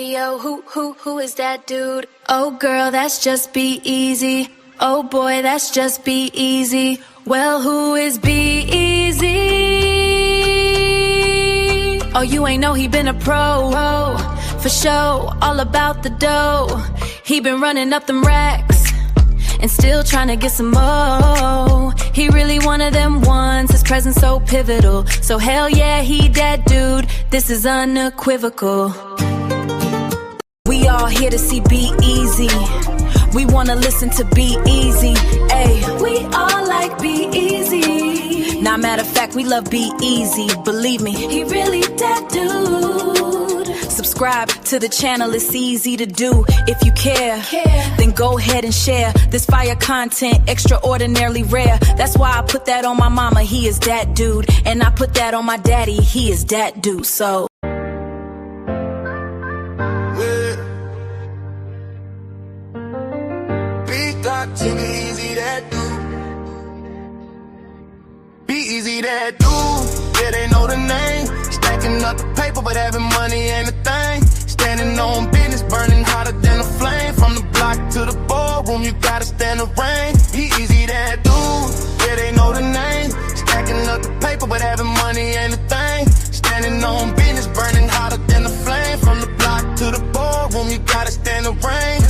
Hey yo, who is that dude? Oh girl, that's just B-Eazy. Oh boy, that's just B-Eazy. Well, who is B-Eazy? Oh, you ain't know he been a pro, for show, all about the dough. He been running up them racks and still trying to get some more. He really one of them ones, his presence so pivotal. So hell yeah, he that dude, this is unequivocal. We all here to see B-Eazy. We wanna listen to B-Eazy. Ayy, we all like B-Eazy. Nah, matter of fact, we love B-Eazy. Believe me, he really that dude. Subscribe to the channel, it's easy to do. If you care, then go ahead and share. This fire content, extraordinarily rare. That's why I put that on my mama, he is that dude. And I put that on my daddy, he is that dude. So B-Eazy Dat Dude. B-Eazy Dat Dude. Yeah, they know the name. Stacking up the paper, but having money ain't a thing. Standing on business, burning hotter than a flame. From the block to the ballroom, you gotta stand the rain. B-Eazy Dat Dude. Yeah, they know the name. Stacking up the paper, but having money ain't a thing. Standing on business, burning hotter than a flame. From the block to the ballroom, you gotta stand the rain.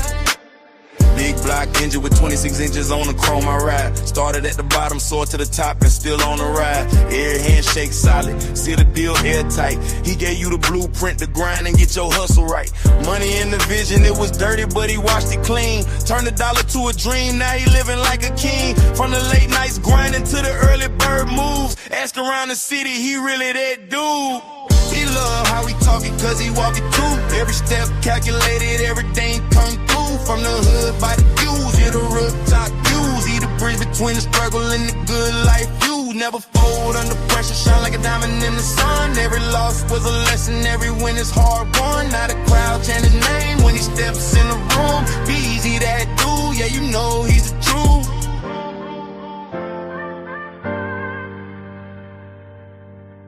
Big block engine with 26 inches on the chrome I ride. Started at the bottom, soared to the top and still on the ride. Air handshake solid, seal the deal airtight. He gave you the blueprint to grind and get your hustle right. Money in the vision, it was dirty but he washed it clean. Turned a dollar to a dream, now he living like a king. From the late nights grinding to the early bird moves. Ask around the city, he really that dude. He love how we talk it cause he walk it too. Every step calculated, everything come through. From the hood by the views, yeah, the rooftop views. He the bridge between the struggle and the good life views. Never fold under pressure, shine like a diamond in the sun. Every loss was a lesson, every win is hard won. Now the crowd chant his name when he steps in the room. B-Eazy Dat Dude, yeah, you know he's the truth.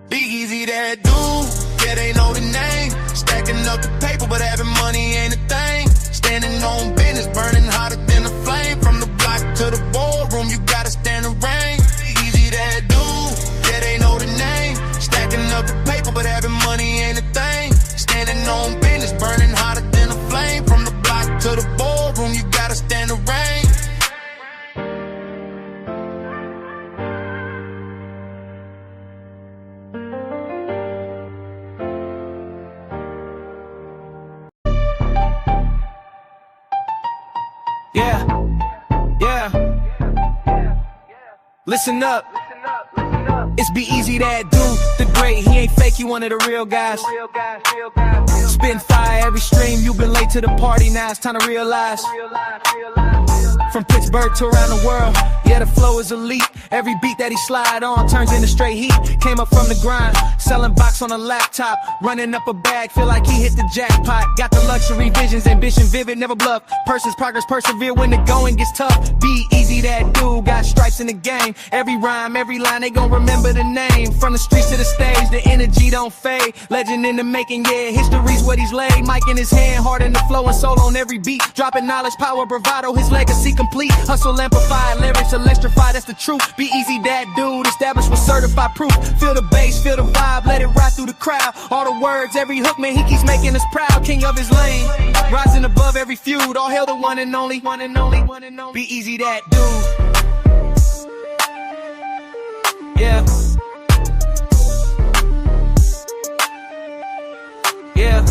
B-Eazy Dat Dude, yeah, they know the name. Stacking up the paper, but having money ain't a thing. Standing on business, burning hotter than a flame. From the block to the ballroom, you gotta stand the rain. B-Eazy Dat Dude, yeah, they know the name. Stacking up the paper, but having money ain't a thing. Standing on business, burning hotter than a flame. From the block to the ballroom, you gotta stand the rain. Yeah. Listen up. It's B-Eazy Dat Dude, the great. He ain't fake, he one of the real guys. Spin fire every stream, you been late to the party, now it's time to realize. From Pittsburgh to around the world, yeah, the flow is elite. Every beat that he slide on turns into straight heat. Came up from the grind, selling box on a laptop, running up a bag, feel like he hit the jackpot. Got the luxury visions, ambition vivid, never bluff. Person's progress, persevere when the going gets tough. B-Eazy Dat Dude, got stripes in the game. Every rhyme, every line, they gon' remember the name. From the streets to the stage, the energy don't fade. Legend in the making, yeah, history's what he's laid. Mic in his hand, heart in the flow and soul on every beat. Dropping knowledge, power, bravado, his legacy complete. Hustle amplified, lyrics electrified, that's the truth. Be-Eazy Dat Dude, established with certified proof. Feel the bass, feel the vibe, let it ride through the crowd. All the words, every hook, man, he keeps making us proud. King of his lane, rising above every feud. All hail the one and only, Be-Eazy Dat Dude. Yeah. Yeah.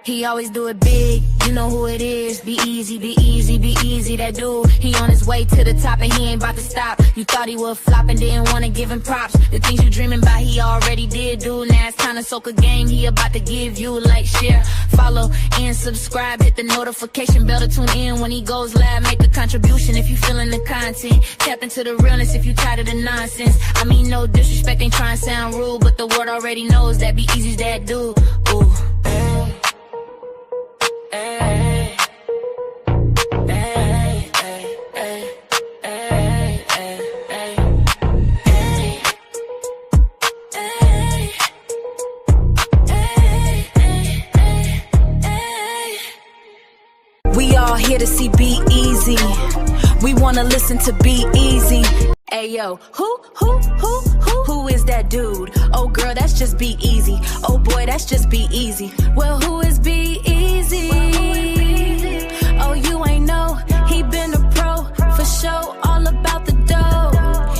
He always do it big, You know who it is. B-Eazy, B-Eazy, B-Eazy that dude. He on his way to the top and he ain't about to stop. You thought he would flop and didn't wanna give him props. The things you dreaming about he already did do. Now it's time to soak a game he about to give you. Like, share, follow, and subscribe. Hit the notification bell to tune in when he goes live. Make a contribution if you feeling the content. Tap into the realness if you tired of the nonsense. I mean, no disrespect, ain't trying to sound rude, but the world already knows that B-Eazy's that dude. Ooh. We all here to see B-Eazy. We wanna listen to B-Eazy. Ayo, who is that dude? Oh girl, that's just B-Eazy. Oh boy, that's just B-Eazy. Well, who is B-Eazy? Oh, you ain't know, he been a pro for show, all about the dough.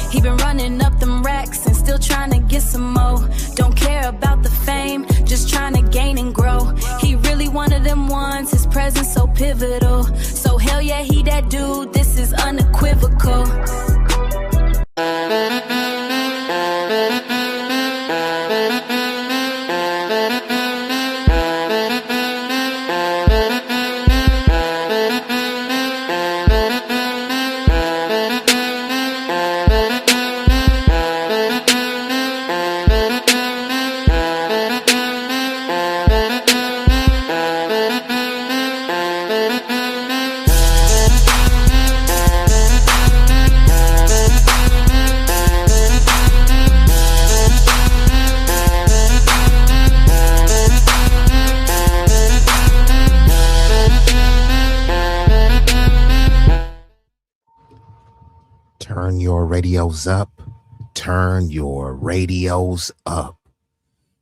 He been running up them racks and still trying to get some more. Don't care about the fame, just trying to gain and grow. He really one of them ones, his presence so pivotal. So hell yeah, he that dude, this is unequivocal. Turn your radios up. Turn your radios up.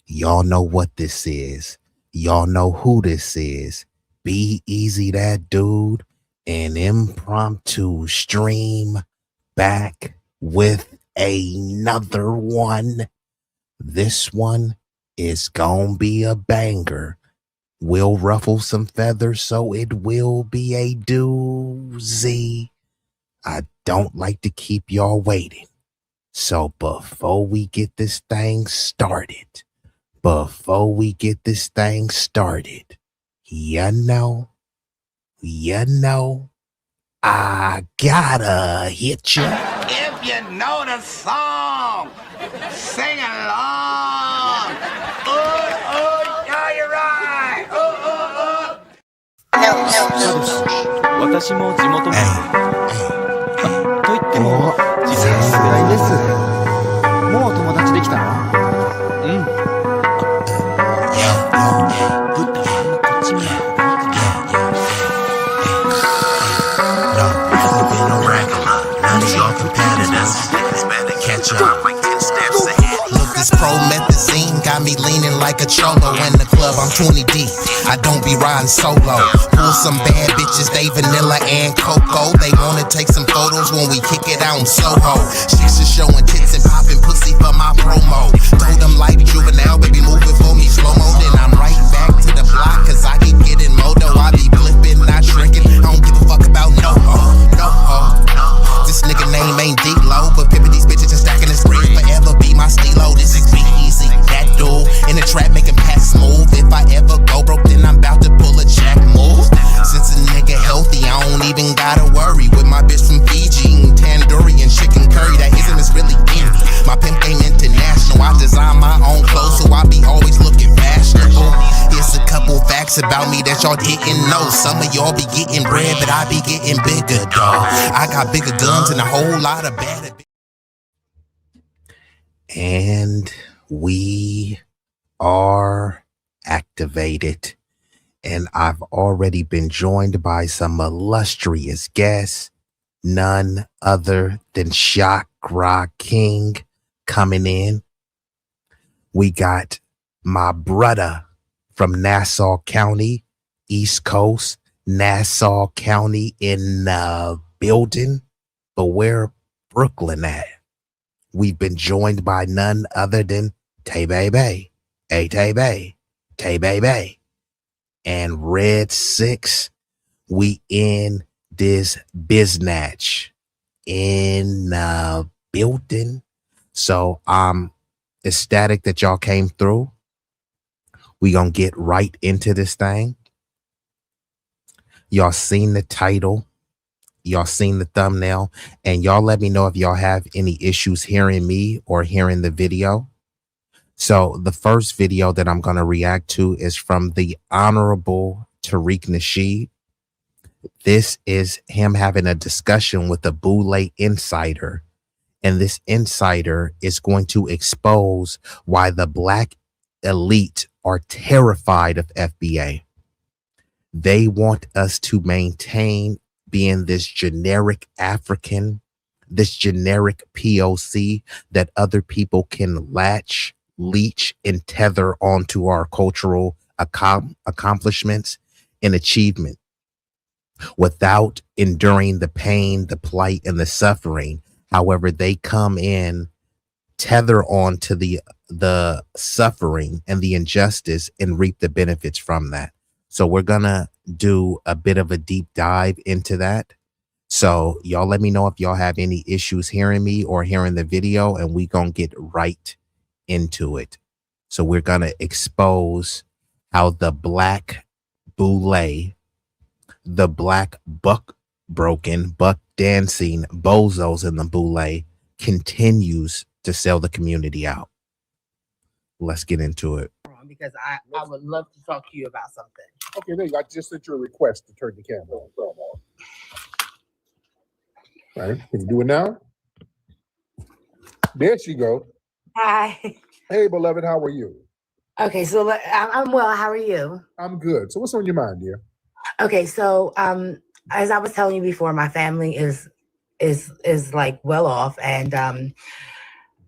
Y'all know what this is. Y'all know who this is. B-Eazy Dat Dude, an impromptu stream back with another one. This one is gonna be a banger. Will ruffle some feathers, so it will be a doozy. I don't like to keep y'all waiting. So before we get this thing started, you know, I gotta hit ya. If you know the song, sing along. Yeah, you're right. 私も地元民と言っても実は少ないんです。もう友達できたの？うん。ぶったファンのこっち見ない方がいいかな。This promethazine got me leaning like a cholo in the club. I'm 20 deep. I don't be riding solo. Pull some bad bitches, they vanilla and cocoa. They wanna take some photos when we kick it out in Soho. Chicks is showing tits and popping pussy for my promo. Told them like juvenile, baby, move it for me slow mo. Then I'm right back to the block, cause I keep getting moto. I be flipping, not shrinking. I don't give a fuck about no. This nigga name ain't D-Lo, but pimpin' these bitches and stacking this bread forever be my stilo. This is B-Eazy Dat Dude in the trap making pass smooth. If I ever go broke, then I'm about to pull a jack move. Since a nigga healthy, I don't even gotta worry. With my bitch from Fiji, eating tandoori and chicken curry. That ism is really in me. My pimp game international. I design my own clothes, so I be always looking fashionable. Here's a couple facts about me that y'all didn't know. Some of y'all be getting bread, but I be getting bigger, dawg. I got bigger guns and a whole lot of bad. And we are activated. And I've already been joined by some illustrious guests, none other than Chakra King coming in. We got my brother from Nassau County, East Coast, Nassau County in the building, but where Brooklyn at? We've been joined by none other than Tay Baby. Hey, Tay Baby. and Red 6. We in this biznatch in the building. So I'm ecstatic that y'all came through. We gonna get right into this thing. Y'all seen the title, y'all seen the thumbnail, and y'all let me know if y'all have any issues hearing me or hearing the video. So the first video that I'm gonna react to is from the Honorable Tariq Nasheed. This is him having a discussion with a Boule insider, and this insider is going to expose why the Black elite are terrified of FBA. They want us to maintain being this generic African, this generic POC that other people can leech, and tether onto our cultural accomplishments and achievement without enduring the pain, the plight, and the suffering. However, they come in, tether on to the suffering and the injustice and reap the benefits from that. So we're gonna do a bit of a deep dive into that. So y'all let me know if y'all have any issues hearing me or hearing the video, and we gonna get right into it. So we're gonna expose how the Black Boule, the Black buck dancing bozos in the Boule continues to sell the community out. Let's get into it. Because I would love to talk to you about something. Okay, there you go. I just sent you a request to turn the camera on. All right, can you do it now? There she go. Hi. Hey, beloved, how are you? Okay, so I'm well. How are you? I'm good. So what's on your mind, dear? Okay, so as I was telling you before, my family is like well off, and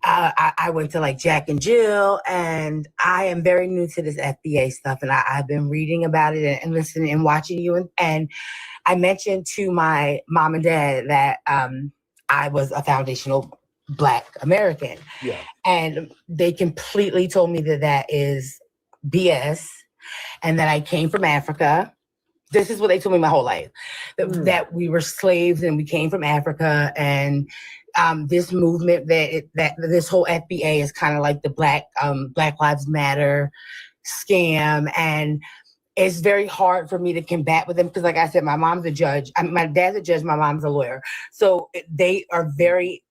I went to like Jack and Jill, and I am very new to this FBA stuff, and I've been reading about it and listening and watching you, and I mentioned to my mom and dad that I was a foundational Black American, Yeah. and they completely told me that is BS, and that I came from Africa. This is what they told me my whole life, that we were slaves and we came from Africa, and this movement that this whole FBA is kind of like the Black Lives Matter scam, and it's very hard for me to combat with them because, like I said, my mom's a judge. My dad's a judge. My mom's a lawyer, so they are very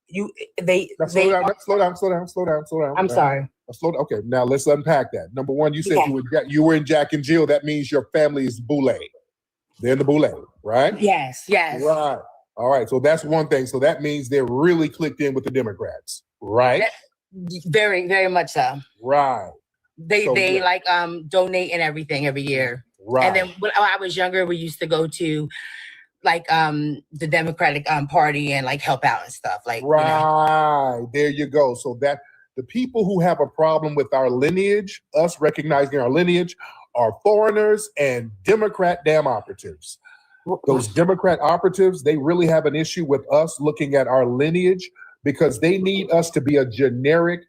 Slow down. I'm sorry. Okay, now let's unpack that. Number one, you said you were in Jack and Jill. That means your family is Boule. They're in the Boule, right? Yes. Right. All right. So that's one thing. So that means they're really clicked in with the Democrats, right? Very, very much so. Right. They like donate and everything every year. Right. And then when I was younger, we used to go to like the Democratic Party and like help out and stuff. Like right. There you go. So that the people who have a problem with our lineage, us recognizing our lineage, are foreigners and Democrat damn operatives. Those Democrat operatives, they really have an issue with us looking at our lineage because they need us to be a generic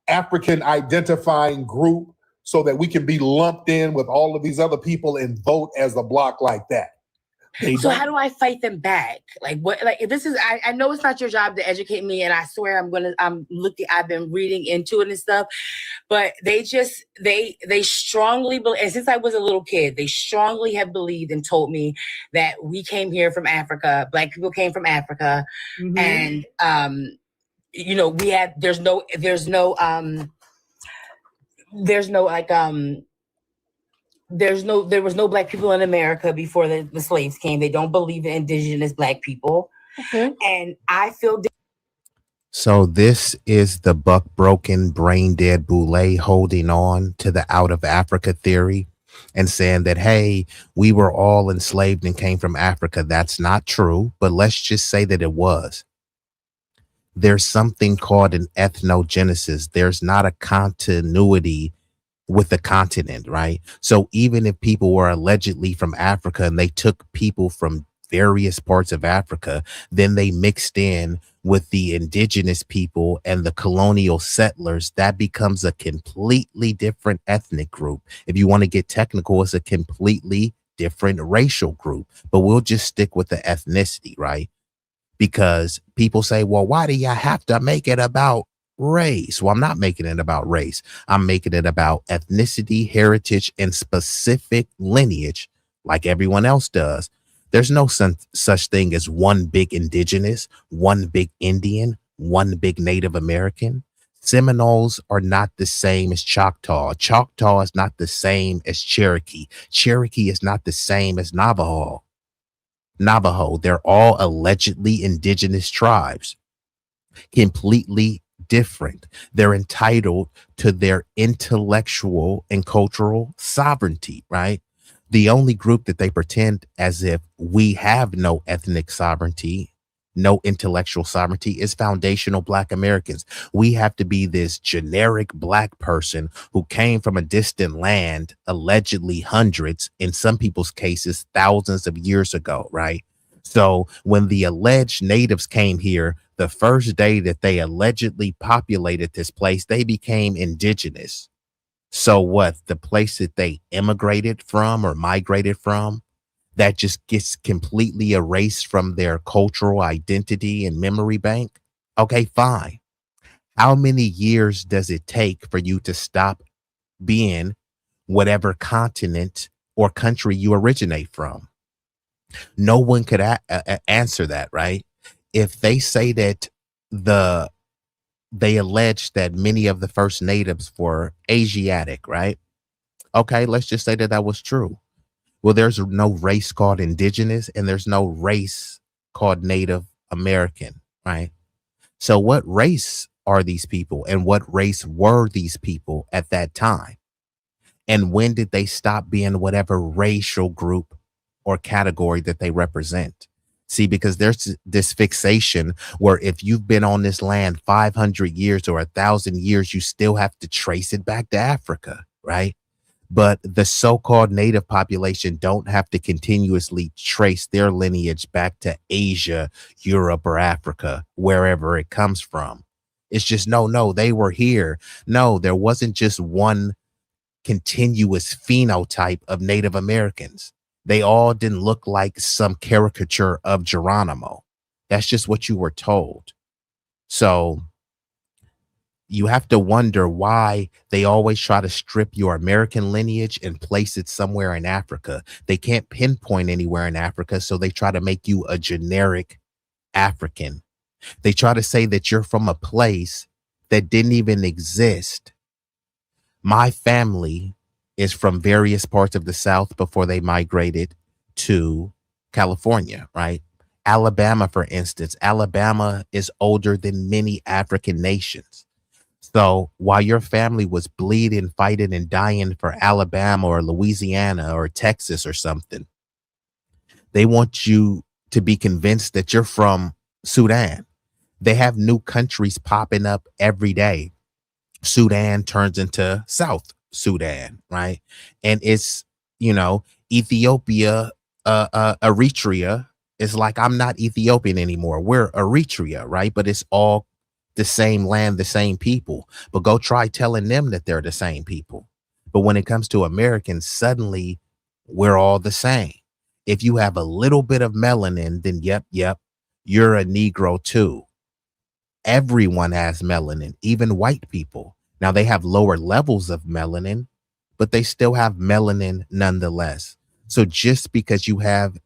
African identifying group so that we can be lumped in with all of these other people and vote as a block like that. So how do I fight them back? Like what? Like this is. I know it's not your job to educate me, and I swear I've been reading into it and stuff, but they strongly believe. And since I was a little kid, they strongly have believed and told me that we came here from Africa. Black people came from Africa, and there was no Black people in America before the slaves came. They don't believe in indigenous Black people. Okay. And I feel so this is the buck broken, brain dead Boule holding on to the out of Africa theory and saying that, hey, we were all enslaved and came from Africa. That's not true, but let's just say that it was. There's something called an ethnogenesis. There's not a continuity with the continent, right? So even if people were allegedly from Africa and they took people from various parts of Africa. Then they mixed in with the indigenous people and the colonial settlers. That becomes a completely different ethnic group. If you want to get technical, it's a completely different racial group, but we'll just stick with the ethnicity, right? Because people say, well, why do you have to make it about race? Well, I'm not making it about race. I'm making it about ethnicity, heritage, and specific lineage, like everyone else does. There's no such thing as one big indigenous, one big Indian, one big Native American. Seminoles are not the same as Choctaw. Choctaw is not the same as Cherokee. Cherokee is not the same as Navajo. They're all allegedly indigenous tribes, completely different. They're entitled to their intellectual and cultural sovereignty, right? The only group that they pretend as if we have no ethnic sovereignty, no intellectual sovereignty, is foundational Black Americans. We have to be this generic Black person who came from a distant land, allegedly hundreds, in some people's cases, thousands of years ago, right? So when the alleged natives came here, the first day that they allegedly populated this place, they became indigenous. So what? The place that they immigrated from or migrated from, that just gets completely erased from their cultural identity and memory bank? Okay, fine. How many years does it take for you to stop being whatever continent or country you originate from? No one could answer that, right? If they say that they allege that many of the first natives were Asiatic, right? Okay, let's just say that that was true. Well, there's no race called indigenous and there's no race called Native American, right? So what race are these people and what race were these people at that time? And when did they stop being whatever racial group or category that they represent? See, because there's this fixation where if you've been on this land 500 years or 1,000 years, you still have to trace it back to Africa, right? But the so-called native population don't have to continuously trace their lineage back to Asia, Europe, or Africa, wherever it comes from. It's just, no, they were here. No, there wasn't just one continuous phenotype of Native Americans. They all didn't look like some caricature of Geronimo. That's just what you were told. So you have to wonder why they always try to strip your American lineage and place it somewhere in Africa. They can't pinpoint anywhere in Africa, so they try to make you a generic African. They try to say that you're from a place that didn't even exist. My family is from various parts of the South before they migrated to California, right? Alabama, for instance. Alabama is older than many African nations. So while your family was bleeding, fighting, and dying for Alabama or Louisiana or Texas or something, they want you to be convinced that you're from Sudan. They have new countries popping up every day. Sudan turns into South Sudan, right? And it's, Ethiopia, Eritrea is like, I'm not Ethiopian anymore. We're Eritrea, right? But it's all the same land, the same people. But go try telling them that they're the same people. But when it comes to Americans, suddenly we're all the same. If you have a little bit of melanin, then yep, you're a Negro too. Everyone has melanin, even white people. Now they have lower levels of melanin, but they still have melanin nonetheless. So just because you have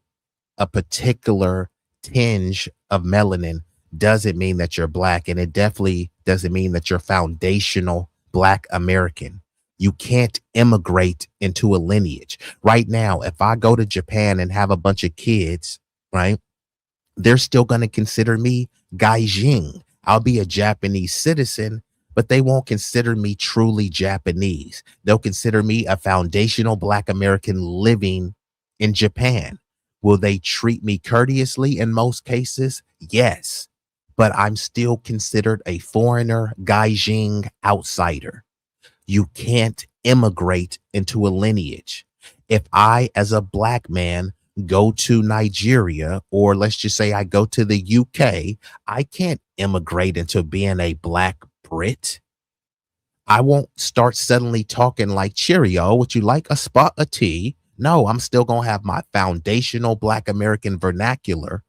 a particular tinge of melanin doesn't mean that you're Black, and it definitely doesn't mean that you're foundational Black American. You can't immigrate into a lineage. Right now, if I go to Japan and have a bunch of kids, right, they're still going to consider me Gaijin. I'll be a Japanese citizen, but they won't consider me truly Japanese. They'll consider me a foundational Black American living in Japan. Will they treat me courteously in most cases? Yes. But I'm still considered a foreigner, Gaijin, outsider. You can't immigrate into a lineage. If I, as a Black man, go to Nigeria, or let's just say I go to the UK, I can't immigrate into being a black Brit. I won't start suddenly talking like Cheerio. Would you like a spot of tea? No, I'm still going to have my foundational Black American vernacular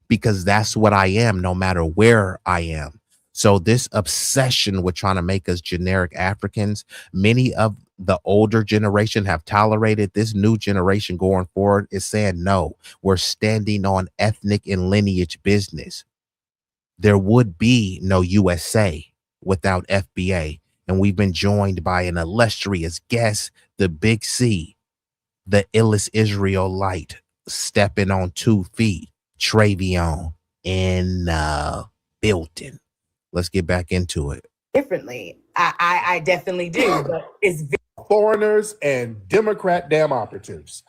because that's what I am no matter where I am. So this obsession with trying to make us generic Africans, many of the older generation have tolerated. This new generation going forward is saying, no, we're standing on ethnic and lineage business. There would be no USA without FBA. And we've been joined by an illustrious guest, the Big C, the illest Israelite, stepping on 2 feet, Travion in building. Let's get back into it. Differently. I definitely do, but it's Foreigners and Democrat damn operatives.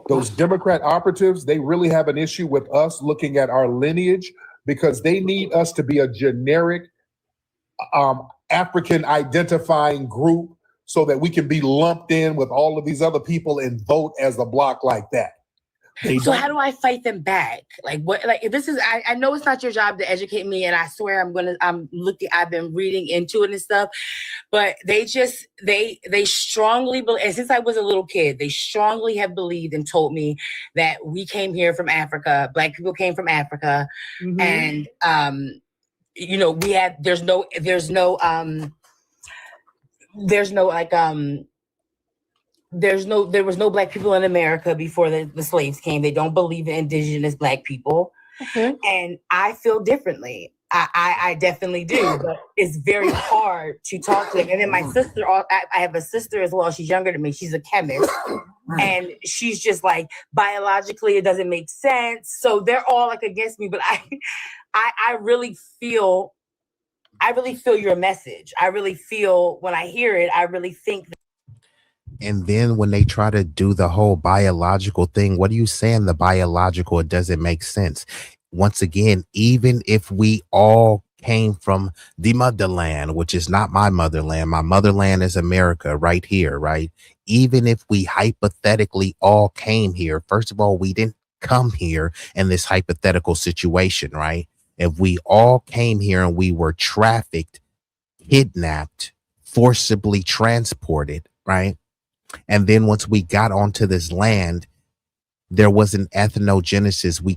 Those Democrat operatives, they really have an issue with us looking at our lineage because they need us to be a generic African identifying group so that we can be lumped in with all of these other people and vote as a block like that. So how do I fight them back? Like what? Like this is. I know it's not your job to educate me, and I swear I'm looking. I've been reading into it and stuff, but they strongly believe. And since I was a little kid, they strongly have believed and told me that we came here from Africa. Black people came from Africa, and you know we had. There was no black people in America before the slaves came. They don't believe in indigenous black people. And I feel differently. I definitely do, but it's very hard to talk to them. And then my sister, I have a sister as well. She's younger than me. She's a chemist. And she's just like, biologically, it doesn't make sense. So they're all like against me, but I really feel your message. I really feel when I hear it, I really think that. And then when they try to do the whole biological thing, what are you saying? The biological, it doesn't make sense. Once again, even if we all came from the motherland, which is not my motherland is America right here, right? Even if we hypothetically all came here, first of all, we didn't come here in this hypothetical situation, right? If we all came here and we were trafficked, kidnapped, forcibly transported, right? And then once we got onto this land, there was an ethnogenesis. We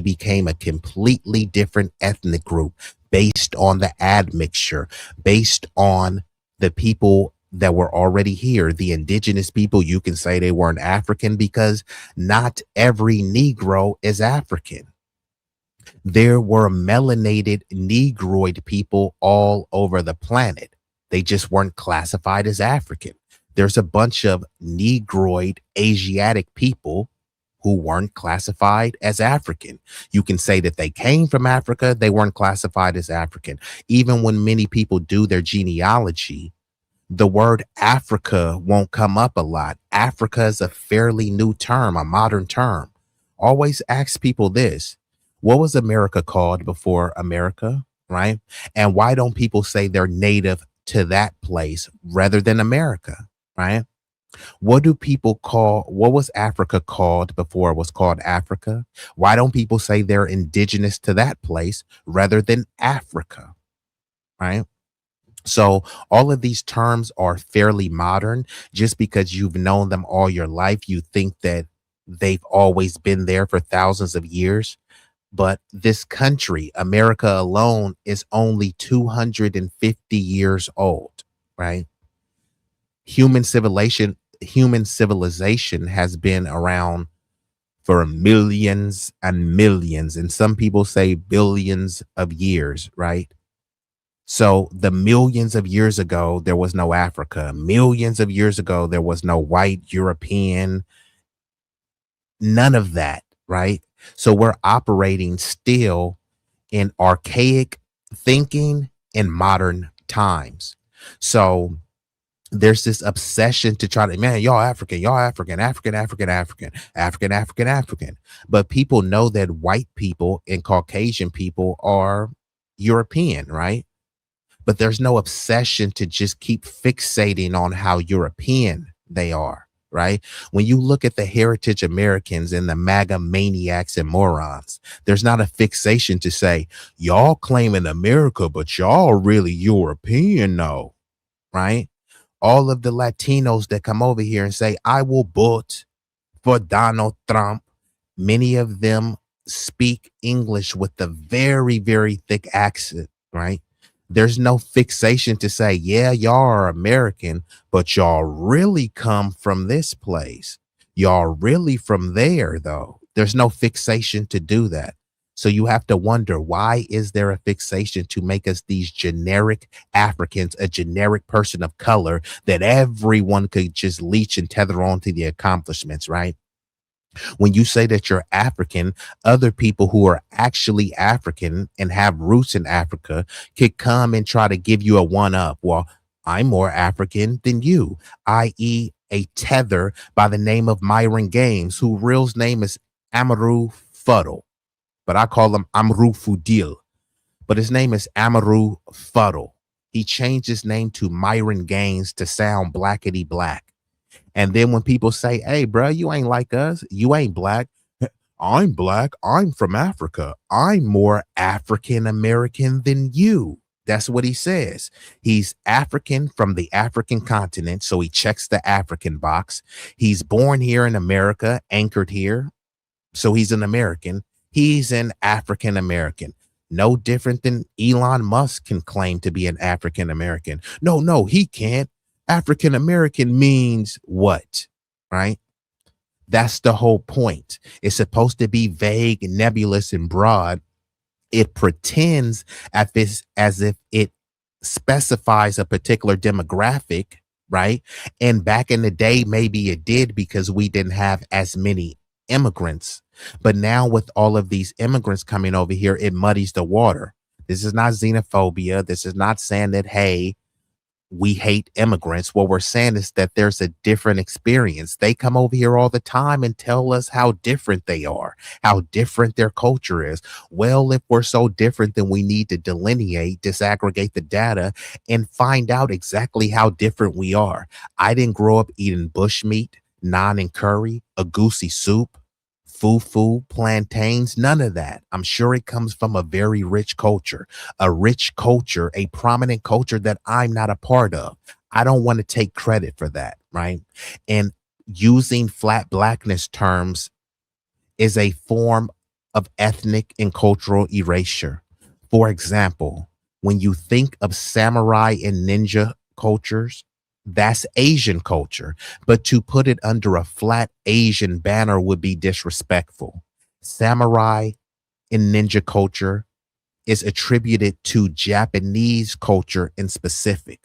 became a completely different ethnic group based on the admixture, based on the people that were already here. The indigenous people, you can say they weren't African because not every Negro is African. There were melanated Negroid people all over the planet. They just weren't classified as African. There's a bunch of Negroid Asiatic people who weren't classified as African. You can say that they came from Africa, they weren't classified as African. Even when many people do their genealogy, the word Africa won't come up a lot. Africa is a fairly new term, a modern term. Always ask people this: what was America called before America, right? And why don't people say they're native to that place rather than America? Right? What was Africa called before it was called Africa? Why don't people say they're indigenous to that place rather than Africa? Right? So all of these terms are fairly modern. Just because you've known them all your life, you think that they've always been there for thousands of years. But this country, America alone, is only 250 years old, right? Human civilization has been around for millions and millions, and some people say billions of years, right? So the millions of years ago, there was no Africa. Millions of years ago, there was no white European, none of that, right? So we're operating still in archaic thinking in modern times. So there's this obsession to try to, man, y'all African, African. But people know that white people and Caucasian people are European, right? But there's no obsession to just keep fixating on how European they are, right? When you look at the heritage Americans and the MAGA maniacs and morons, there's not a fixation to say, y'all claiming America, but y'all really European, though, right? All of the Latinos that come over here and say, I will vote for Donald Trump, many of them speak English with a very, very thick accent, right? There's no fixation to say, yeah, y'all are American, but y'all really come from this place. Y'all really from there, though. There's no fixation to do that. So you have to wonder, why is there a fixation to make us these generic Africans, a generic person of color that everyone could just leech and tether on to the accomplishments, right? When you say that you're African, other people who are actually African and have roots in Africa could come and try to give you a one up. Well, I'm more African than you, i.e. a tether by the name of Myron Games, whose real name is Amaru Fuddle, but I call him Amru Fudil, but his name is Amaru Fuddle. He changed his name to Myron Gaines to sound blackety black. And then when people say, hey, bro, you ain't like us, you ain't black. I'm black. I'm from Africa. I'm more African American than you. That's what he says. He's African from the African continent. So he checks the African box. He's born here in America, anchored here. So he's an American. He's an African American. No different than Elon Musk can claim to be an African American. No, he can't. African American means what, right? That's the whole point. It's supposed to be vague, nebulous, and broad. It pretends as if it specifies a particular demographic, right? And back in the day, maybe it did because we didn't have as many immigrants. But now with all of these immigrants coming over here, it muddies the water. This is not xenophobia. This is not saying that, hey, we hate immigrants. What we're saying is that there's a different experience. They come over here all the time and tell us how different they are, how different their culture is. Well, if we're so different, then we need to delineate, disaggregate the data, and find out exactly how different we are. I didn't grow up eating bushmeat, naan and curry, a goosey soup, fufu, plantains, none of that. I'm sure it comes from a very rich culture, a prominent culture that I'm not a part of. I don't want to take credit for that, right? And using flat blackness terms is a form of ethnic and cultural erasure. For example, when you think of samurai and ninja cultures, that's Asian culture, but to put it under a flat Asian banner would be disrespectful. Samurai and ninja culture is attributed to Japanese culture in specific.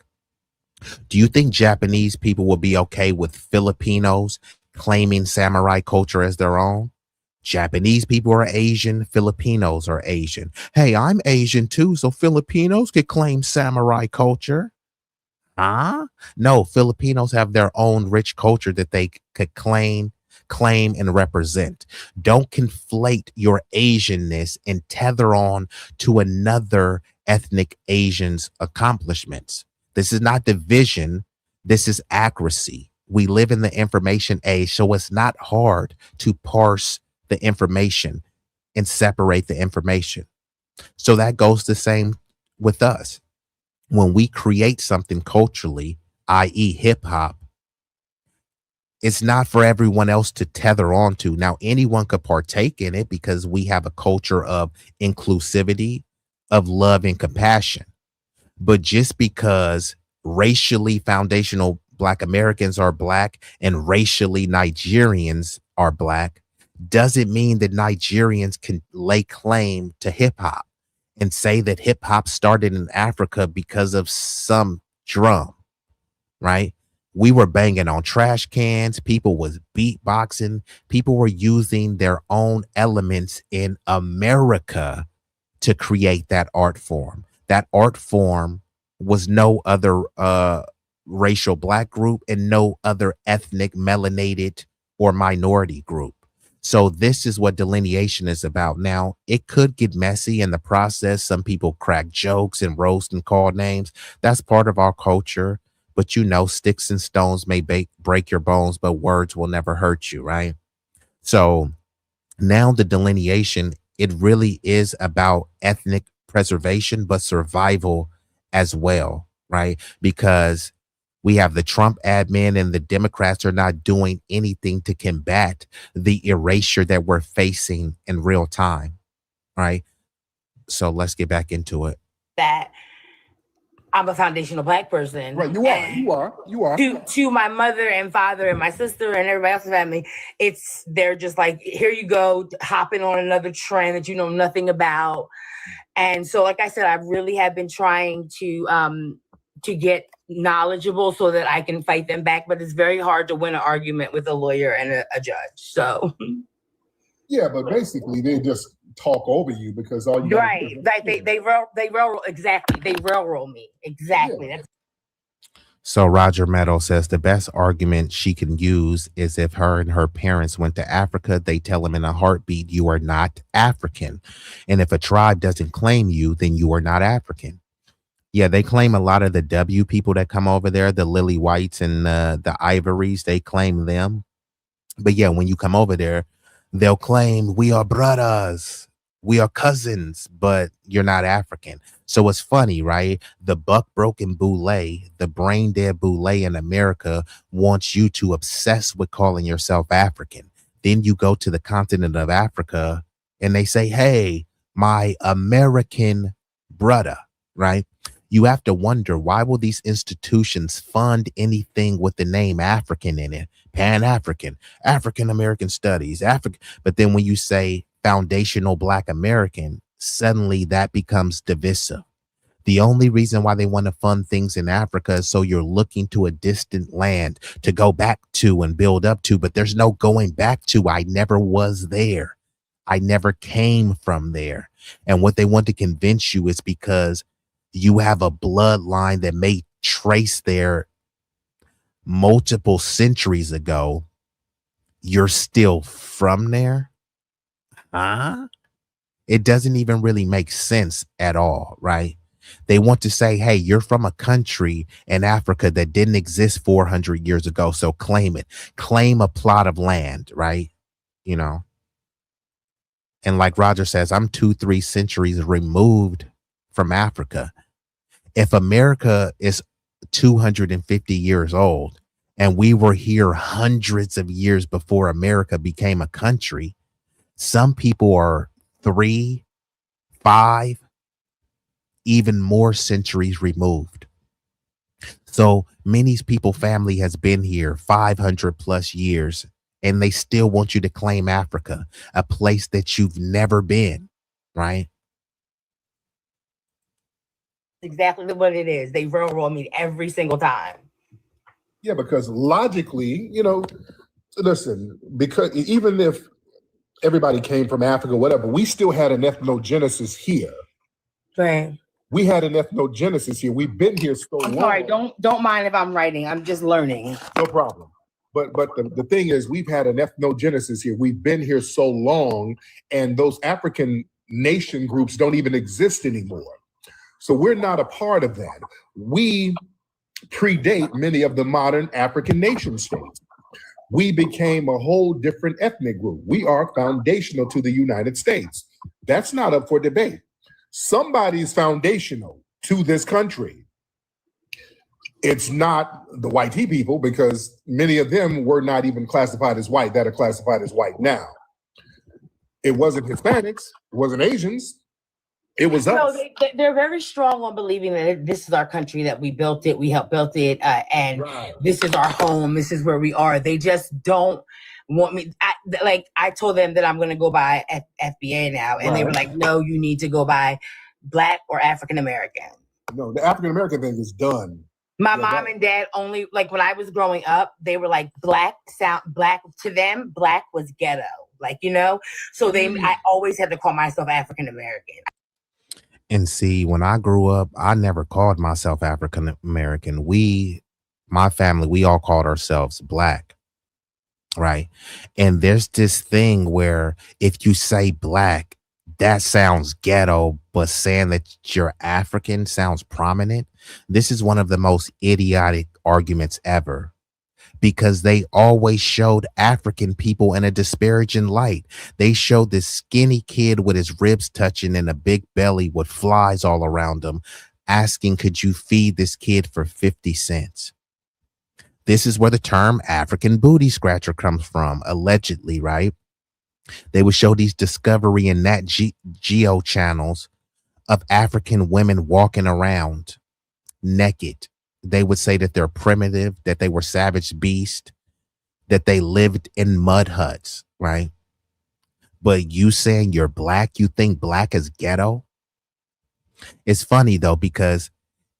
Do you think Japanese people will be okay with Filipinos claiming samurai culture as their own? Japanese people are Asian, Filipinos are Asian. Hey, I'm Asian too, so Filipinos could claim samurai culture. Huh? No, Filipinos have their own rich culture that they could claim, and represent. Don't conflate your Asianness and tether on to another ethnic Asian's accomplishments. This is not division. This is accuracy. We live in the information age, so it's not hard to parse the information and separate the information. So that goes the same with us. When we create something culturally, i.e. hip hop, it's not for everyone else to tether on to. Now, anyone could partake in it because we have a culture of inclusivity, of love and compassion. But just because racially foundational Black Americans are Black and racially Nigerians are Black doesn't mean that Nigerians can lay claim to hip hop and say that hip hop started in Africa because of some drum, right? We were banging on trash cans. People was beatboxing. People were using their own elements in America to create that art form. That art form was no other racial Black group and no other ethnic melanated or minority group. So this is what delineation is about. Now, it could get messy in the process. Some people crack jokes and roast and call names. That's part of our culture. but you know, sticks and stones may break your bones, but words will never hurt you, right? So now the delineation, it really is about ethnic preservation, but survival as well, right? Because we have the Trump admin and the Democrats are not doing anything to combat the erasure that we're facing in real time, right? So let's get back into it. That I'm a foundational Black person. Right, you are. To my mother and father and my sister and everybody else's family, they're just like, here you go, hopping on another trend that you know nothing about. And so, like I said, I really have been trying to get knowledgeable so that I can fight them back. But it's very hard to win an argument with a lawyer and a judge. So yeah, but basically they just talk over you because all you right, like they railroad exactly. They railroad me exactly. Yeah. So Roger Meadow says the best argument she can use is if her and her parents went to Africa, they tell them in a heartbeat, you are not African. And if a tribe doesn't claim you, then you are not African. Yeah, they claim a lot of the W people that come over there, the Lily Whites and the Ivories, they claim them. But yeah, when you come over there, they'll claim we are brothers, we are cousins, but you're not African. So it's funny, right? The buck broken boule, the brain dead boule in America wants you to obsess with calling yourself African. Then you go to the continent of Africa and they say, hey, my American brother, right? You have to wonder, why will these institutions fund anything with the name African in it? Pan-African, African-American studies, African. But then when you say foundational Black American, suddenly that becomes divisive. The only reason why they want to fund things in Africa is so you're looking to a distant land to go back to and build up to, but there's no going back to. I never was there. I never came from there. And what they want to convince you is because you have a bloodline that may trace there multiple centuries ago, you're still from there. It doesn't even really make sense at all, right? They want to say, hey, you're from a country in Africa that didn't exist 400 years ago, so claim it. Claim a plot of land, right? You know? And like Roger says, I'm 2-3 centuries removed from Africa. If America is 250 years old and we were here hundreds of years before America became a country, some people are 3, 5, even more centuries removed. So many people family has been here 500 plus years and they still want you to claim Africa, a place that you've never been, right? Exactly what it is. They railroad me every single time. Yeah, because logically, you know, listen, because even if everybody came from Africa, whatever, we still had an ethnogenesis here. Right. We had an ethnogenesis here. We've been here so long. Sorry, don't mind if I'm writing. I'm just learning. No problem. But the thing is, we've had an ethnogenesis here. We've been here so long, and those African nation groups don't even exist anymore. So we're not a part of that. We predate many of the modern African nation states. We became a whole different ethnic group. We are foundational to the United States. That's not up for debate. Somebody's foundational to this country. It's not the white people, because many of them were not even classified as white that are classified as white now. It wasn't Hispanics, it wasn't Asians. It was us. No, they're very strong on believing that this is our country, that we built it, we helped build it, and Right. This is our home, this is where we are. They just don't want me. I told them that I'm going to go by FBA now, and They were like, no, you need to go by Black or African American. No, the African American thing is done. My mom and dad only, like when I was growing up, they were like Black to them, Black was ghetto, like, you know, so I always had to call myself African American. And see, when I grew up, I never called myself African American. My family, we all called ourselves Black, right? And there's this thing where if you say Black, that sounds ghetto, but saying that you're African sounds prominent. This is one of the most idiotic arguments ever, because they always showed African people in a disparaging light. They showed this skinny kid with his ribs touching and a big belly with flies all around him, asking, could you feed this kid for 50 cents? This is where the term African booty scratcher comes from, allegedly, right? They would show these Discovery and Nat Geo channels of African women walking around naked. They would say that they're primitive, that they were savage beasts, that they lived in mud huts, right? But you saying you're black, you think black is ghetto? It's funny though, because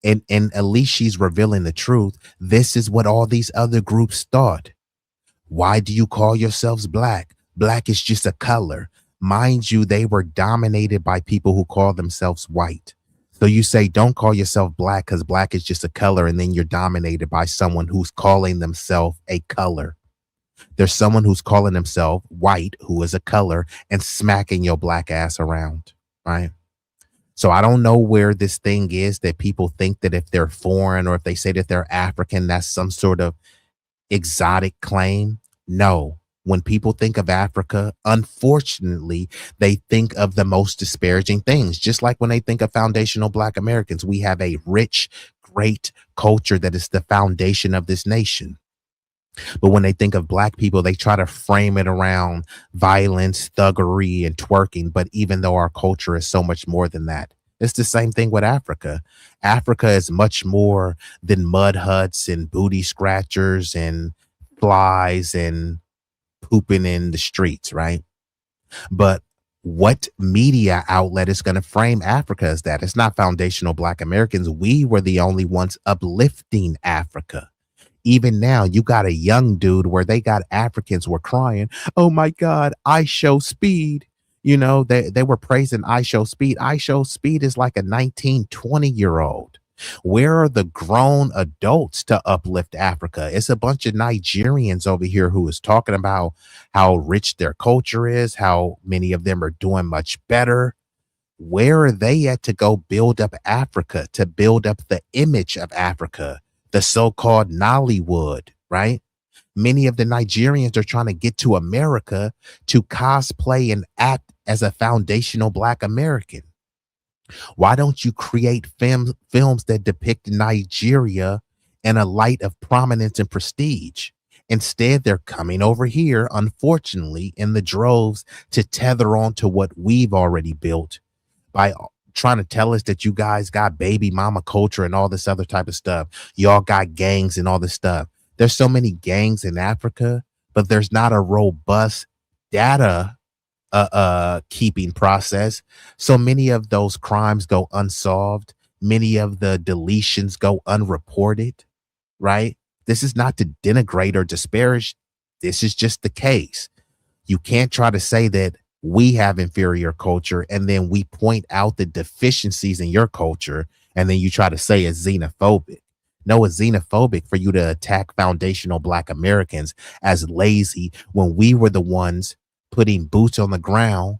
and at least she's revealing the truth. This is what all these other groups thought. Why do you call yourselves black? Black is just a color. Mind you, they were dominated by people who call themselves white. So you say, don't call yourself black because black is just a color. And then you're dominated by someone who's calling themselves a color. There's someone who's calling himself white, who is a color, and smacking your black ass around, right? So I don't know where this thing is that people think that if they're foreign or if they say that they're African, that's some sort of exotic claim. No. When people think of Africa, unfortunately, they think of the most disparaging things. Just like when they think of foundational Black Americans, we have a rich, great culture that is the foundation of this nation. But when they think of Black people, they try to frame it around violence, thuggery, and twerking. But even though our culture is so much more than that, it's the same thing with Africa. Africa is much more than mud huts and booty scratchers and flies and pooping in the streets, right? But what media outlet is going to frame Africa as that? It's not foundational Black Americans. We were the only ones uplifting Africa. Even now, you got a young dude where they got Africans were crying, oh my God, I Show Speed. You know, they were praising I Show Speed. I Show Speed is like a 19, 20-year-old. Where are the grown adults to uplift Africa? It's a bunch of Nigerians over here who is talking about how rich their culture is, how many of them are doing much better. Where are they at to go build up Africa, to build up the image of Africa, the so-called Nollywood, right? Many of the Nigerians are trying to get to America to cosplay and act as a foundational Black American. Why don't you create films that depict Nigeria in a light of prominence and prestige? Instead, they're coming over here, unfortunately, in the droves to tether on to what we've already built by trying to tell us that you guys got baby mama culture and all this other type of stuff. Y'all got gangs and all this stuff. There's so many gangs in Africa, but there's not a robust data keeping process. So many of those crimes go unsolved. Many of the deletions go unreported, right? This is not to denigrate or disparage. This is just the case. You can't try to say that we have inferior culture and then we point out the deficiencies in your culture and then you try to say it's xenophobic. No, it's xenophobic for you to attack foundational Black Americans as lazy when we were the ones putting boots on the ground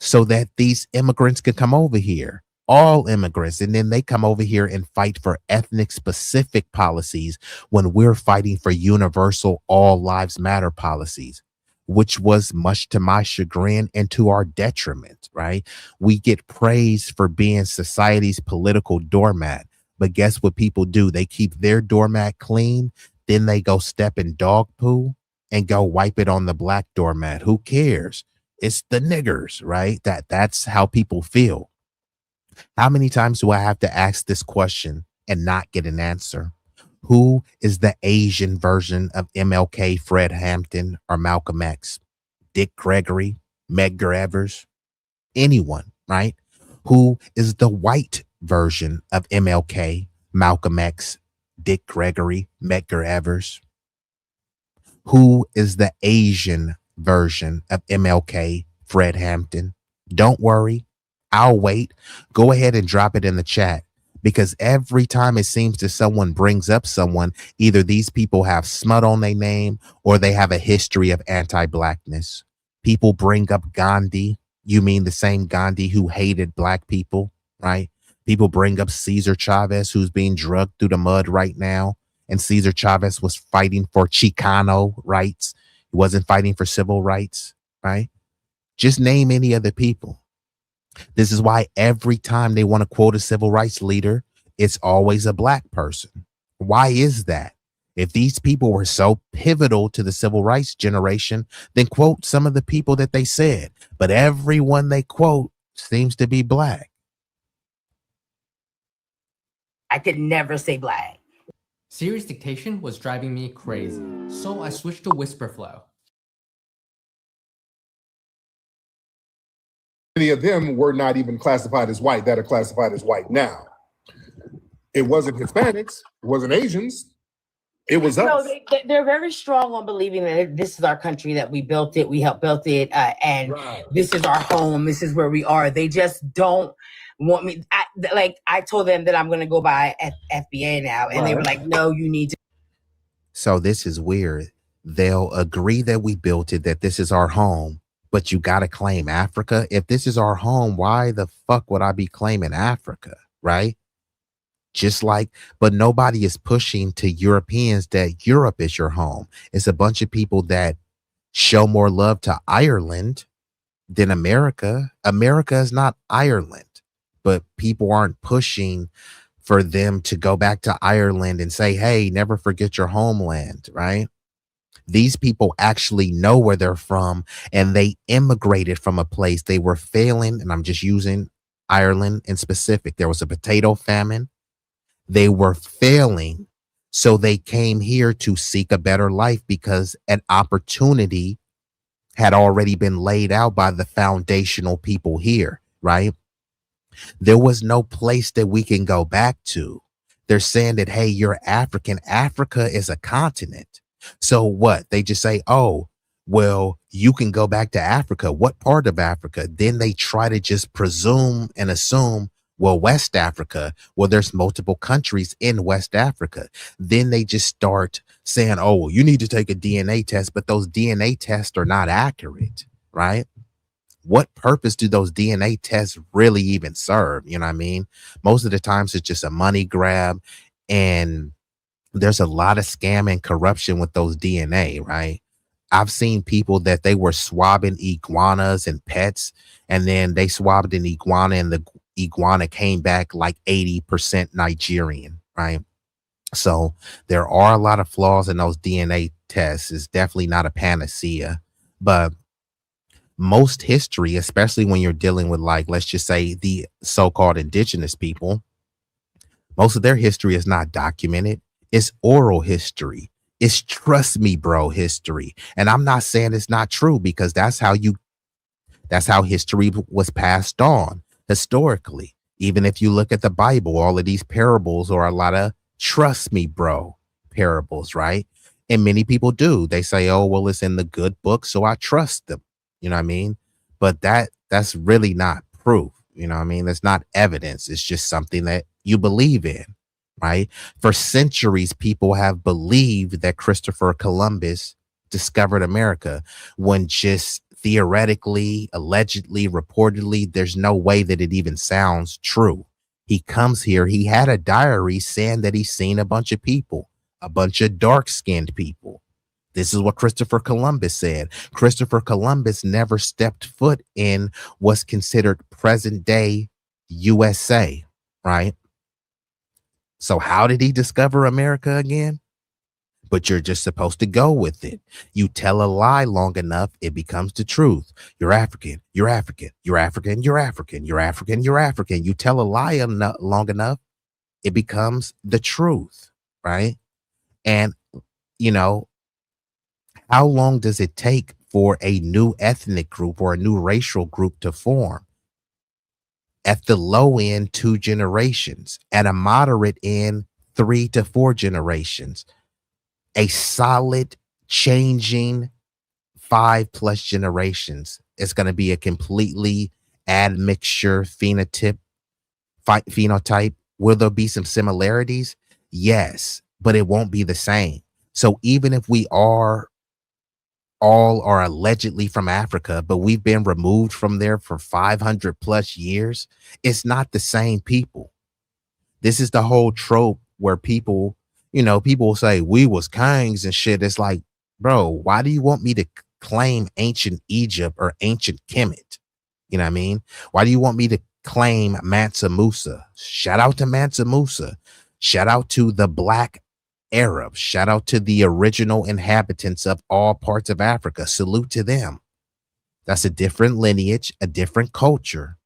so that these immigrants could come over here, all immigrants, and then they come over here and fight for ethnic specific policies when we're fighting for universal all lives matter policies, which was much to my chagrin and to our detriment, right? We get praised for being society's political doormat, but guess what people do? They keep their doormat clean, then they go step in dog poo and go wipe it on the Black doormat. Who cares? It's the niggers, right? That's how people feel. How many times do I have to ask this question and not get an answer? Who is the Asian version of MLK, Fred Hampton, or Malcolm X? Dick Gregory, Medgar Evers, anyone, right? Who is the white version of MLK, Malcolm X, Dick Gregory, Medgar Evers? Who is the Asian version of MLK, Fred Hampton? Don't worry, I'll wait. Go ahead and drop it in the chat, because every time it seems that someone brings up someone, either these people have smut on their name or they have a history of anti-Blackness. People bring up Gandhi, You mean the same Gandhi who hated black people, right? People bring up Cesar Chavez, who's being drugged through the mud right now. And Cesar Chavez was fighting for Chicano rights. He wasn't fighting for civil rights, right? Just name any other people. This is why every time they want to quote a civil rights leader, it's always a black person. Why is that? If these people were so pivotal to the civil rights generation, then quote some of the people that they said. But everyone they quote seems to be black. I could never say black. Serious dictation was driving me crazy, so I switched to whisper flow. Many of them were not even classified as white that are classified as white now. It wasn't Hispanics, it wasn't Asians. It was us. No, they're very strong on believing that this is our country, that we built it, we helped build it, and this is our home, this is where we are. They just don't want me. I told them that I'm going to go by FBA now, and they were like, no, you need to. So this is weird. They'll agree that we built it, that this is our home, but you got to claim Africa. If this is our home, why the fuck would I be claiming Africa, right? Just like, but nobody is pushing to Europeans that Europe is your home. It's a bunch of people that show more love to Ireland than America. America is not Ireland, but people aren't pushing for them to go back to Ireland and say, hey, never forget your homeland, right? These people actually know where they're from, and they immigrated from a place. They were failing, and I'm just using Ireland in specific. There was a potato famine. They were failing, so they came here to seek a better life because an opportunity had already been laid out by the foundational people here, right? There was no place that we can go back to. They're saying that, hey, you're African. Africa is a continent. So what? They just say, oh, well, you can go back to Africa. What part of Africa? Then they try to just presume and assume, well, West Africa. Well, there's multiple countries in West Africa. Then they just start saying, oh, well, you need to take a DNA test, but those DNA tests are not accurate, right? What purpose do those DNA tests really even serve? You know what I mean? Most of the times it's just a money grab, and there's a lot of scam and corruption with those DNA, right? I've seen people that they were swabbing iguanas and pets, and then they swabbed an iguana and the iguana came back like 80% Nigerian, right? So there are a lot of flaws in those DNA tests. It's definitely not a panacea, but most history, especially when you're dealing with, like, let's just say the so-called indigenous people, most of their history is not documented. It's oral history. It's trust me, bro, history. And I'm not saying it's not true, because that's how history was passed on historically. Even if you look at the Bible, all of these parables are a lot of trust me, bro parables, right? And many people do. They say, oh, well, it's in the good book, so I trust them. You know what I mean? But that's really not proof. You know what I mean? That's not evidence. It's just something that you believe in, right? For centuries, people have believed that Christopher Columbus discovered America, when just theoretically, allegedly, reportedly, there's no way that it even sounds true. He comes here. He had a diary saying that he's seen a bunch of people, a bunch of dark-skinned people. This is what Christopher Columbus said. Christopher Columbus never stepped foot in what's considered present day USA, right? So how did he discover America again? But you're just supposed to go with it. You tell a lie long enough, it becomes the truth. You're African, you're African, you're African, you're African, you're African, you're African. You tell a lie long enough, it becomes the truth, right? And, you know, how long does it take for a new ethnic group or a new racial group to form? At the low end, 2 generations. At a moderate end, 3 to 4 generations. A solid changing 5+ generations. It's going to be a completely admixture phenotype. Will there be some similarities? Yes, but it won't be the same. So even if we are all are allegedly from Africa, but we've been removed from there for 500 plus years. It's not the same people. This is the whole trope where people, people will say we was kings and shit. It's like, bro, why do you want me to claim ancient Egypt or ancient Kemet? You know what I mean? Why do you want me to claim Mansa Musa? Shout out to Mansa Musa. Shout out to the Black Arabs. Shout out to the original inhabitants of all parts of Africa. Salute to them. That's a different lineage, a different culture.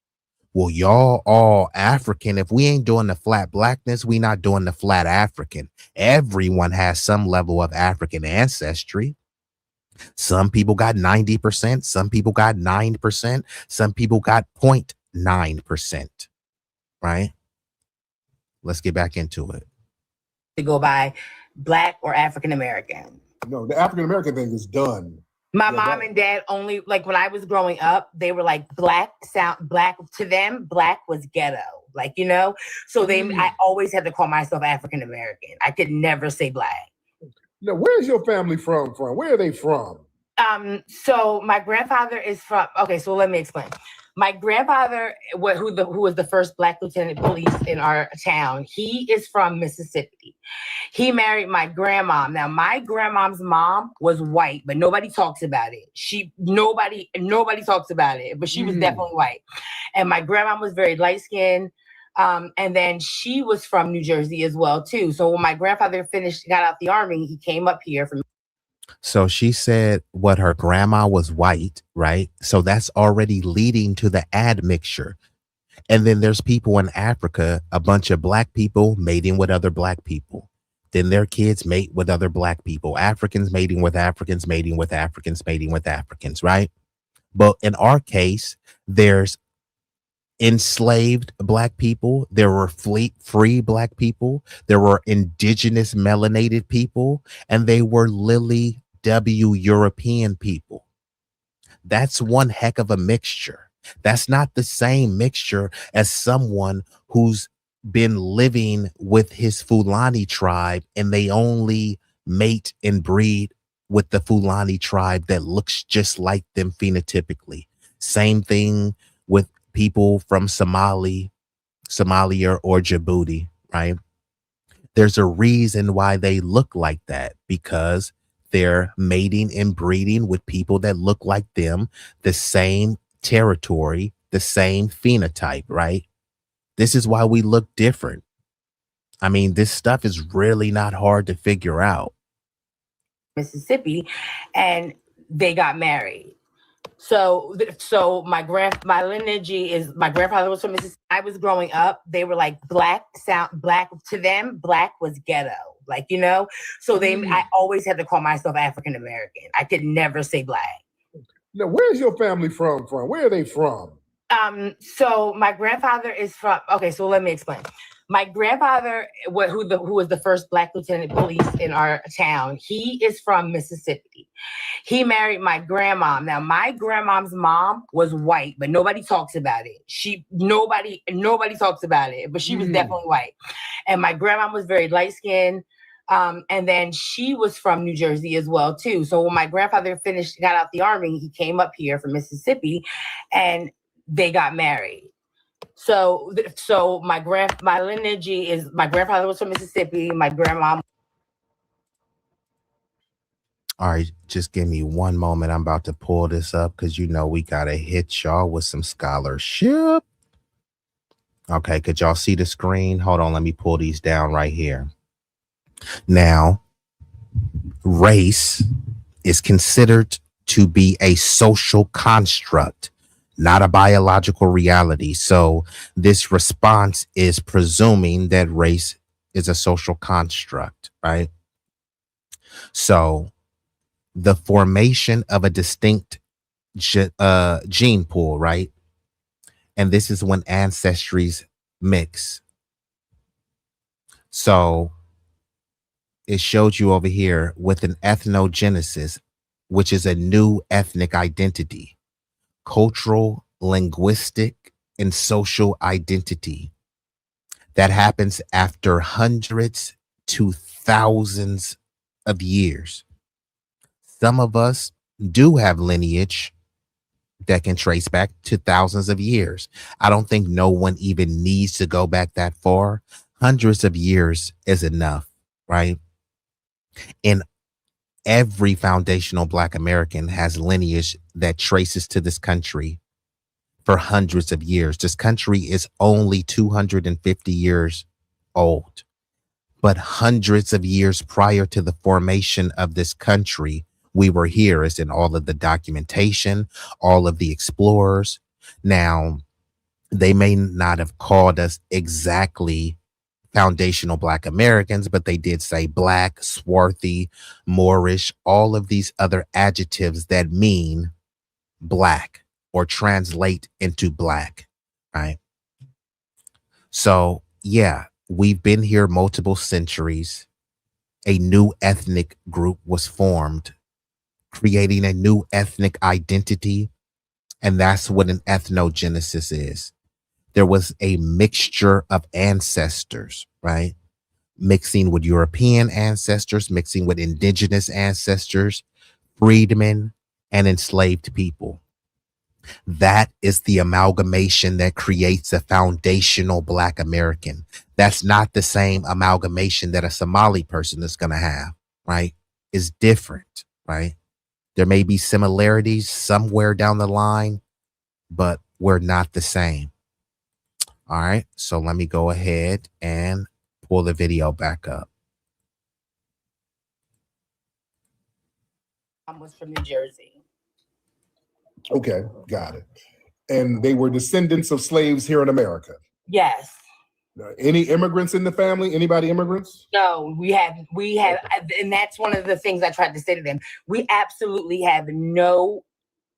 Well, y'all all African. If we ain't doing the flat blackness, we not doing the flat African. Everyone has some level of African ancestry. Some people got 90%. Some people got 9%. Some people got 0.9%. Right? Let's get back into it. To go by Black or African American. No, the African American thing is done. My mom and dad only, like when I was growing up, they were like black to them, black was ghetto, so I always had to call myself African American. I could never say Black. Now, where's your family from? Where are they from? So my grandfather is from, okay, so let me explain. My grandfather, who was the first Black lieutenant police in our town, he is from Mississippi. He married my grandma. Now, my grandma's mom was white, but nobody talks about it. Nobody talks about it, but she was definitely white. And my grandma was very light-skinned. And then she was from New Jersey as well, too. So when my grandfather got out the army, he came up here from. So she said what her grandma was white, right? So that's already leading to the admixture. And then there's people in Africa, a bunch of Black people mating with other Black people. Then their kids mate with other Black people. Africans mating with Africans, mating with Africans, mating with Africans, right? But in our case, there's enslaved Black people. There were free Black people. There were indigenous melanated people, and they were Lily W European people. That's one heck of a mixture. That's not the same mixture as someone who's been living with his Fulani tribe and they only mate and breed with the Fulani tribe that looks just like them phenotypically. Same thing with people from Somalia or Djibouti, right? There's a reason why they look like that, because they're mating and breeding with people that look like them, the same territory, the same phenotype, right? This is why we look different. I mean, this stuff is really not hard to figure out. Mississippi, and they got married. So my lineage is, my grandfather was from Mississippi. I was growing up, they were like black to them, black was ghetto, so I always had to call myself African American. I could never say Black. Now, where's your family from? Where are they from? So my grandfather is from, okay, so let me explain. My grandfather, who was the first Black lieutenant police in our town, he is from Mississippi. He married my grandma. Now, my grandma's mom was white, but nobody talks about it. Nobody talks about it, but she was definitely white. And my grandma was very light-skinned. And then she was from New Jersey as well, too. So when my grandfather got out the army, he came up here from Mississippi, and they got married. So my lineage is, my grandfather was from Mississippi, my grandma. All right, just give me one moment. I'm about to pull this up because we gotta hit y'all with some scholarship. Okay, could y'all see the screen? Hold on, let me pull these down right here. Now, race is considered to be a social construct, not a biological reality. So this response is presuming that race is a social construct, right? So the formation of a distinct gene pool, right? And this is when ancestries mix. So it showed you over here with an ethnogenesis, which is a new ethnic identity, cultural, linguistic, and social identity that happens after hundreds to thousands of years. Some of us do have lineage that can trace back to thousands of years. I don't think no one even needs to go back that far. Hundreds of years is enough, right? And every foundational Black American has lineage that traces to this country for hundreds of years. This country is only 250 years old, but hundreds of years prior to the formation of this country, we were here, as in all of the documentation, all of the explorers. Now, they may not have called us exactly foundational Black Americans, but they did say Black, swarthy, Moorish, all of these other adjectives that mean Black or translate into Black, right? So, yeah, we've been here multiple centuries. A new ethnic group was formed, creating a new ethnic identity, and that's what an ethnogenesis is. There was a mixture of ancestors, right? Mixing with European ancestors, mixing with indigenous ancestors, freedmen, and enslaved people. That is the amalgamation that creates a foundational Black American. That's not the same amalgamation that a Somali person is going to have, right? It's different, right? There may be similarities somewhere down the line, but we're not the same. All right, so let me go ahead and pull the video back up. I was from New Jersey. Okay, got it. And they were descendants of slaves here in America. Yes. Any immigrants in the family? Anybody immigrants? No, we have, and that's one of the things I tried to say to them. We absolutely have no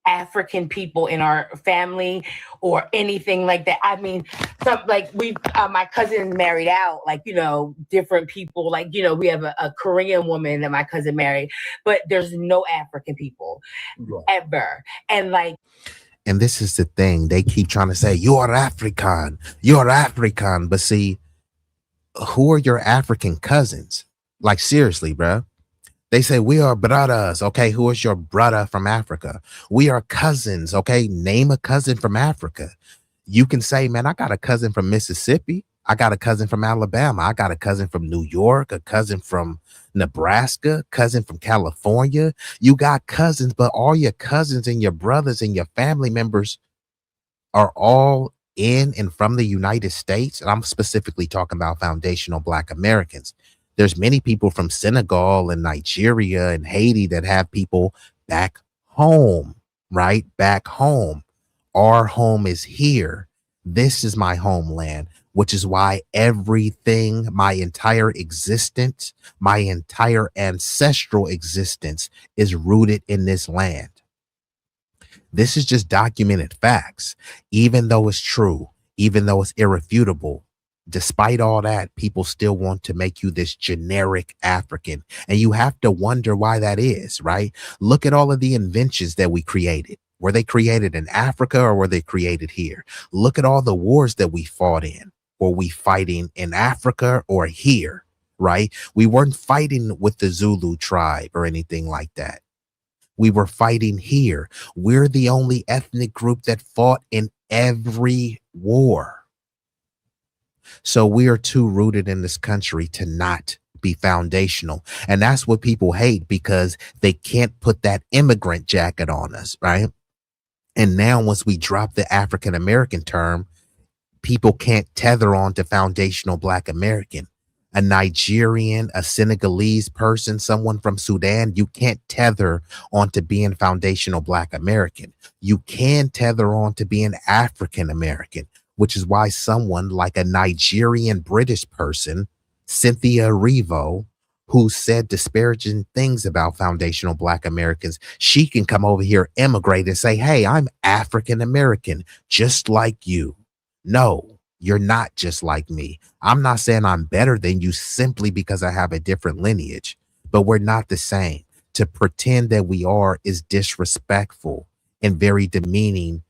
African people in our family or anything like that. I mean, some like my cousin married out, like, you know, different people, like, you know, we have a Korean woman that my cousin married, but there's no African people ever. And like, and this is the thing, they keep trying to say, you're African, you're African. But see, who are your African cousins? Like, seriously, bro. They say we are brothers. Okay, who is your brother from Africa? We are cousins. Okay, name a cousin from Africa. You can say, man, I got a cousin from Mississippi. I got a cousin from Alabama. I got a cousin from New York, a cousin from Nebraska, cousin from California. You got cousins, but all your cousins and your brothers and your family members are all in and from the United States. And I'm specifically talking about foundational Black Americans. There's many people from Senegal and Nigeria and Haiti that have people back home, right? Back home. Our home is here. This is my homeland, which is why everything, my entire existence, my entire ancestral existence is rooted in this land. This is just documented facts, even though it's true, even though it's irrefutable. Despite all that, people still want to make you this generic African. And you have to wonder why that is, right? Look at all of the inventions that we created. Were they created in Africa or were they created here? Look at all the wars that we fought in. Were we fighting in Africa or here, right? We weren't fighting with the Zulu tribe or anything like that. We were fighting here. We're the only ethnic group that fought in every war. So we are too rooted in this country to not be foundational. And that's what people hate, because they can't put that immigrant jacket on us, right? And now once we drop the African American term, people can't tether on to foundational Black American. A Nigerian, a Senegalese person, someone from Sudan, you can't tether on to being foundational Black American. You can tether on to being African American, which is why someone like a Nigerian British person, Cynthia Erivo, who said disparaging things about foundational Black Americans, she can come over here, immigrate, and say, hey, I'm African American, just like you. No, you're not just like me. I'm not saying I'm better than you simply because I have a different lineage, but we're not the same. To pretend that we are is disrespectful and very demeaning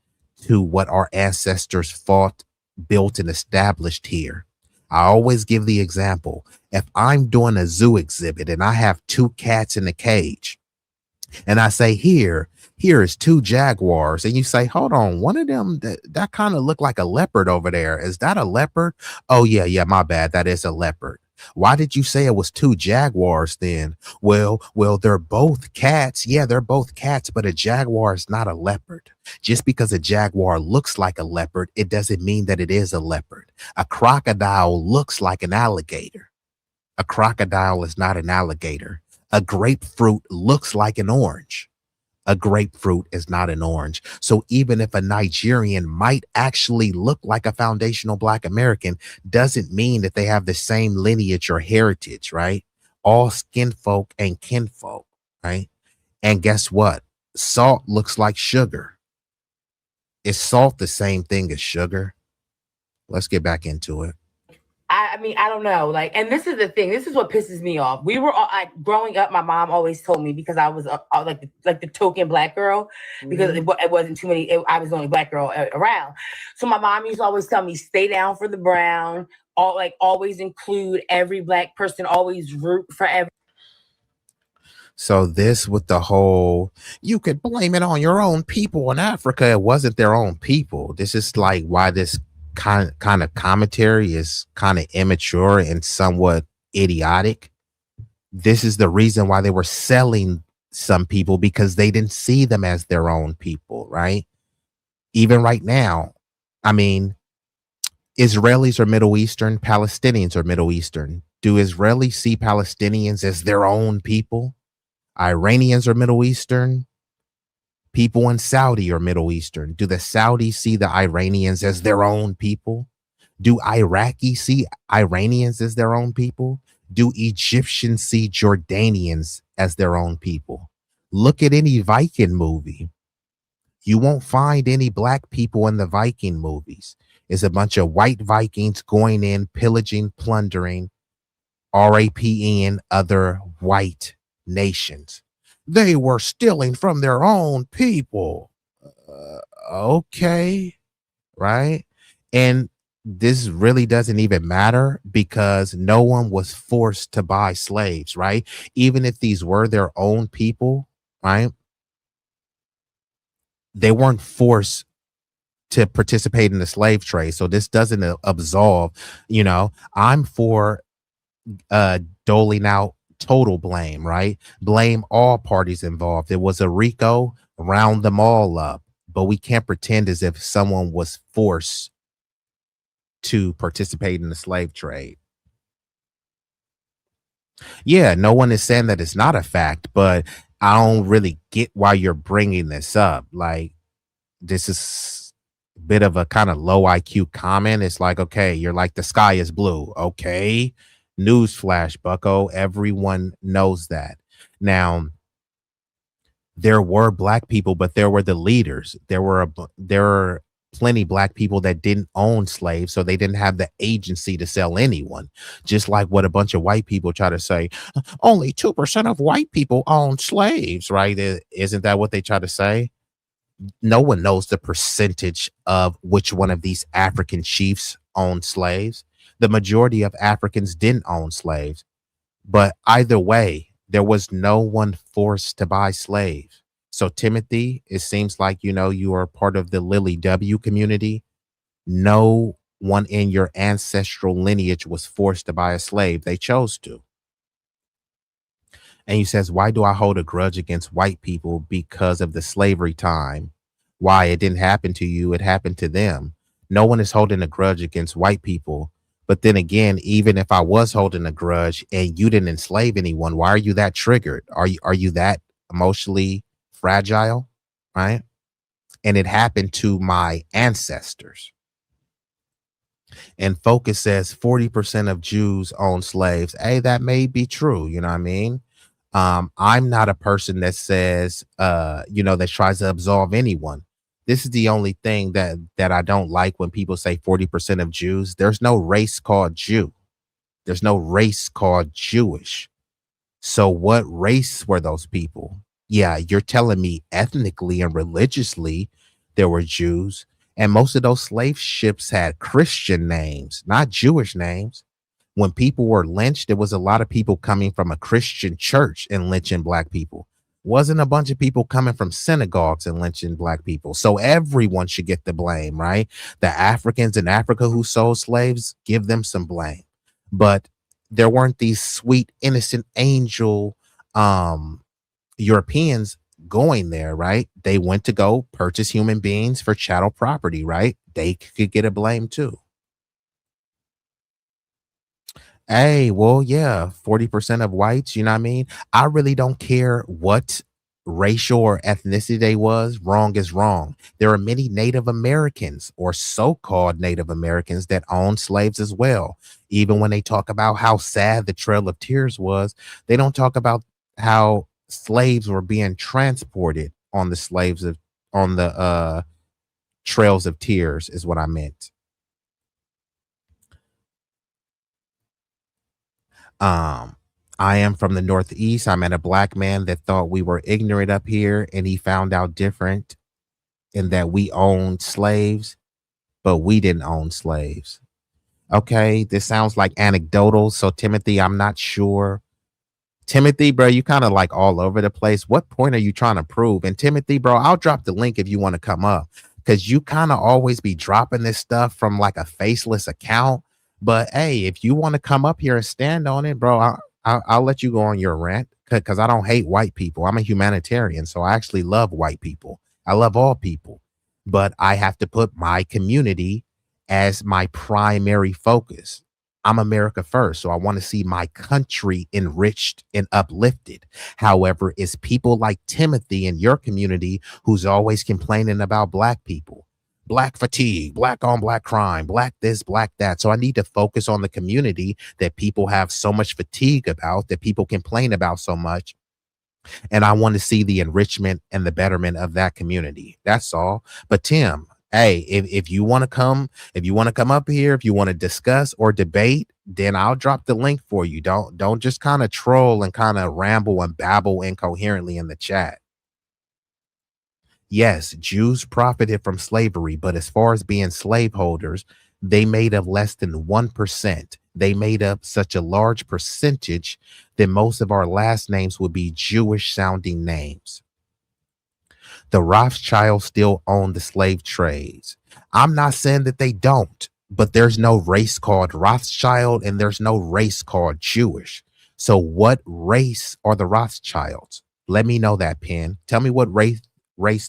to what our ancestors fought, built, and established here. I always give the example. If I'm doing a zoo exhibit and I have two cats in a cage, And I say, here is 2 jaguars. And you say, hold on, one of them, that kind of look like a leopard over there. Is that a leopard? Oh, yeah, my bad. That is a leopard. Why did you say it was 2 jaguars then? Well, they're both cats. Yeah, they're both cats, but a jaguar is not a leopard. Just because a jaguar looks like a leopard, it doesn't mean that it is a leopard. A crocodile looks like an alligator. A crocodile is not an alligator. A grapefruit looks like an orange. A grapefruit is not an orange. So even if a Nigerian might actually look like a foundational Black American, doesn't mean that they have the same lineage or heritage, right? All skin folk and kinfolk, right? And guess what? Salt looks like sugar. Is salt the same thing as sugar? Let's get back into it. I mean, I don't know. Like, and this is the thing. This is what pisses me off. We were all, growing up. My mom always told me, because I was like the token Black girl, because it wasn't too many. I was the only Black girl around. So my mom used to always tell me, stay down for the brown. Always include every Black person. Always root for every. So this with the whole, you could blame it on your own people in Africa. It wasn't their own people. This is like why this kind of commentary is kind of immature and somewhat idiotic. This is the reason why they were selling some people, because they didn't see them as their own people, right? Even right now, I mean, Israelis are Middle Eastern, Palestinians are Middle Eastern. Do Israelis see Palestinians as their own people? Iranians are Middle Eastern. People in Saudi are Middle Eastern. Do the Saudis see the Iranians as their own people? Do Iraqis see Iranians as their own people? Do Egyptians see Jordanians as their own people? Look at any Viking movie. You won't find any Black people in the Viking movies. It's a bunch of white Vikings going in, pillaging, plundering, raping other white nations. They were stealing from their own people. Okay, right? And this really doesn't even matter, because no one was forced to buy slaves, right? Even if these were their own people, right? They weren't forced to participate in the slave trade. So this doesn't absolve, I'm for doling out total blame, right? Blame all parties involved. It was a RICO, round them all up. But we can't pretend as if someone was forced to participate in the slave trade. Yeah, no one is saying that it's not a fact, but I don't really get why you're bringing this up. Like, this is a bit of a kind of low IQ comment. It's like, okay, you're like, the sky is blue. Okay. Newsflash, bucko. Everyone knows that. Now, there were Black people, but there were the leaders. There were plenty Black people that didn't own slaves, so they didn't have the agency to sell anyone. Just like what a bunch of white people try to say, only 2% of white people own slaves, right? Isn't that what they try to say? No one knows the percentage of which one of these African chiefs owned slaves. The majority of Africans didn't own slaves. But either way, there was no one forced to buy slaves. So Timothy, it seems like, you are part of the Lily W community. No one in your ancestral lineage was forced to buy a slave. They chose to. And he says, why do I hold a grudge against white people? Because of the slavery time. Why? It didn't happen to you. It happened to them. No one is holding a grudge against white people. But then again, even if I was holding a grudge and you didn't enslave anyone, why are you that triggered? Are you that emotionally fragile? Right? And it happened to my ancestors. And Focus says 40% of Jews own slaves. Hey, that may be true. You know what I mean? I'm not a person that says, that tries to absolve anyone. This is the only thing that I don't like when people say 40% of Jews. There's no race called Jew. There's no race called Jewish. So what race were those people? Yeah, you're telling me ethnically and religiously there were Jews. And most of those slave ships had Christian names, not Jewish names. When people were lynched, there was a lot of people coming from a Christian church and lynching Black people. Wasn't a bunch of people coming from synagogues and lynching black people. So everyone should get the blame, right? The Africans in Africa who sold slaves, give them some blame. But there weren't these sweet, innocent angel Europeans going there, right? They went to go purchase human beings for chattel property, right? They could get a blame too. Hey, well, yeah, 40% of whites, you know what I mean? I really don't care what racial or ethnicity they was. Wrong is wrong. There are many Native Americans or so-called Native Americans that own slaves as well. Even when they talk about how sad the Trail of Tears was, they don't talk about how slaves were being transported on the Trails of Tears is what I meant. Um, I am from the Northeast. I met a black man that thought we were ignorant up here, and he found out different in that we owned slaves, but we didn't own slaves. Okay, this sounds like anecdotal. So, Timothy, I'm not sure. Timothy, bro, you kind of like all over the place. What point are you trying to prove? And Timothy, bro, I'll drop the link if you want to come up because you kind of always be dropping this stuff from like a faceless account. But hey, if you want to come up here and stand on it, bro, I'll let you go on your rant because I don't hate white people. I'm a humanitarian, so I actually love white people. I love all people, but I have to put my community as my primary focus. I'm America first, so I want to see my country enriched and uplifted. However, it's people like Timothy in your community who's always complaining about black people, black fatigue, black on black crime, black this, black that. So I need to focus on the community that people have so much fatigue about, that people complain about so much. And I want to see the enrichment and the betterment of that community. That's all. But Tim, hey, if you want to come, if you want to come up here, if you want to discuss or debate, then I'll drop the link for you. Don't just kind of troll and kind of ramble and babble incoherently in the chat. Yes, Jews profited from slavery, but as far as being slaveholders, they made up less than 1%. They made up such a large percentage that most of our last names would be Jewish sounding names. The Rothschilds still own the slave trades. I'm not saying that they don't, but there's no race called Rothschild and there's no race called Jewish. So what race are the Rothschilds? Let me know that, Penn. Tell me what race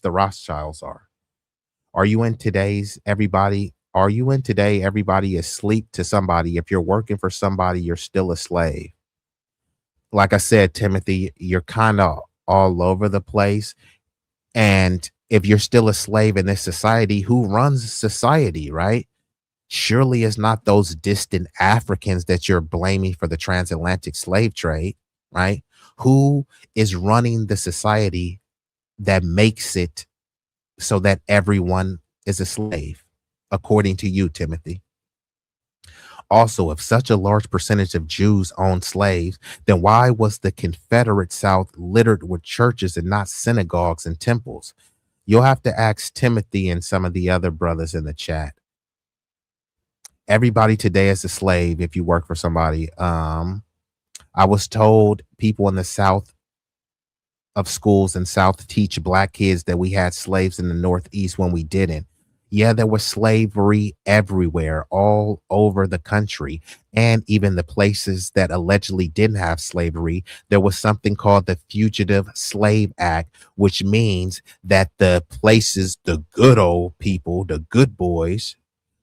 the Rothschilds are. Are you in today's everybody? Are you in today? Everybody is asleep to somebody. If you're working for somebody, you're still a slave. Like I said, Timothy, you're kind of all over the place. And if you're still a slave in this society, who runs society, right? Surely it's not those distant Africans that you're blaming for the transatlantic slave trade, right? Who is running the society that makes it so that everyone is a slave, according to you, Timothy? Also, if such a large percentage of Jews owned slaves, then why was the Confederate South littered with churches and not synagogues and temples? You'll have to ask Timothy and some of the other brothers in the chat. Everybody today is a slave if you work for somebody. I was told people in the South of schools in South teach black kids that we had slaves in the Northeast when we didn't. Yeah, there was slavery everywhere, all over the country, and even the places that allegedly didn't have slavery. There was something called the Fugitive Slave Act, which means that the places, the good old people, the good boys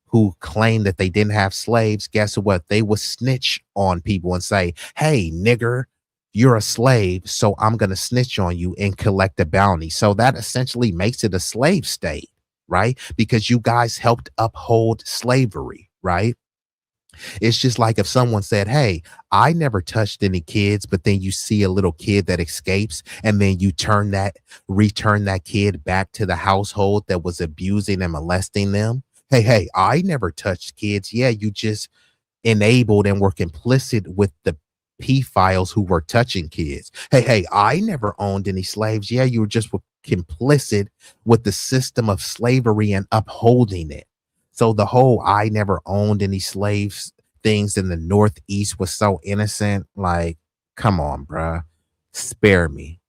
who claimed that they didn't have slaves, guess what? They would snitch on people and say, hey, nigger, you're a slave, so I'm going to snitch on you and collect a bounty. So that essentially makes it a slave state, right? Because you guys helped uphold slavery, right? It's just like if someone said, hey, I never touched any kids, but then you see a little kid that escapes and then you return that kid back to the household that was abusing and molesting them. Hey, I never touched kids. Yeah, you just enabled and were complicit with the pedophiles who were touching kids. Hey, I never owned any slaves. Yeah, you were just complicit with the system of slavery and upholding it. So the whole I never owned any slaves things in the Northeast was so innocent. Like, come on, bruh. Spare me.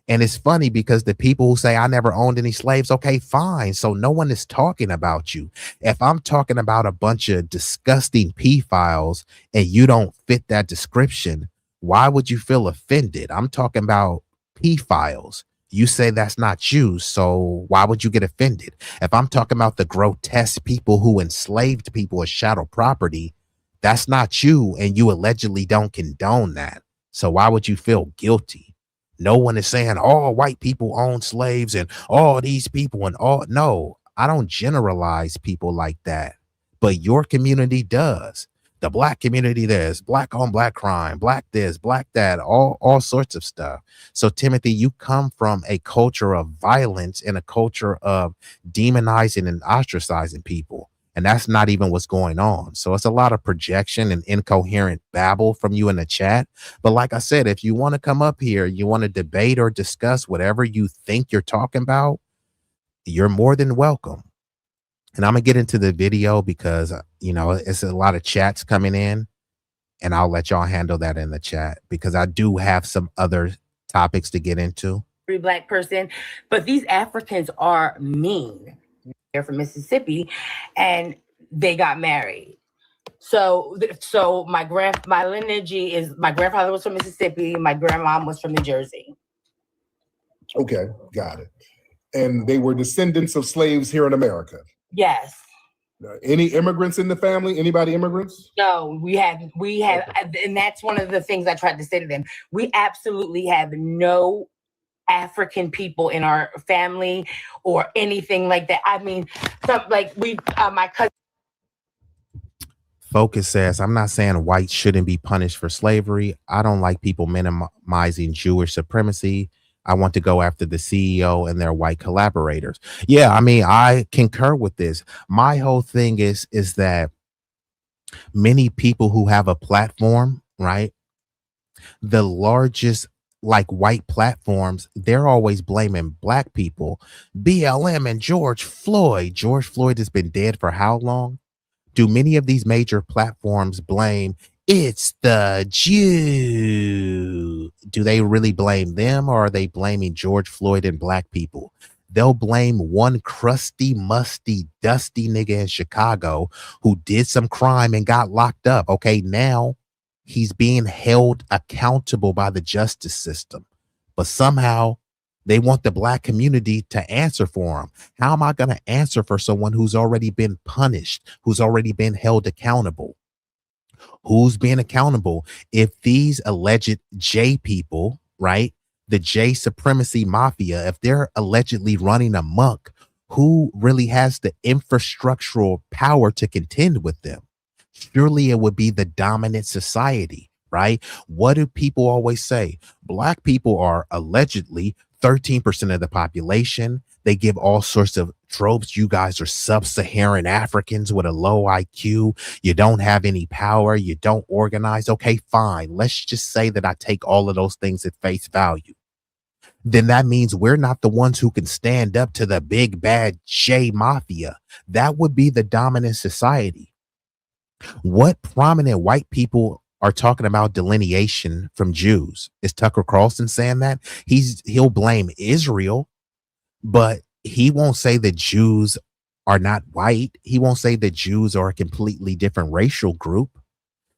And it's funny because the people who say I never owned any slaves, okay, fine. So no one is talking about you. If I'm talking about a bunch of disgusting pedophiles and you don't fit that description, why would you feel offended? I'm talking about pedophiles. You say that's not you, so why would you get offended? If I'm talking about the grotesque people who enslaved people as chattel property, that's not you, and you allegedly don't condone that. So why would you feel guilty? No one is saying all white people own slaves and all these people and all. No, I don't generalize people like that, but your community does. The black community, there's black on black crime, black this, black that, all sorts of stuff. So Timothy, you come from a culture of violence and a culture of demonizing and ostracizing people. And that's not even what's going on. So it's a lot of projection and incoherent babble from you in the chat. But like I said, if you want to come up here, you want to debate or discuss whatever you think you're talking about, you're more than welcome. And I'm going to get into the video because, you know, it's a lot of chats coming in, and I'll let y'all handle that in the chat because I do have some other topics to get into. Every black person, but these Africans are mean. They're from Mississippi and they got married. So my lineage is, my grandfather was from Mississippi, my grandmom was from New Jersey. Okay, got it. And they were descendants of slaves here in America. Yes. Any immigrants in the family? Anybody immigrants? No, we have, and that's one of the things I tried to say to them. We absolutely have no African people in our family or anything like that. I mean, my cousin. Focus says, I'm not saying whites shouldn't be punished for slavery. I don't like people minimizing Jewish supremacy. I want to go after the CEO and their white collaborators. Yeah, I mean, I concur with this. My whole thing is that many people who have a platform, right? The largest like white platforms, they're always blaming black people. BLM and George Floyd. George Floyd has been dead for how long? Do many of these major platforms blame it's the Jew? Do they really blame them, or are they blaming George Floyd and black people? They'll blame one crusty, musty, dusty nigga in Chicago who did some crime and got locked up. Okay, now he's being held accountable by the justice system, but somehow they want the black community to answer for him. How am I going to answer for someone who's already been punished, who's already been held accountable? Who's being accountable? If these alleged J people, right, the J supremacy mafia, if they're allegedly running amok, who really has the infrastructural power to contend with them? Surely it would be the dominant society, right? What do people always say? Black people are allegedly 13% of the population. They give all sorts of tropes. You guys are sub-Saharan Africans with a low IQ. You don't have any power. You don't organize. Okay, fine. Let's just say that I take all of those things at face value. Then that means we're not the ones who can stand up to the big bad J mafia. That would be the dominant society. What prominent white people are talking about delineation from Jews? Is Tucker Carlson saying that? He'll blame Israel, but he won't say that Jews are not white. He won't say that Jews are a completely different racial group.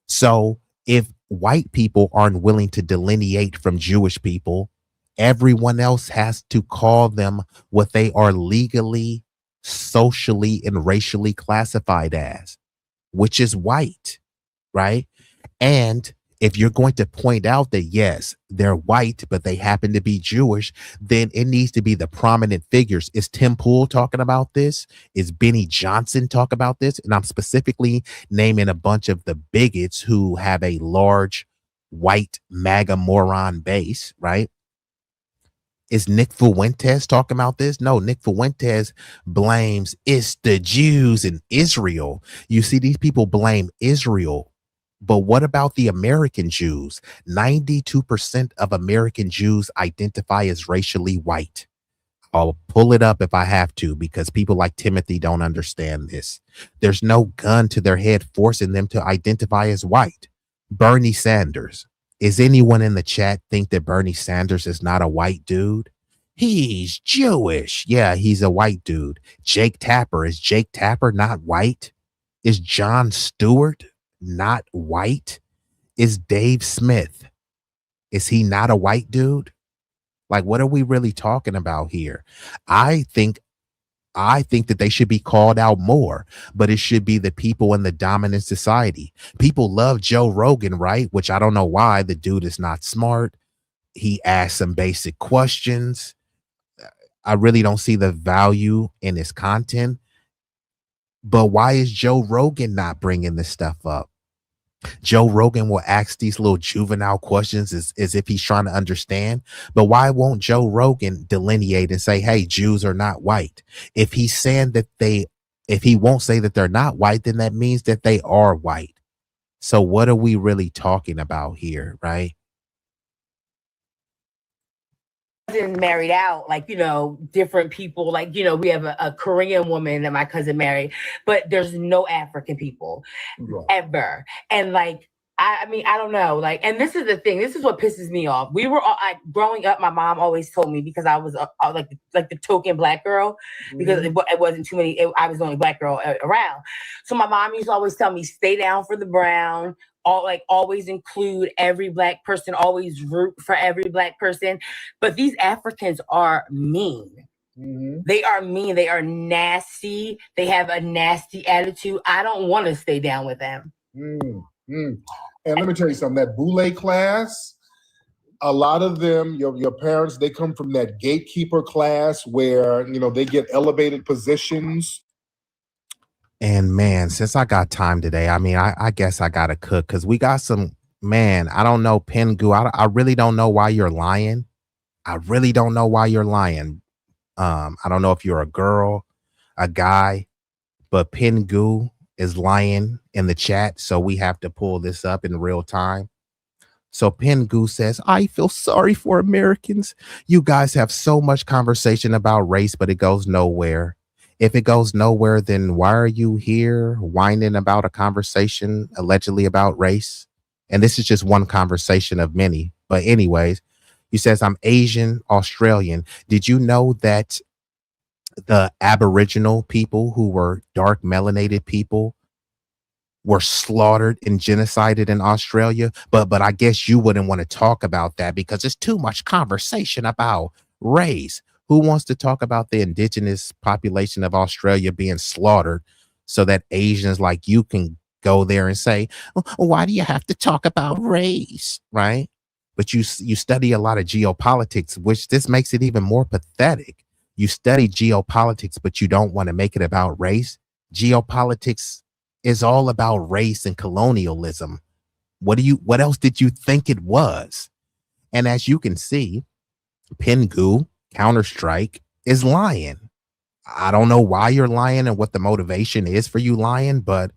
So if white people aren't willing to delineate from Jewish people, everyone else has to call them what they are legally, socially, and racially classified as, which is white, right? And if you're going to point out that, yes, they're white, but they happen to be Jewish, then it needs to be the prominent figures. Is Tim Pool talking about this? Is Benny Johnson talk about this? And I'm specifically naming a bunch of the bigots who have a large white MAGA moron base, right? Is Nick Fuentes talking about this? No, Nick Fuentes blames it's the Jews in Israel. You see, these people blame Israel. But what about the American Jews? 92% of American Jews identify as racially white. I'll pull it up if I have to, because people like Timothy don't understand this. There's no gun to their head forcing them to identify as white. Bernie Sanders, Is anyone in the chat think that Bernie Sanders is not a white dude? He's Jewish. Yeah, he's a white dude. Jake Tapper. Is Jake Tapper not white? Is Jon Stewart not white? Is Dave Smith? Is he not a white dude? Like, what are we really talking about here? I think that they should be called out more, but it should be the people in the dominant society. People love Joe Rogan, right? Which I don't know why. The dude is not smart. He asks some basic questions. I really don't see the value in his content. But why is Joe Rogan not bringing this stuff up? Joe Rogan will ask these little juvenile questions as if he's trying to understand. But why won't Joe Rogan delineate and say, hey, Jews are not white? If he's saying that if he won't say that they're not white, then that means that they are white. So what are we really talking about here, right? Married out, like, different people, like, we have a Korean woman that my cousin married, but there's no African people ever. And like, I mean, I don't know, like, and this is the thing, this is what pisses me off. We were all, growing up, my mom always told me, because I was like the token black girl, because it wasn't too many, I was the only black girl around. So my mom used to always tell me, stay down for the brown, always include every black person, always root for every black person. But these Africans are mean. They are mean. They are nasty. They have a nasty attitude. I don't want to stay down with them. And let me tell you something, that Boule class, a lot of them, your parents, they come from that gatekeeper class where, they get elevated positions. And man, since I got time today, I mean, I guess I got to cook, because we got some, man, I don't know, Pingu. I really don't know why you're lying. I really don't know why you're lying. I don't know if you're a girl, a guy, but Pingu is lying in the chat. So we have to pull this up in real time. So Pingu says, I feel sorry for Americans. You guys have so much conversation about race, but it goes nowhere. If it goes nowhere, then why are you here whining about a conversation allegedly about race? And this is just one conversation of many. But anyways, he says, I'm Asian Australian. Did you know that the Aboriginal people, who were dark melanated people, were slaughtered and genocided in Australia? But I guess you wouldn't want to talk about that because it's too much conversation about race. Who wants to talk about the indigenous population of Australia being slaughtered so that Asians like you can go there and say, why do you have to talk about race, right? But you study a lot of geopolitics, which this makes it even more pathetic. You study geopolitics, but you don't want to make it about race. Geopolitics is all about race and colonialism. What else did you think it was? And as you can see, Pingu, Counter-Strike, is lying. I don't know why you're lying and what the motivation is for you lying, but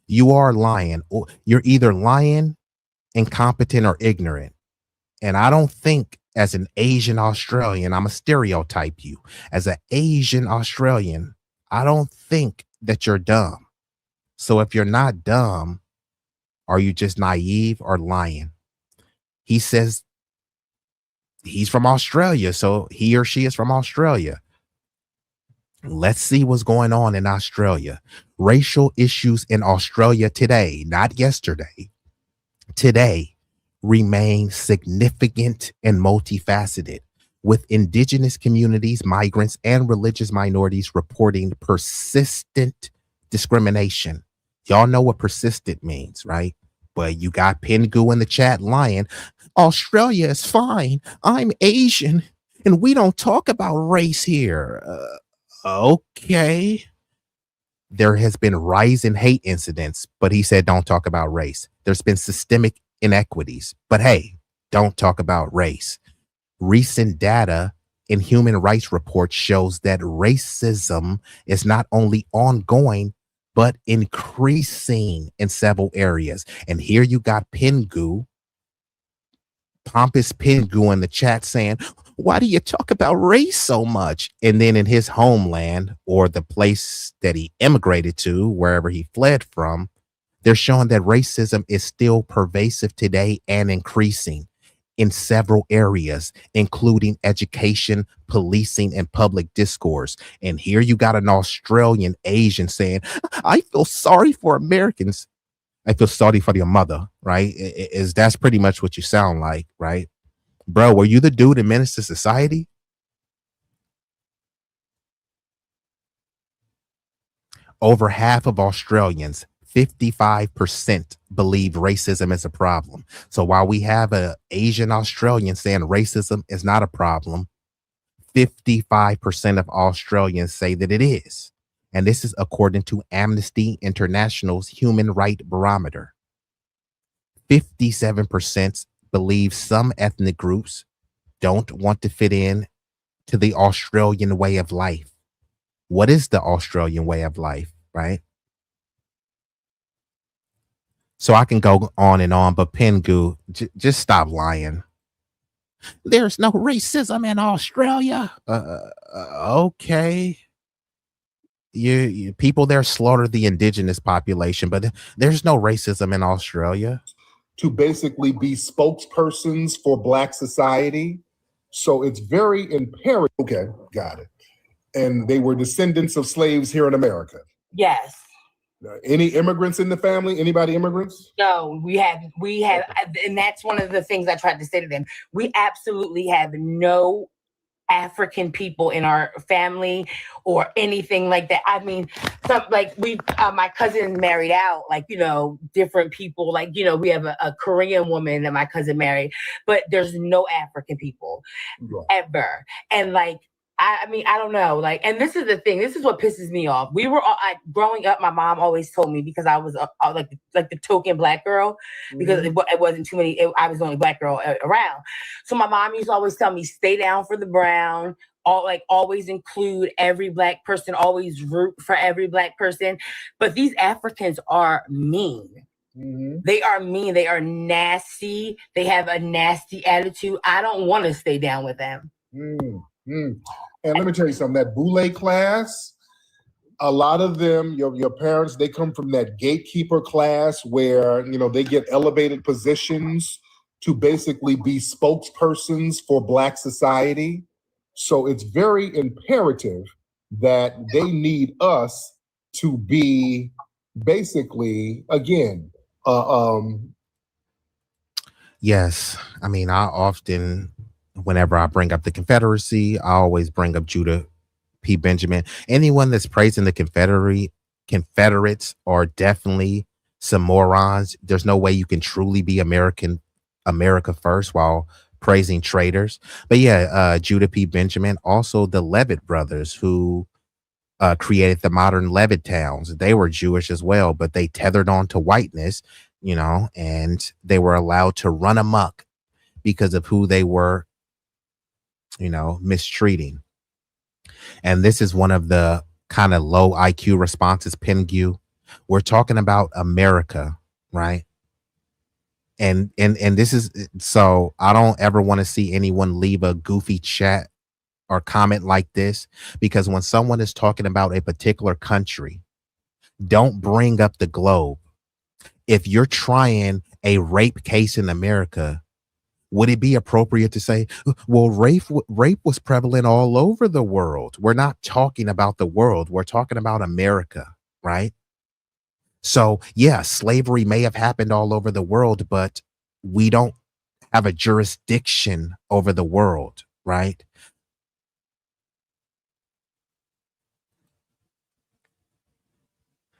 you are lying. You're either lying, incompetent, or ignorant. And I don't think, as an Asian Australian, I'm a stereotype you. As an Asian Australian, I don't think that you're dumb. So if you're not dumb, are you just naive or lying? He says he's from Australia, so he or she is from Australia. Let's see what's going on in Australia. Racial issues in Australia today, not yesterday, today, remain significant and multifaceted, with indigenous communities, migrants, and religious minorities reporting persistent discrimination. Y'all know what persistent means, right? But you got Pingu in the chat lying. Australia is fine. I'm Asian, and we don't talk about race here. Okay. There has been rise in hate incidents, but he said don't talk about race. There's been systemic inequities, but hey, don't talk about race. Recent data in human rights reports shows that racism is not only ongoing, but increasing in several areas. And here you got Pingu, pompous Pingu in the chat saying, why do you talk about race so much? And then in his homeland, or the place that he immigrated to, wherever he fled from, They're showing that racism is still pervasive today and increasing in several areas, including education, policing, and public discourse. And here you got an Australian Asian saying, I feel sorry for Americans. I feel sorry for your mother, right? Is that's pretty much what you sound like, right? Bro, were you the dude in Menace to Society? Over half of Australians, 55%, believe racism is a problem. So while we have an Asian Australian saying racism is not a problem, 55% of Australians say that it is. And this is according to Amnesty International's Human Rights Barometer. 57% believe some ethnic groups don't want to fit in to the Australian way of life. What is the Australian way of life, right? So I can go on and on, but Pengu, just stop lying. There's no racism in Australia. Okay. You people there slaughter the indigenous population, but there's no racism in Australia. To basically be spokespersons for Black society. So it's very imperative. Okay, got it. And they were descendants of slaves here in America. Yes. Any immigrants in the family? Anybody immigrants? No, we have, and that's one of the things I tried to say to them. We absolutely have no African people in our family or anything like that. I mean, some like my cousin married out, like, you know, different people, like, you know, we have a Korean woman that my cousin married, but there's no African people ever. And like, I mean, I don't know. Like, and this is the thing. This is what pisses me off. We were all, growing up. My mom always told me, because I was like the token Black girl, because it wasn't too many. I was the only Black girl around. So my mom used to always tell me, stay down for the brown. Always include every Black person. Always root for every Black person. But these Africans are mean. They are mean. They are nasty. They have a nasty attitude. I don't want to stay down with them. And let me tell you something, that Boule class, a lot of them, your parents, they come from that gatekeeper class where, you know, they get elevated positions to basically be spokespersons for Black society. So it's very imperative that they need us to be basically, again, yes. I mean, I often, whenever I bring up the Confederacy, I always bring up Judah P. Benjamin. Anyone that's praising the Confederates are definitely some morons. There's no way you can truly be America first while praising traitors. But yeah, Judah P. Benjamin, also the Levitt brothers who created the modern Levitt towns. They were Jewish as well, but they tethered on to whiteness, you know, and they were allowed to run amok because of who they were, you know, mistreating. And this is one of the kind of low IQ responses, Pengu. We're talking about America, right? And this is, so I don't ever want to see anyone leave a goofy chat or comment like this, because when someone is talking about a particular country, don't bring up the globe. If you're trying a rape case in America, would it be appropriate to say, well, rape was prevalent all over the world? We're not talking about the world. We're talking about America, right? So, yeah, slavery may have happened all over the world, but we don't have a jurisdiction over the world, right?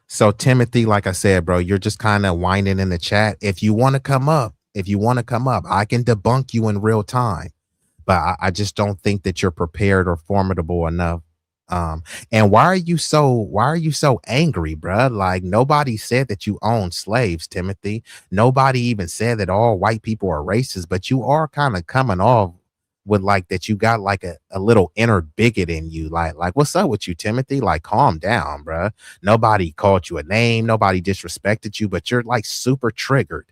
So, Timothy, like I said, bro, you're just kind of whining in the chat. If you want to come up, I can debunk you in real time, but I just don't think that you're prepared or formidable enough. And why are you so angry, bruh? Like, nobody said that you own slaves, Timothy. Nobody even said that all white people are racist, but you are kind of coming off with like that you got like a little inner bigot in you. Like what's up with you, Timothy? Like, calm down, bruh. Nobody called you a name, nobody disrespected you, but you're like super triggered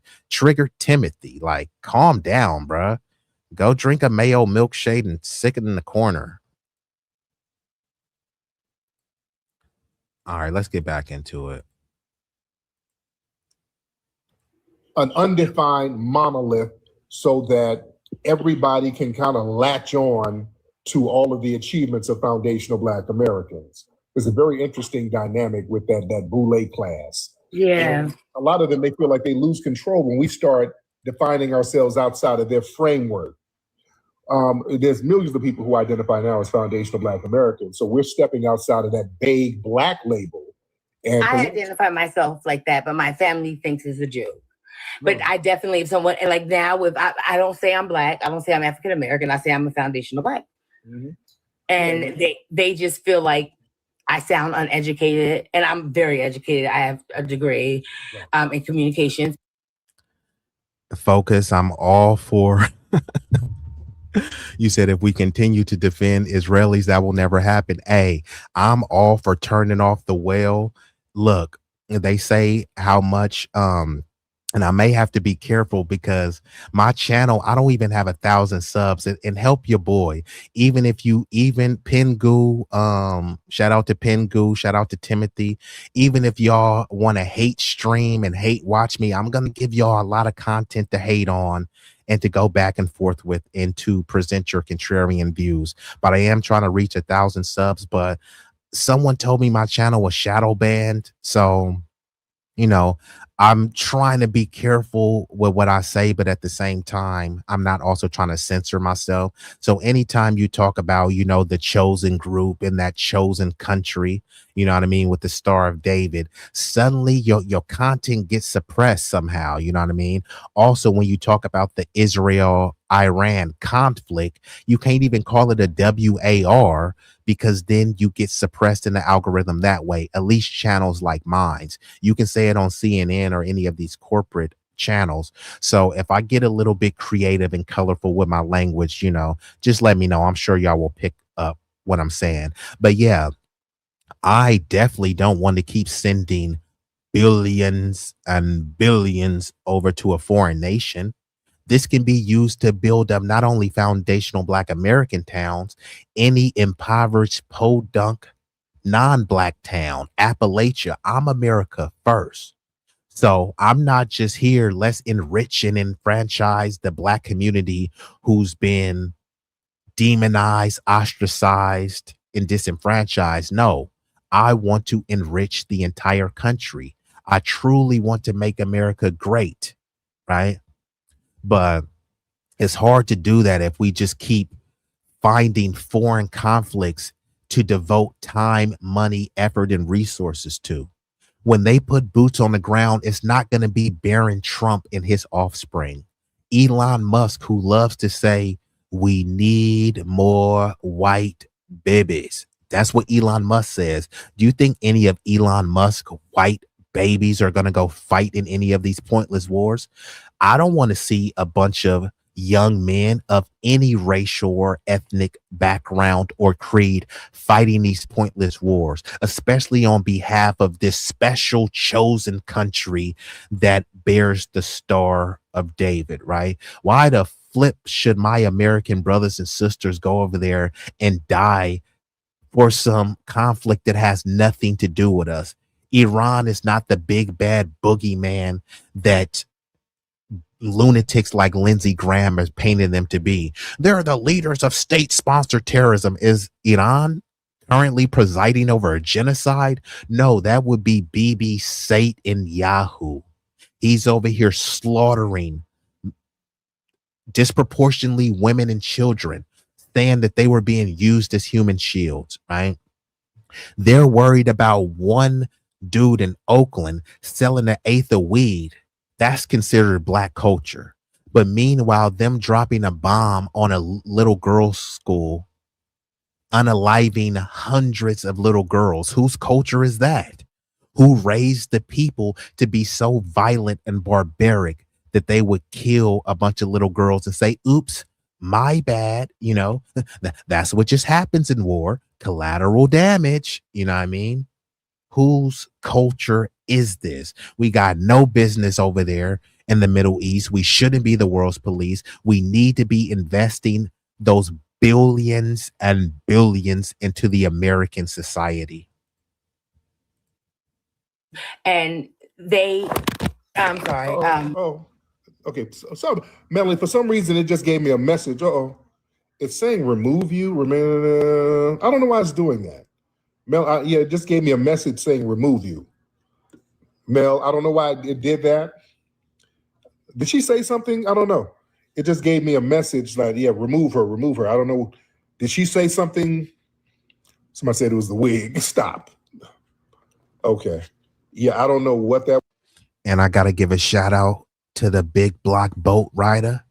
Timothy. Like, calm down, bruh. Go drink a mayo milkshake and stick it in the corner. All right, let's get back into it. an undefined monolith so that everybody can kind of latch on to all of the achievements of foundational Black Americans. There's a very interesting dynamic with that Boule class. Yeah. And a lot of them, they feel like they lose control when we start defining ourselves outside of their framework. There's millions of people who identify now as foundational Black Americans. So we're stepping outside of that vague Black label. And I identify myself like that, but my family thinks it's a joke. But I definitely, if someone, like now, if I don't say I'm Black, I don't say I'm African American, I say I'm a foundational Black. Mm-hmm. And they just feel like I sound uneducated, and I'm very educated. I have a degree in communications. Focus, I'm all for... You said if we continue to defend Israelis, that will never happen. Hey, I'm all for turning off the well. Look, they say how much, and I may have to be careful because my channel, I don't even have 1,000 subs, and help your boy. Even if you, even Pingu, shout out to Pingu, shout out to Timothy. Even if y'all want to hate stream and hate watch me, I'm going to give y'all a lot of content to hate on and to go back and forth with and to present your contrarian views. But I am trying to reach 1,000 subs, but someone told me my channel was shadow banned. So, you know, I'm trying to be careful with what I say, but at the same time, I'm not also trying to censor myself. So anytime you talk about, you know, the chosen group in that chosen country, you know what I mean, with the Star of David, suddenly your content gets suppressed somehow, you know what I mean? Also, when you talk about the Israel-Iran conflict, you can't even call it a WAR because then you get suppressed in the algorithm that way, at least channels like mine. You can say it on CNN or any of these corporate channels. So if I get a little bit creative and colorful with my language, you know, just let me know. I'm sure y'all will pick up what I'm saying. But yeah, I definitely don't want to keep sending billions and billions over to a foreign nation. This can be used to build up not only foundational Black American towns, any impoverished, podunk, non-Black town, Appalachia. I'm America first. So I'm not just here. Let's enrich and enfranchise the Black community who's been demonized, ostracized, and disenfranchised. No, I want to enrich the entire country. I truly want to make America great, right? But it's hard to do that if we just keep finding foreign conflicts to devote time, money, effort, and resources to. When they put boots on the ground, it's not going to be Barron Trump and his offspring. Elon Musk, who loves to say, we need more white babies. That's what Elon Musk says. Do you think any of Elon Musk white babies are going to go fight in any of these pointless wars? I don't want to see a bunch of young men of any racial or ethnic background or creed fighting these pointless wars, especially on behalf of this special chosen country that bears the Star of David, right? Why the flip should my American brothers and sisters go over there and die for some conflict that has nothing to do with us? Iran is not the big bad boogeyman that lunatics like Lindsey Graham has painted them to be. They're the leaders of state-sponsored terrorism. Is Iran currently presiding over a genocide? No, that would be Bibi Satan Yahoo. He's over here slaughtering disproportionately women and children, saying that they were being used as human shields, right? They're worried about one dude in Oakland selling an eighth of weed. That's considered Black culture. But meanwhile, them dropping a bomb on a little girl's school, unaliving hundreds of little girls. Whose culture is that? Who raised the people to be so violent and barbaric that they would kill a bunch of little girls and say, oops, my bad. You know, that's what just happens in war. Collateral damage. You know what I mean? Whose culture is this? We got no business over there in the Middle East. We shouldn't be the world's police. We need to be investing those billions and billions into the American society. And they, I'm sorry. Okay, so Melanie, for some reason it just gave me a message. It's saying remove you. I don't know why it's doing that. Mel, yeah, it just gave me a message saying remove you. Mel, I don't know why it did that. Did she say something? I don't know. It just gave me a message like, yeah, remove her. I don't know. Did she say something? Somebody said it was the wig. Stop. Okay. Yeah, I don't know what that. And I got to give a shout out to the big block boat rider,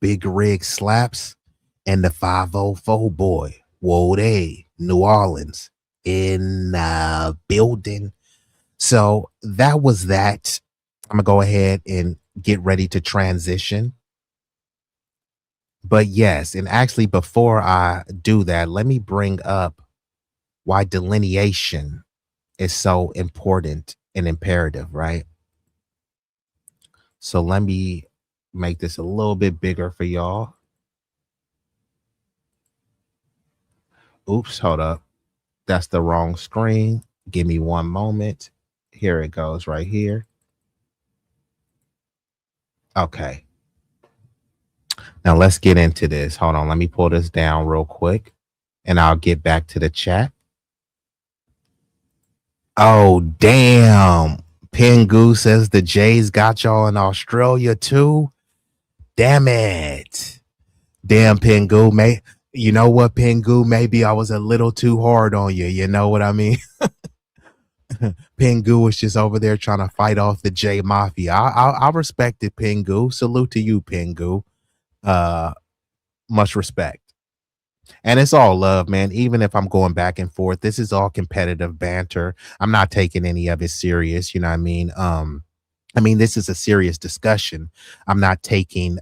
Big Rig Slaps, and the 504 boy, Wode, New Orleans, in the building. So that was that. I'm going to go ahead and get ready to transition. But yes, and actually before I do that, let me bring up why delineation is so important and imperative, right? So let me make this a little bit bigger for y'all. Oops, hold up. That's the wrong screen. Give me one moment. Here it goes right here. Okay. Now let's get into this. Hold on. Let me pull this down real quick and I'll get back to the chat. Oh, damn. Pingu says the Jays got y'all in Australia too. Damn it. Damn, Pingu. You know what, Pingu? Maybe I was a little too hard on you. You know what I mean? Pingu was just over there trying to fight off the J Mafia. I respect it, Pingu. Salute to you, Pingu. Much respect. And it's all love, man. Even if I'm going back and forth, this is all competitive banter. I'm not taking any of it serious. You know what I mean? This is a serious discussion. I'm not taking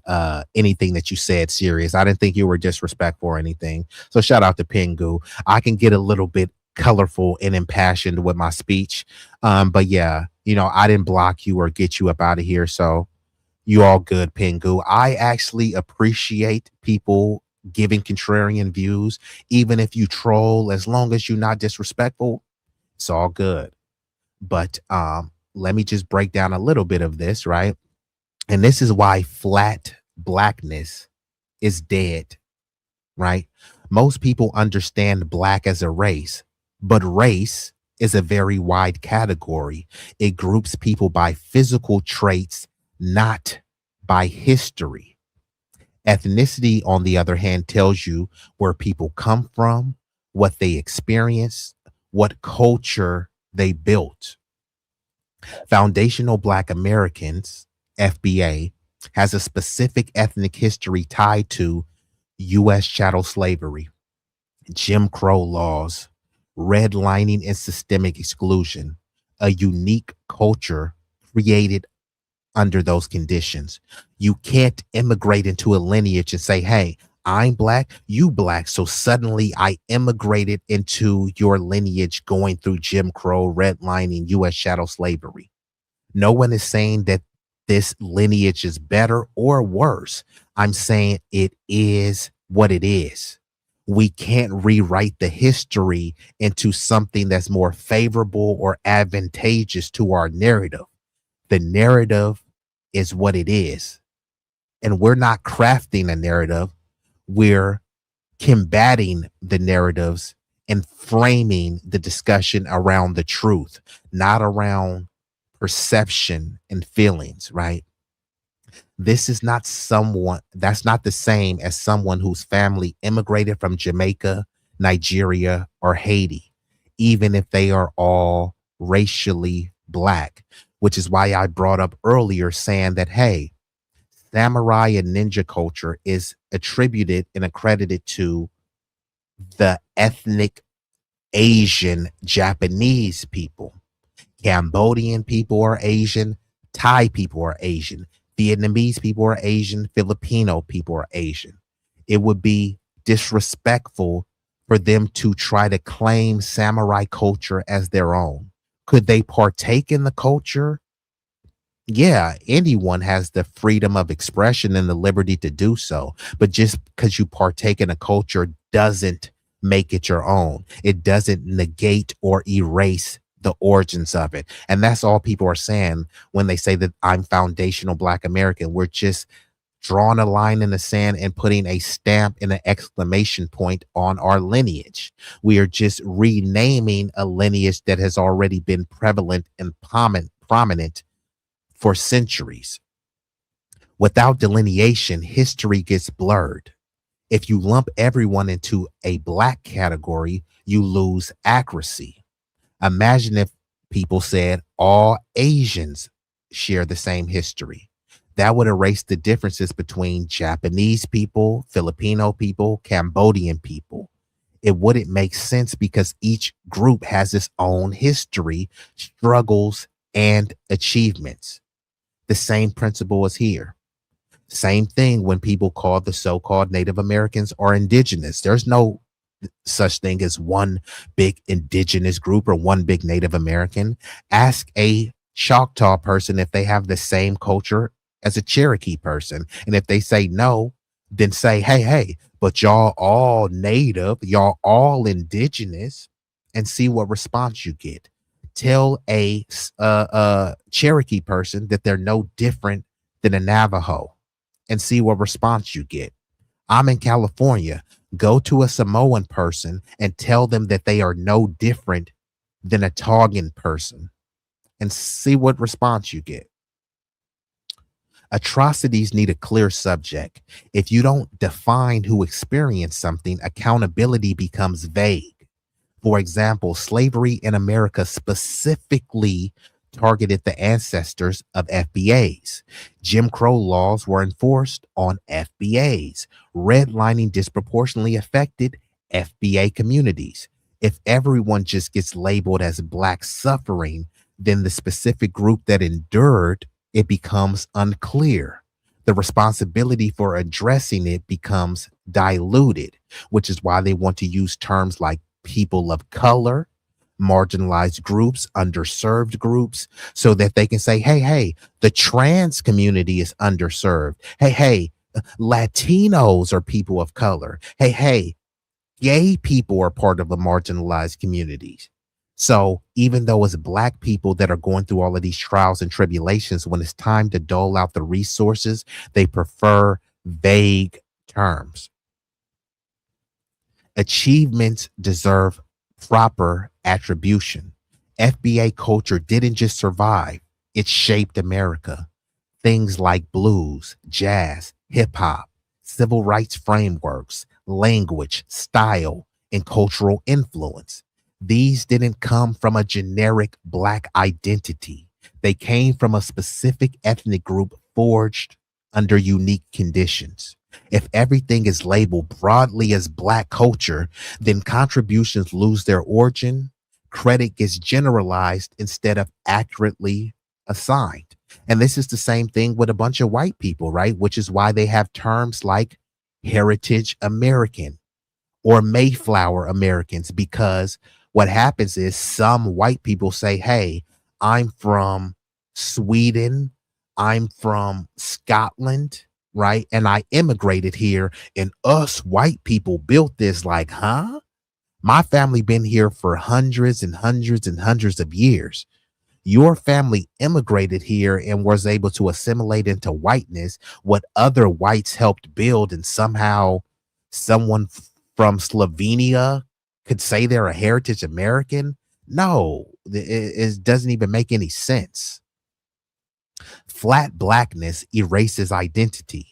anything that you said serious. I didn't think you were disrespectful or anything. So shout out to Pingu. I can get a little bit colorful and impassioned with my speech. But yeah, you know, I didn't block you or get you up out of here. So you all good, Pingu. I actually appreciate people giving contrarian views, even if you troll, as long as you're not disrespectful, it's all good. But let me just break down a little bit of this, right? And this is why flat blackness is dead, right? Most people understand black as a race, but race is a very wide category. It groups people by physical traits, not by history. Ethnicity, on the other hand, tells you where people come from, what they experience, what culture they built. Foundational Black Americans, FBA, has a specific ethnic history tied to U.S. chattel slavery, Jim Crow laws, redlining and systemic exclusion, a unique culture created under those conditions. You can't immigrate into a lineage and say, hey, I'm black, you black, so suddenly I immigrated into your lineage going through Jim Crow, redlining, U.S. chattel slavery. No one is saying that this lineage is better or worse. I'm saying it is what it is. We can't rewrite the history into something that's more favorable or advantageous to our narrative. The narrative is what it is. And we're not crafting a narrative. We're combating the narratives and framing the discussion around the truth, not around perception and feelings, right? This is not that's not the same as someone whose family immigrated from Jamaica, Nigeria, or Haiti, even if they are all racially black, which is why I brought up earlier saying that, hey, samurai and ninja culture is attributed and accredited to the ethnic Asian Japanese people. Cambodian people are Asian, Thai people are Asian, Vietnamese people are Asian, Filipino people are Asian. It would be disrespectful for them to try to claim samurai culture as their own. Could they partake in the culture? Yeah, anyone has the freedom of expression and the liberty to do so. But just because you partake in a culture doesn't make it your own. It doesn't negate or erase the origins of it. And that's all people are saying when they say that I'm foundational Black American. We're just drawing a line in the sand and putting a stamp and an exclamation point on our lineage. We are just renaming a lineage that has already been prevalent and prominent for centuries. Without delineation, history gets blurred. If you lump everyone into a Black category, you lose accuracy. Imagine if people said all Asians share the same history. That would erase the differences between Japanese people, Filipino people, Cambodian people. It wouldn't make sense because each group has its own history, struggles, and achievements. The same principle is here. Same thing when people call the so-called Native Americans or indigenous. There's no such thing as one big indigenous group or one big Native American. Ask a Choctaw person if they have the same culture as a Cherokee person. And if they say no, then say, hey, but y'all all Native, y'all all indigenous, and see what response you get. Tell a Cherokee person that they're no different than a Navajo and see what response you get. I'm in California. Go to a Samoan person and tell them that they are no different than a Tongan person and see what response you get. Atrocities need a clear subject. If you don't define who experienced something, accountability becomes vague. For example, slavery in America specifically targeted the ancestors of FBAs. Jim Crow laws were enforced on FBAs. Redlining disproportionately affected FBA communities. If everyone just gets labeled as Black suffering, then the specific group that endured it becomes unclear. The responsibility for addressing it becomes diluted, which is why they want to use terms like people of color, marginalized groups, underserved groups, so that they can say, hey, the trans community is underserved. Hey, Latinos are people of color. Hey, gay people are part of the marginalized communities. So even though it's Black people that are going through all of these trials and tribulations, when it's time to dole out the resources, they prefer vague terms. Achievements deserve proper attribution. FBA culture didn't just survive, it shaped America. Things like blues, jazz, hip hop, civil rights frameworks, language, style, and cultural influence. These didn't come from a generic Black identity. They came from a specific ethnic group forged under unique conditions. If everything is labeled broadly as Black culture, then contributions lose their origin, credit gets generalized instead of accurately assigned. And this is the same thing with a bunch of white people, right? Which is why they have terms like Heritage American or Mayflower Americans, because what happens is some white people say, hey, I'm from Sweden, I'm from Scotland, right? And I immigrated here and us white people built this. Like, huh? My family been here for hundreds and hundreds and hundreds of years. Your family immigrated here and was able to assimilate into whiteness what other whites helped build, and somehow someone from Slovenia could say they're a heritage American? No, it doesn't even make any sense. Flat Blackness erases identity.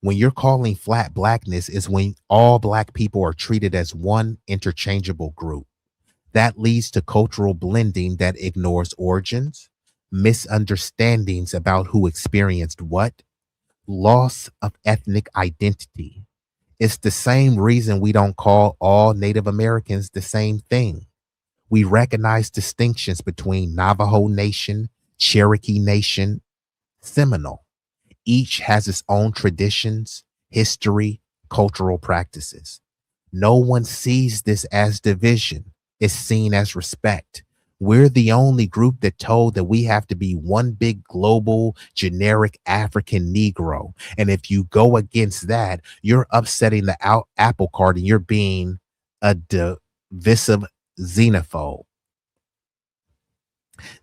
When you're calling flat Blackness is when all Black people are treated as one interchangeable group. That leads to cultural blending that ignores origins, misunderstandings about who experienced what, loss of ethnic identity. It's the same reason we don't call all Native Americans the same thing. We recognize distinctions between Navajo Nation, Cherokee Nation, Seminole. Each has its own traditions, history, cultural practices. No one sees this as division. It's seen as respect. We're the only group that told that we have to be one big global generic African Negro. And if you go against that, you're upsetting the apple cart and you're being a divisive xenophobe.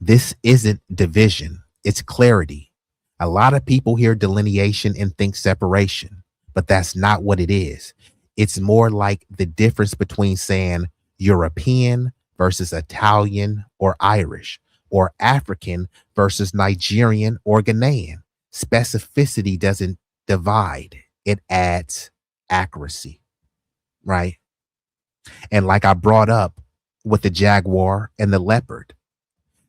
This isn't division, it's clarity. A lot of people hear delineation and think separation, but that's not what it is. It's more like the difference between saying European versus Italian or Irish, or African versus Nigerian or Ghanaian. Specificity doesn't divide, it adds accuracy, right? And like I brought up with the jaguar and the leopard,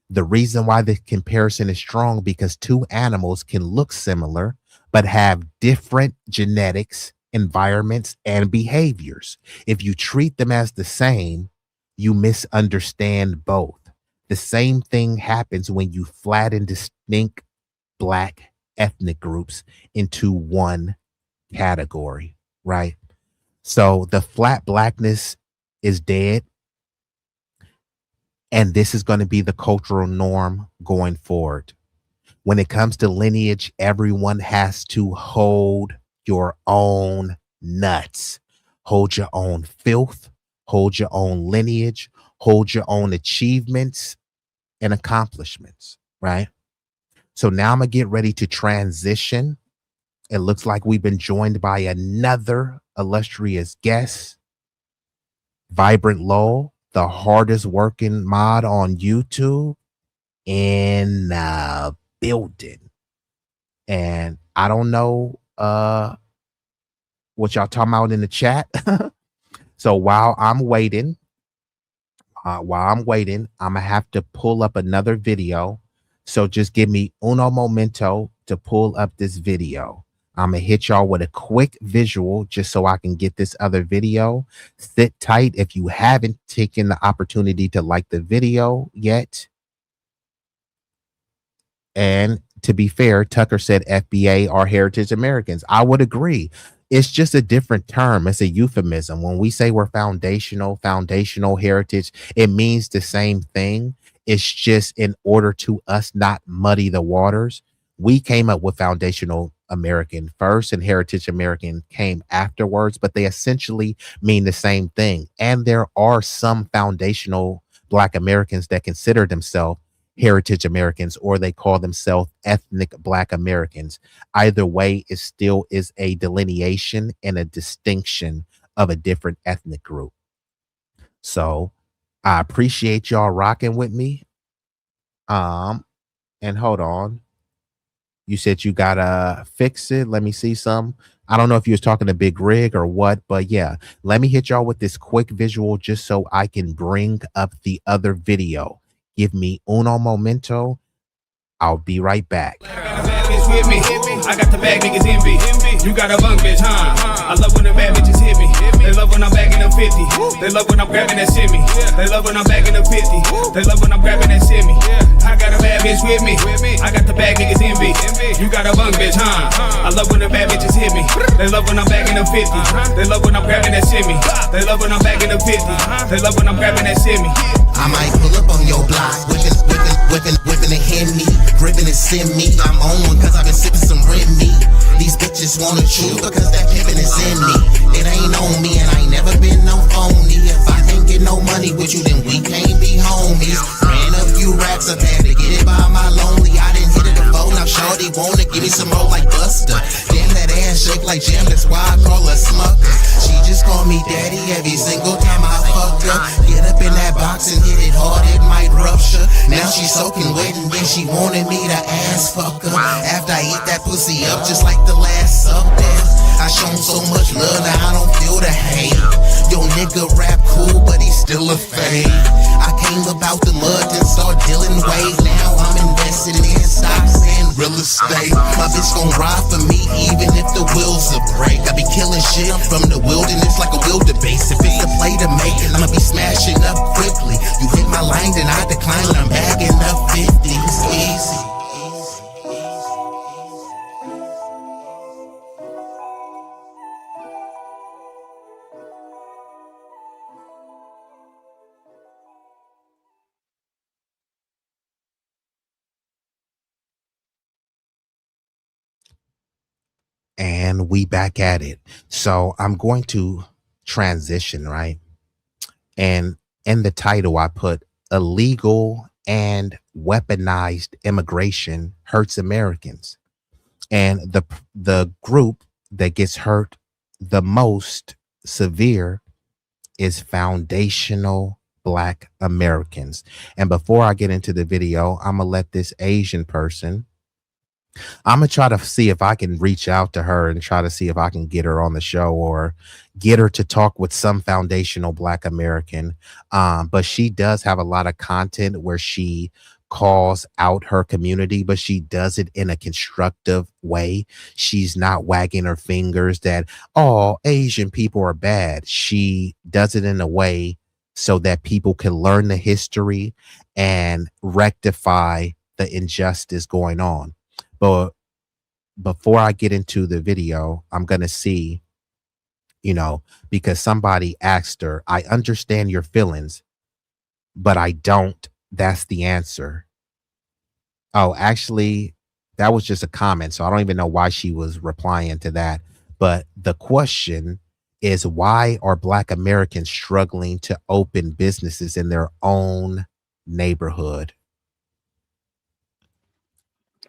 the reason why the comparison is strong because two animals can look similar but have different genetics, environments, and behaviors. If you treat them as the same, you misunderstand both. The same thing happens when you flatten distinct Black ethnic groups into one category, right? So the flat Blackness is dead. And this is going to be the cultural norm going forward. When it comes to lineage, everyone has to hold your own nuts, hold your own filth, hold your own lineage, hold your own achievements and accomplishments, right? So now I'm going to get ready to transition. It looks like we've been joined by another illustrious guest, Vibrant Lowell, the hardest working mod on YouTube in the building. And I don't know what y'all talking about in the chat. So while I'm waiting, I'm gonna have to pull up another video. So just give me uno momento to pull up this video. I'm gonna hit y'all with a quick visual just so I can get this other video. Sit tight if you haven't taken the opportunity to like the video yet. And to be fair, Tucker said FBA are heritage Americans. I would agree. It's just a different term. It's a euphemism. When we say we're foundational heritage, it means the same thing. It's just in order to us not muddy the waters. We came up with foundational American first and heritage American came afterwards, but they essentially mean the same thing. And there are some foundational Black Americans that consider themselves heritage Americans, or they call themselves ethnic Black Americans. Either way, it still is a delineation and a distinction of a different ethnic group. So I appreciate y'all rocking with me. And hold on. You said you gotta fix it. Let me see some. I don't know if you was talking to Big Rig or what, but yeah, let me hit y'all with this quick visual just so I can bring up the other video. Give me uno momento. I'll be right back. With me. I got the bad niggas envy. You got a bunk bitch, huh? I love when the bad bitches hit me. They love when I'm bagging them 50. They love when I'm grabbing that shimmy. They love when I'm bagging them 50. They love when I'm grabbing that shimmy. I got a bad bitch with me. I got the bad niggas envy. You got a bunk bitch, huh? I love when the bad bitches hit me. They love when I'm bagging them 50. They love when I'm grabbing that shimmy. They love when I'm bagging them 50. They love when I'm grabbing that shimmy. I might pull up on your block, whipping a Henny, gripping and send me. I'm on one cause I've been sipping some Remy. These bitches wanna chew because that pimpin' is in me. It ain't on me and I ain't never been no phony. If I can't get no money with you, then we can't be homies. Ran a few racks up, had to get it by my lonely. I didn't hit it before, now shorty wanna give me some more like Buster. Damn, that ass shake like jam, that's why I call her Smucker. She just call me daddy every single time I fuck her. Get up in that box and hit it hard, it might rupture. Now she soaking wet and then she wanted me to ass fuck her. After I eat that pussy up just like the last supper. I shown so much love now I don't feel the hate. Yo nigga rap cool but he's still a fake. I came about the mud and start dealing weight. Now I'm invested in stocks and real estate. My bitch gon' ride for me even if the wheels are break. I be killing shit, I'm from the wilderness like a wildebeest. If it's a play to make, I'ma be smashing up quickly. You hit my line then I decline and I'm bagging up 50s. Easy. And we back at it. So I'm going to transition, right? And in the title, I put illegal and weaponized immigration hurts Americans. And the group that gets hurt the most severe is foundational Black Americans. And before I get into the video, I'm gonna let this Asian person, I'm gonna try to see if I can reach out to her and try to see if I can get her on the show or get her to talk with some foundational Black American. But she does have a lot of content where she calls out her community, but she does it in a constructive way. She's not wagging her fingers that, oh, Asian people are bad. She does it in a way so that people can learn the history and rectify the injustice going on. But before I get into the video, I'm going to see, because somebody asked her, I understand your feelings, but I don't. That's the answer. Oh, actually, that was just a comment. So I don't even know why she was replying to that. But the question is, why are Black Americans struggling to open businesses in their own neighborhood?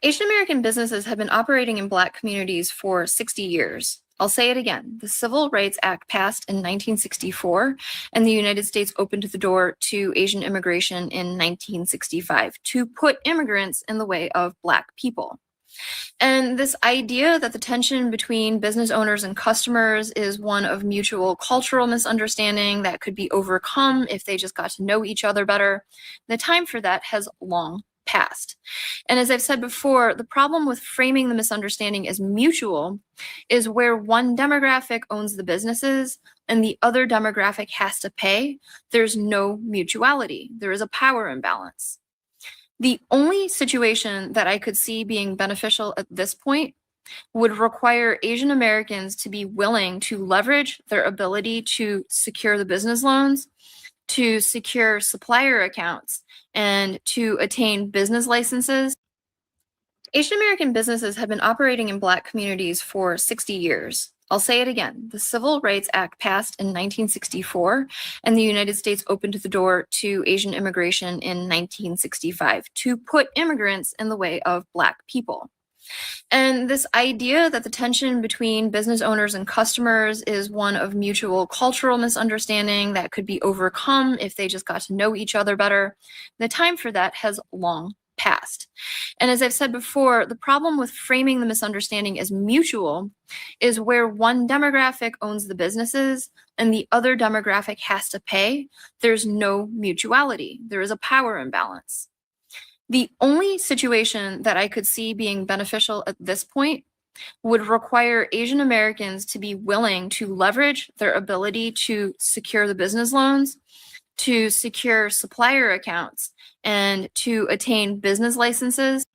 Asian American businesses have been operating in Black communities for 60 years. I'll say it again. The Civil Rights Act passed in 1964, and the United States opened the door to Asian immigration in 1965 to put immigrants in the way of Black people. And this idea that the tension between business owners and customers is one of mutual cultural misunderstanding that could be overcome if they just got to know each other better, the time for that has long passed. And as I've said before, the problem with framing the misunderstanding as mutual is where one demographic owns the businesses and the other demographic has to pay. There's no mutuality. There is a power imbalance. The only situation that I could see being beneficial at this point would require Asian Americans to be willing to leverage their ability to secure the business loans, to secure supplier accounts, and to attain business licenses. Asian American businesses have been operating in Black communities for 60 years. I'll say it again. The Civil Rights Act passed in 1964, and the United States opened the door to Asian immigration in 1965 to put immigrants in the way of Black people. And this idea that the tension between business owners and customers is one of mutual cultural misunderstanding that could be overcome if they just got to know each other better, the time for that has long passed. And as I've said before, the problem with framing the misunderstanding as mutual is where one demographic owns the businesses and the other demographic has to pay. There's no mutuality. There is a power imbalance. The only situation that I could see being beneficial at this point would require Asian Americans to be willing to leverage their ability to secure the business loans, to secure supplier accounts, and to attain business licenses.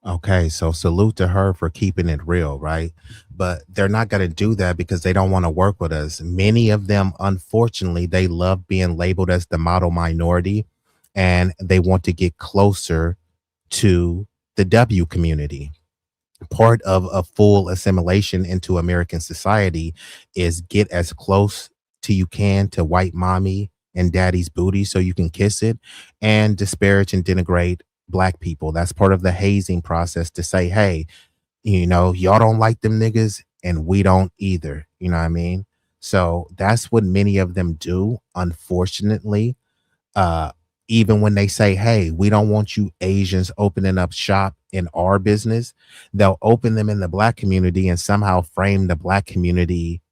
Okay, so salute to her for keeping it real, right? But they're not going to do that because they don't want to work with us. Many of them, unfortunately, they love being labeled as the model minority and they want to get closer to the W community. Part of a full assimilation into American society is get as close to you can to white mommy and daddy's booty so you can kiss it and disparage and denigrate Black people. That's part of the hazing process to say, hey, y'all don't like them niggas and we don't either. You know what I mean? So that's what many of them do, unfortunately. Even when they say, hey, we don't want you Asians opening up shop in our business, they'll open them in the Black community and somehow frame the Black community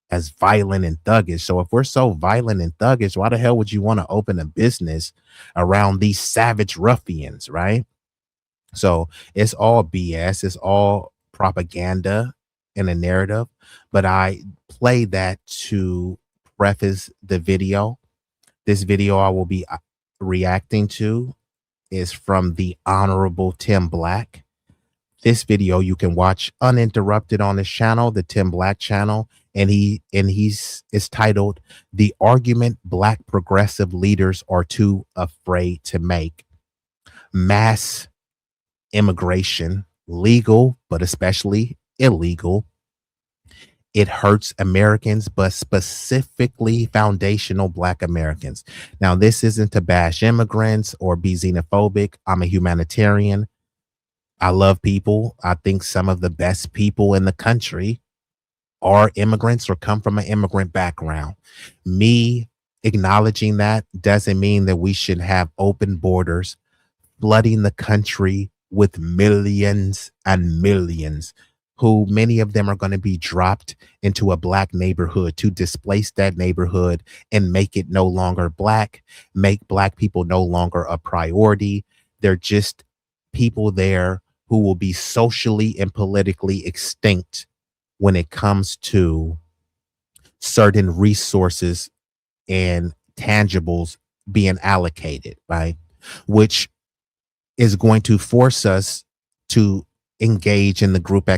as violent and thuggish. So if we're so violent and thuggish, why the hell would you want to open a business around these savage ruffians, right? So it's all BS. It's all propaganda and a narrative. But I play that to preface the video. This video I will be reacting to is from the Honorable Tim Black. This video you can watch uninterrupted on his channel, the Tim Black channel, and he's titled "The Argument Black Progressive Leaders Are Too Afraid to Make: Mass Immigration Legal, but especially illegal, it hurts Americans, but specifically foundational Black Americans. Now, this isn't to bash immigrants or be xenophobic. I'm a humanitarian. I love people. I think some of the best people in the country are immigrants or come from an immigrant background. Me acknowledging that doesn't mean that we should have open borders, flooding the country with millions and millions, who many of them are going to be dropped into a Black neighborhood to displace that neighborhood and make it no longer Black, make Black people no longer a priority. They're just people there who will be socially and politically extinct when it comes to certain resources and tangibles being allocated, right? Which is going to force us to engage in the group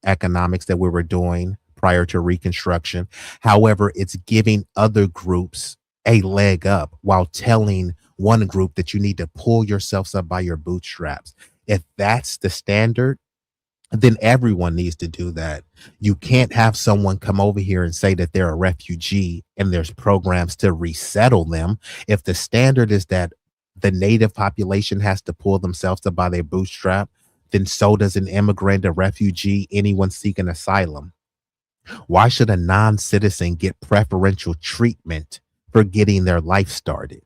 economics that we were doing prior to Reconstruction. However, it's giving other groups a leg up while telling one group that you need to pull yourselves up by your bootstraps. If that's the standard, then everyone needs to do that. You can't have someone come over here and say that they're a refugee and there's programs to resettle them. If the standard is that the native population has to pull themselves up by their bootstrap, then so does an immigrant, a refugee, anyone seeking asylum. Why should a non-citizen get preferential treatment for getting their life started?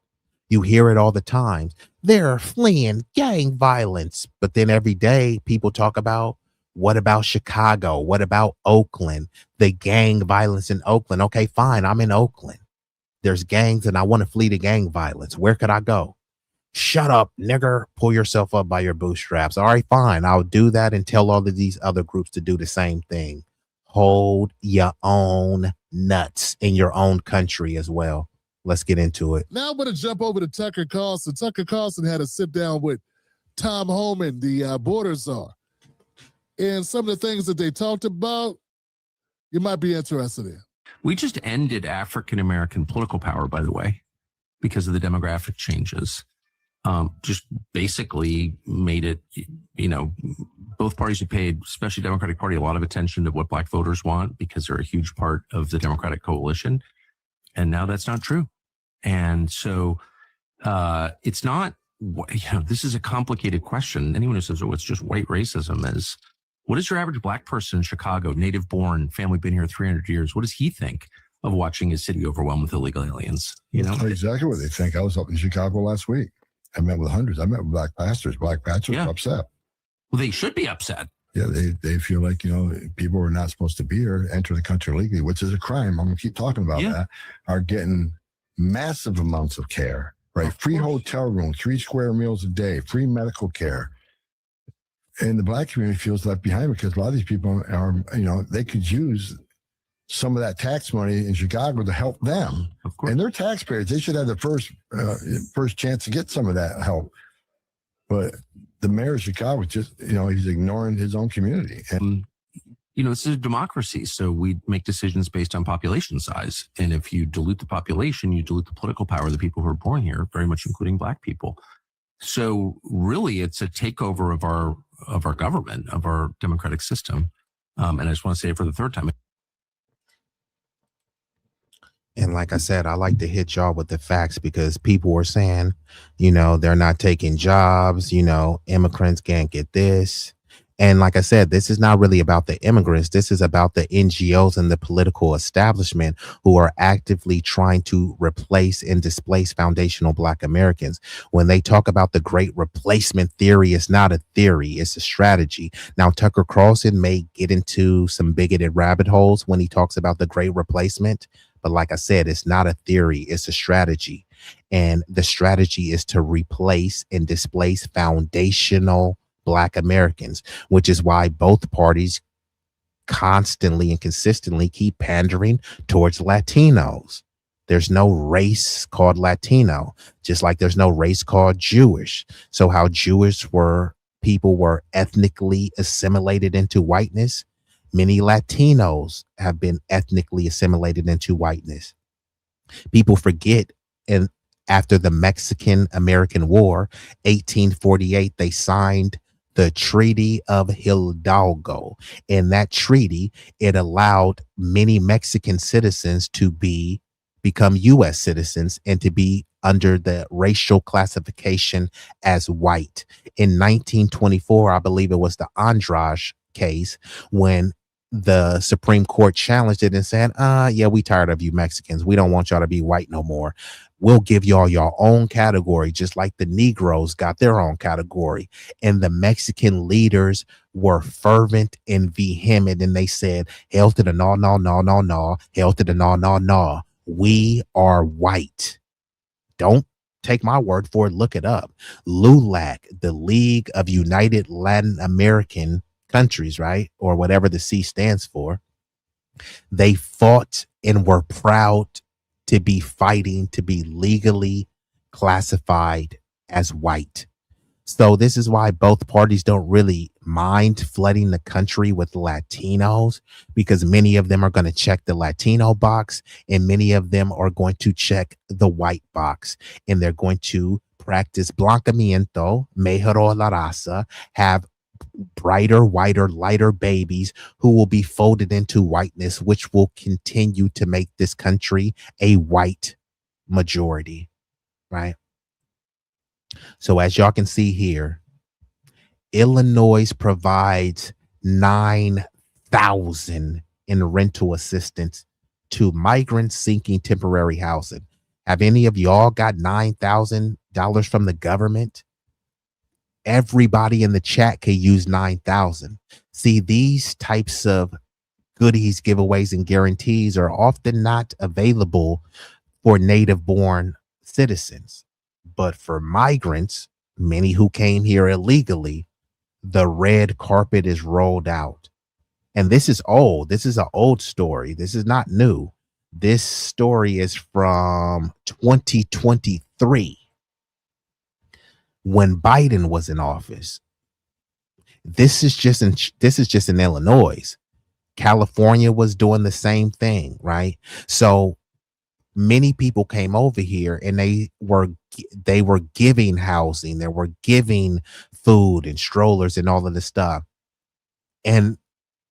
You hear it all the time. They're fleeing gang violence. But then every day people talk about, what about Chicago? What about Oakland? The gang violence in Oakland. Okay, fine. I'm in Oakland. There's gangs and I want to flee the gang violence. Where could I go? Shut up, nigger. Pull yourself up by your bootstraps. All right, fine. I'll do that and tell all of these other groups to do the same thing. Hold your own nuts in your own country as well. Let's get into it. Now I'm going to jump over to Tucker Carlson. Tucker Carlson had a sit down with Tom Homan, the border czar. And some of the things that they talked about, you might be interested in. We just ended African-American political power, by the way, because of the demographic changes. Just basically made it, both parties have paid, especially Democratic Party, a lot of attention to what Black voters want because they're a huge part of the Democratic coalition. And now that's not true. And so it's not, this is a complicated question. Anyone who says, oh, it's just white racism is, what is your average Black person in Chicago, native born, family been here 300 years? What does he think of watching his city overwhelmed with illegal aliens? That's exactly what they think. I was up in Chicago last week. I met with hundreds. I met with Black pastors. Black pastors are upset. Well, they should be upset. Yeah, they feel like, people who are not supposed to be here, enter the country legally, which is a crime. I'm going to keep talking about that, are getting massive amounts of care, right? Free hotel room, 3 square meals a day, free medical care. And the Black community feels left behind because a lot of these people are, they could use some of that tax money in Chicago to help them. Of course. And they're taxpayers. They should have the first chance to get some of that help. But the mayor of Chicago just, he's ignoring his own community. And this is a democracy. So we make decisions based on population size. And if you dilute the population, you dilute the political power of the people who are born here, very much including Black people. So really it's a takeover of our government, of our democratic system. And I just want to say it for the third time. And like I said, I like to hit y'all with the facts because people were saying, they're not taking jobs, immigrants can't get this. And like I said, this is not really about the immigrants. This is about the NGOs and the political establishment who are actively trying to replace and displace foundational Black Americans. When they talk about the great replacement theory, it's not a theory, it's a strategy. Now, Tucker Carlson may get into some bigoted rabbit holes when he talks about the great replacement. But like I said, it's not a theory, it's a strategy. And the strategy is to replace and displace foundational Black Americans, which is why both parties constantly and consistently keep pandering towards Latinos. There's no race called Latino, just like there's no race called Jewish. So how people were ethnically assimilated into whiteness, many Latinos have been ethnically assimilated into whiteness. People forget, and after the Mexican-American War, 1848, they signed the Treaty of Hidalgo. In that treaty, it allowed many Mexican citizens to become U.S. citizens and to be under the racial classification as white. In 1924, I believe it was the Andrade case, when the Supreme Court challenged it and said, yeah, we tired of you Mexicans. We don't want y'all to be white no more. We'll give y'all your own category, just like the Negroes got their own category. And the Mexican leaders were fervent and vehement, and they said, hell to the no, no, no, no, no, hell to the no, no, no. We are white. Don't take my word for it. Look it up. LULAC, the League of United Latin American Countries, right? Or whatever the C stands for. They fought and were proud to be fighting to be legally classified as white. So this is why both parties don't really mind flooding the country with Latinos, because many of them are going to check the Latino box and many of them are going to check the white box, and they're going to practice blancamiento, mejoró la raza, have brighter, whiter, lighter babies who will be folded into whiteness, which will continue to make this country a white majority, right? So as y'all can see here, Illinois provides $9,000 in rental assistance to migrants seeking temporary housing. Have any of y'all got $9,000 from the government? Everybody in the chat could use $9,000. See, these types of goodies, giveaways, and guarantees are often not available for native-born citizens. But for migrants, many who came here illegally, the red carpet is rolled out. And this is old. This is an old story. This is not new. This story is from 2023, when Biden was in office. This is just in Illinois. California was doing the same thing, right? So many people came over here and they were giving housing, they were giving food and strollers and all of this stuff. And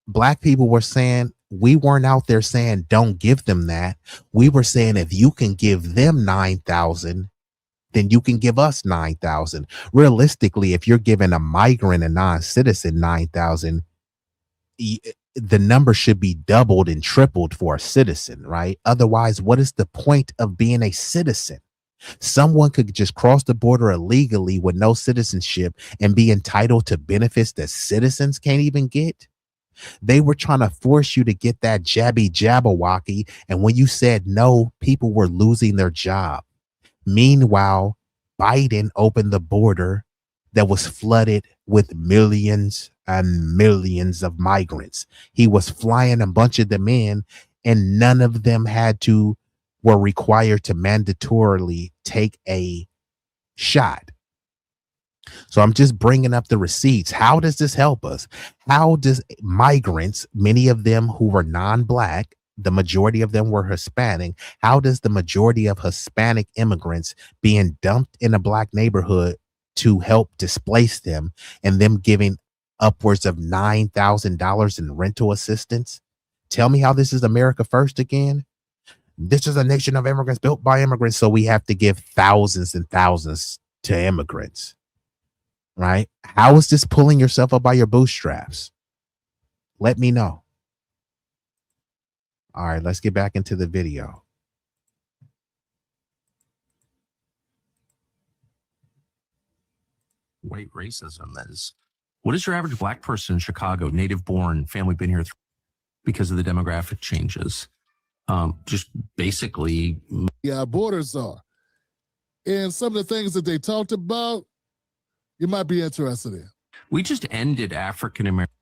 Black people were saying, we weren't out there saying don't give them that. We were saying if you can give them 9,000, then you can give us 9,000. Realistically, if you're giving a migrant, a non-citizen 9,000, the number should be doubled and tripled for a citizen, right? Otherwise, what is the point of being a citizen? Someone could just cross the border illegally with no citizenship and be entitled to benefits that citizens can't even get. They were trying to force you to get that jabby jabberwocky, and when you said no, people were losing their job. Meanwhile, Biden opened the border that was flooded with millions and millions of migrants. He was flying a bunch of them in, and none of them were required to mandatorily take a shot. So I'm just bringing up the receipts. How does this help us? How does migrants, many of them who were non-Black, the majority of them were Hispanic, how does the majority of Hispanic immigrants being dumped in a Black neighborhood to help displace them, and them giving upwards of $9,000 in rental assistance? Tell me how this is America first again. This is a nation of immigrants built by immigrants, so we have to give thousands and thousands to immigrants, right? How is this pulling yourself up by your bootstraps? Let me know. All right, let's get back into the video. White racism is, what is your average Black person in Chicago, native born, family been here because of the demographic changes? Just basically. Yeah, borders are. And some of the things that they talked about, you might be interested in. We just ended African American.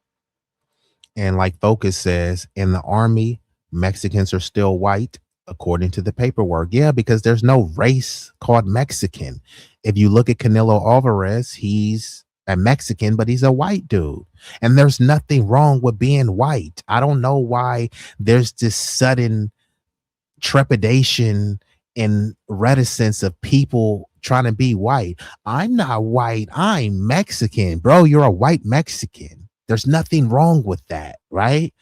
And like Focus says, in the Army, Mexicans are still white, according to the paperwork. Yeah, because there's no race called Mexican. If you look at Canelo Alvarez, he's a Mexican, but he's a white dude. And there's nothing wrong with being white. I don't know why there's this sudden trepidation and reticence of people trying to be white. I'm not white. I'm Mexican, bro. You're a white Mexican. There's nothing wrong with that, right?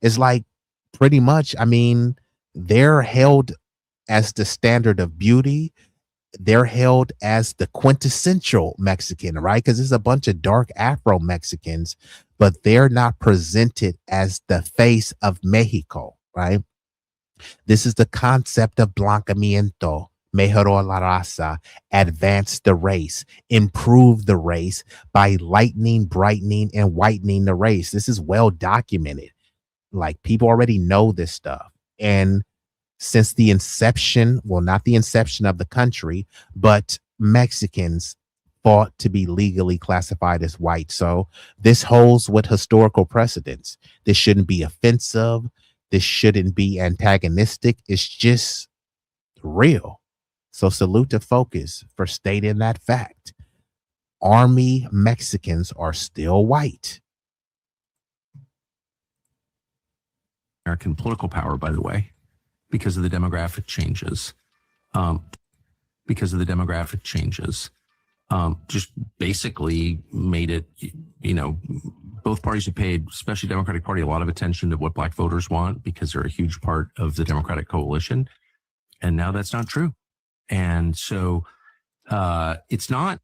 It's like pretty much, I mean, they're held as the standard of beauty. They're held as the quintessential Mexican, right? Because there's a bunch of dark Afro Mexicans, but they're not presented as the face of Mexico, right? This is the concept of blancamiento, mejoró la raza, advance the race, improve the race by lightening, brightening, and whitening the race. This is well documented. Like people already know this stuff. And since the inception, well, not the inception of the country, but Mexicans fought to be legally classified as white. So this holds with historical precedents. This shouldn't be offensive. This shouldn't be antagonistic. It's just real. So salute to Focus for stating that fact. Army Mexicans are still white. American political power, by the way, because of the demographic changes. Just basically made it, you know, both parties have paid, especially Democratic Party, a lot of attention to what black voters want because they're a huge part of the Democratic coalition. And now that's not true. And so it's not.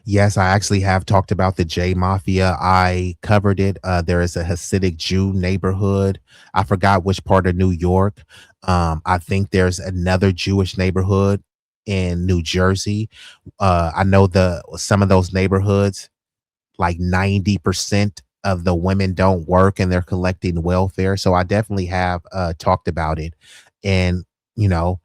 Yes, I actually have talked about the J Mafia. I covered it. There is a Hasidic Jew neighborhood. I forgot which part of New York. I think there's another Jewish neighborhood in New Jersey. I know some of those neighborhoods, like 90% of the women don't work and they're collecting welfare. So I definitely have talked about it. And, you know,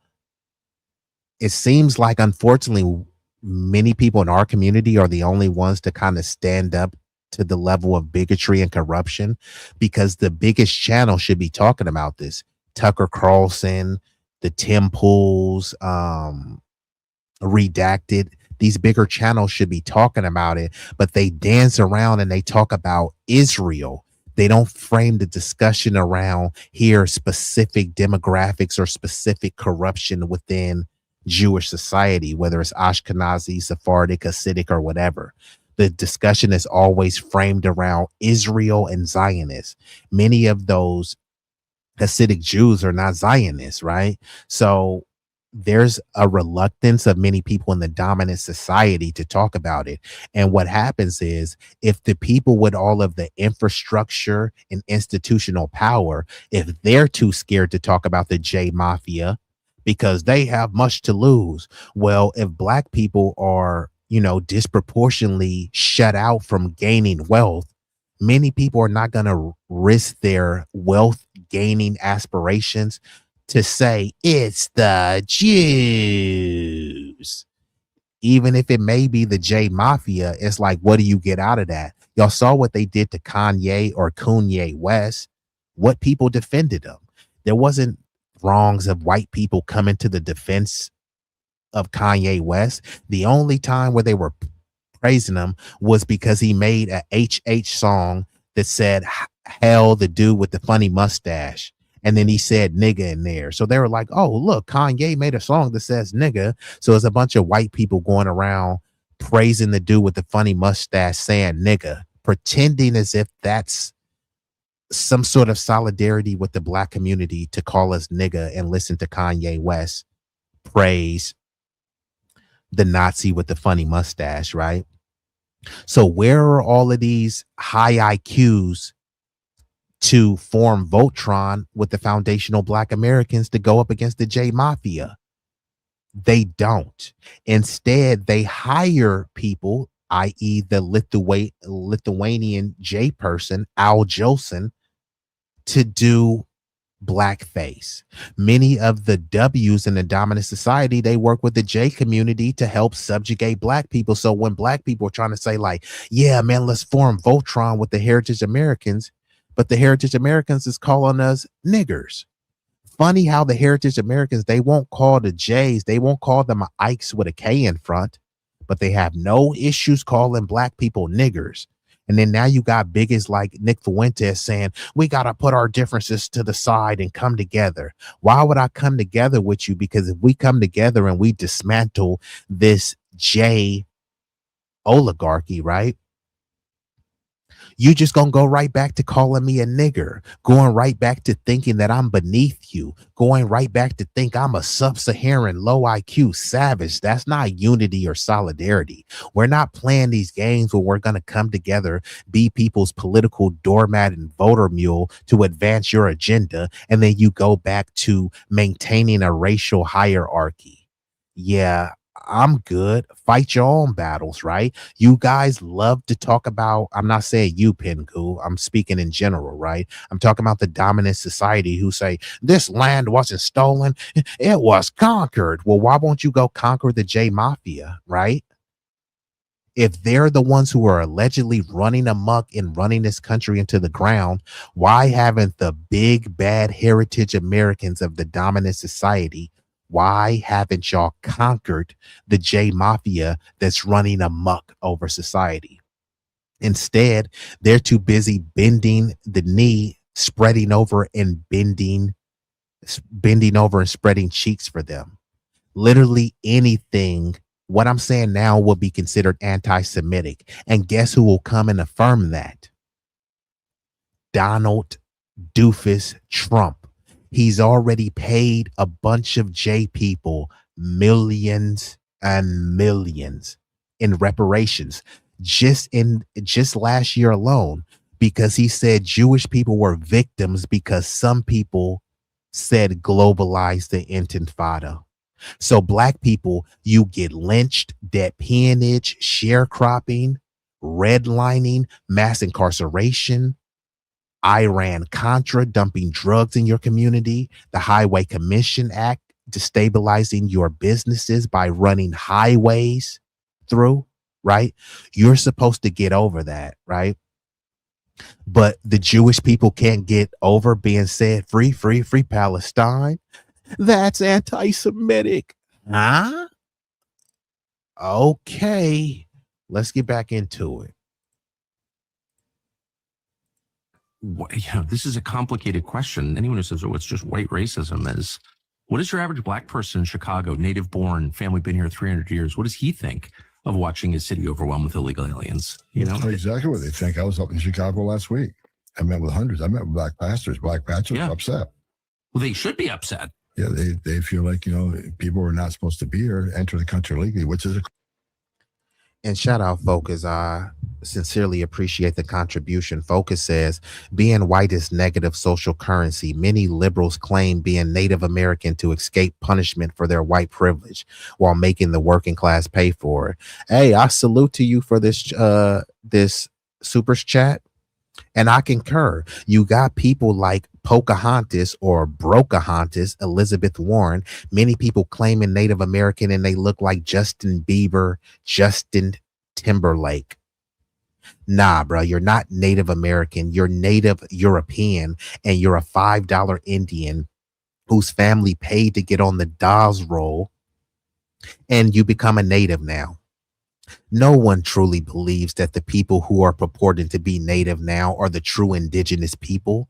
it seems like, unfortunately, many people in our community are the only ones to kind of stand up to the level of bigotry and corruption, because the biggest channel should be talking about this. Tucker Carlson, the Tim Pools, Redacted, these bigger channels should be talking about it, but they dance around and they talk about Israel. They don't frame the discussion around here specific demographics or specific corruption within Jewish society, whether it's Ashkenazi, Sephardic, Hasidic, or whatever. The discussion is always framed around Israel and Zionists. Many of those Hasidic Jews are not Zionists, right? So there's a reluctance of many people in the dominant society to talk about it. And what happens is, if the people with all of the infrastructure and institutional power, if they're too scared to talk about the J Mafia because they have much to lose, well, if black people are, you know, disproportionately shut out from gaining wealth, many people are not going to risk their wealth gaining aspirations to say it's the Jews. Even if it may be the J Mafia, it's like, what do you get out of that? Y'all saw what they did to Kanye or Kanye West. What people defended them. There wasn't throngs of white people coming to the defense of Kanye West. The only time where they were praising him was because he made a HH song that said, hell, the dude with the funny mustache. And then he said nigga in there. So they were like, oh, look, Kanye made a song that says nigga. So it's a bunch of white people going around praising the dude with the funny mustache saying nigga, pretending as if that's some sort of solidarity with the black community to call us nigga and listen to Kanye West praise the Nazi with the funny mustache, right? So where are all of these high IQs to form Voltron with the foundational black Americans to go up against the J Mafia? They don't. Instead, they hire people, i.e. the Lithuanian J person, Al Jolson, to do blackface. Many of the W's in the dominant society, they work with the J community to help subjugate black people. So when black people are trying to say like, yeah, man, let's form Voltron with the Heritage Americans, but the Heritage Americans is calling us niggers. Funny how the Heritage Americans, they won't call the J's, they won't call them Ikes with a K in front, but they have no issues calling black people niggers. And then now you got bigots like Nick Fuentes saying, we got to put our differences to the side and come together. Why would I come together with you? Because if we come together and we dismantle this J oligarchy, right? You just gonna go right back to calling me a nigger, going right back to thinking that I'm beneath you, going right back to think I'm a sub-Saharan low IQ savage. That's not unity or solidarity. We're not playing these games where we're gonna come together, be people's political doormat and voter mule to advance your agenda, and then you go back to maintaining a racial hierarchy. Yeah, I'm good. Fight your own battles, right? You guys love to talk about, I'm not saying you, Pinku, I'm speaking in general, right? I'm talking about the dominant society who say this land wasn't stolen, it was conquered. Well, why won't you go conquer the J Mafia, right? If they're the ones who are allegedly running amok and running this country into the ground, why haven't the big bad heritage Americans of the dominant society, why haven't y'all conquered the J Mafia that's running amok over society? Instead, they're too busy bending the knee, spreading over and bending over and spreading cheeks for them. Literally anything. What I'm saying now will be considered anti-Semitic. And guess who will come and affirm that? Donald Doofus Trump. He's already paid a bunch of J people millions and millions in reparations just last year alone, because he said Jewish people were victims because some people said globalize the intifada. So black people, you get lynched, debt peonage, sharecropping, redlining, mass incarceration, Iran-Contra dumping drugs in your community, the Highway Commission Act destabilizing your businesses by running highways through, right? You're supposed to get over that, right? But the Jewish people can't get over being said free, free, free Palestine. That's anti-Semitic. Huh? Okay. Let's get back into it. This is a complicated question. Anyone who says, oh, it's just white racism is, what is your average black person in Chicago, native born, family been here 300 years? What does he think of watching his city overwhelmed with illegal aliens? You know? Exactly what they think. I was up in Chicago last week. I met with hundreds. I met with black pastors. Black pastors are upset. Well, they should be upset. Yeah, they feel like, people are not supposed to be here, enter the country legally, which is a... And shout out Focus. I sincerely appreciate the contribution. Focus says, being white is negative social currency. Many liberals claim being Native American to escape punishment for their white privilege while making the working class pay for it. Hey, I salute to you for this super chat. And I concur. You got people like Pocahontas or Brocahontas, Elizabeth Warren, many people claiming Native American and they look like Justin Bieber, Justin Timberlake. Nah, bro, you're not Native American. You're Native European, and you're a $5 Indian whose family paid to get on the Dawes roll, and you become a native now. No one truly believes that the people who are purported to be native now are the true indigenous people.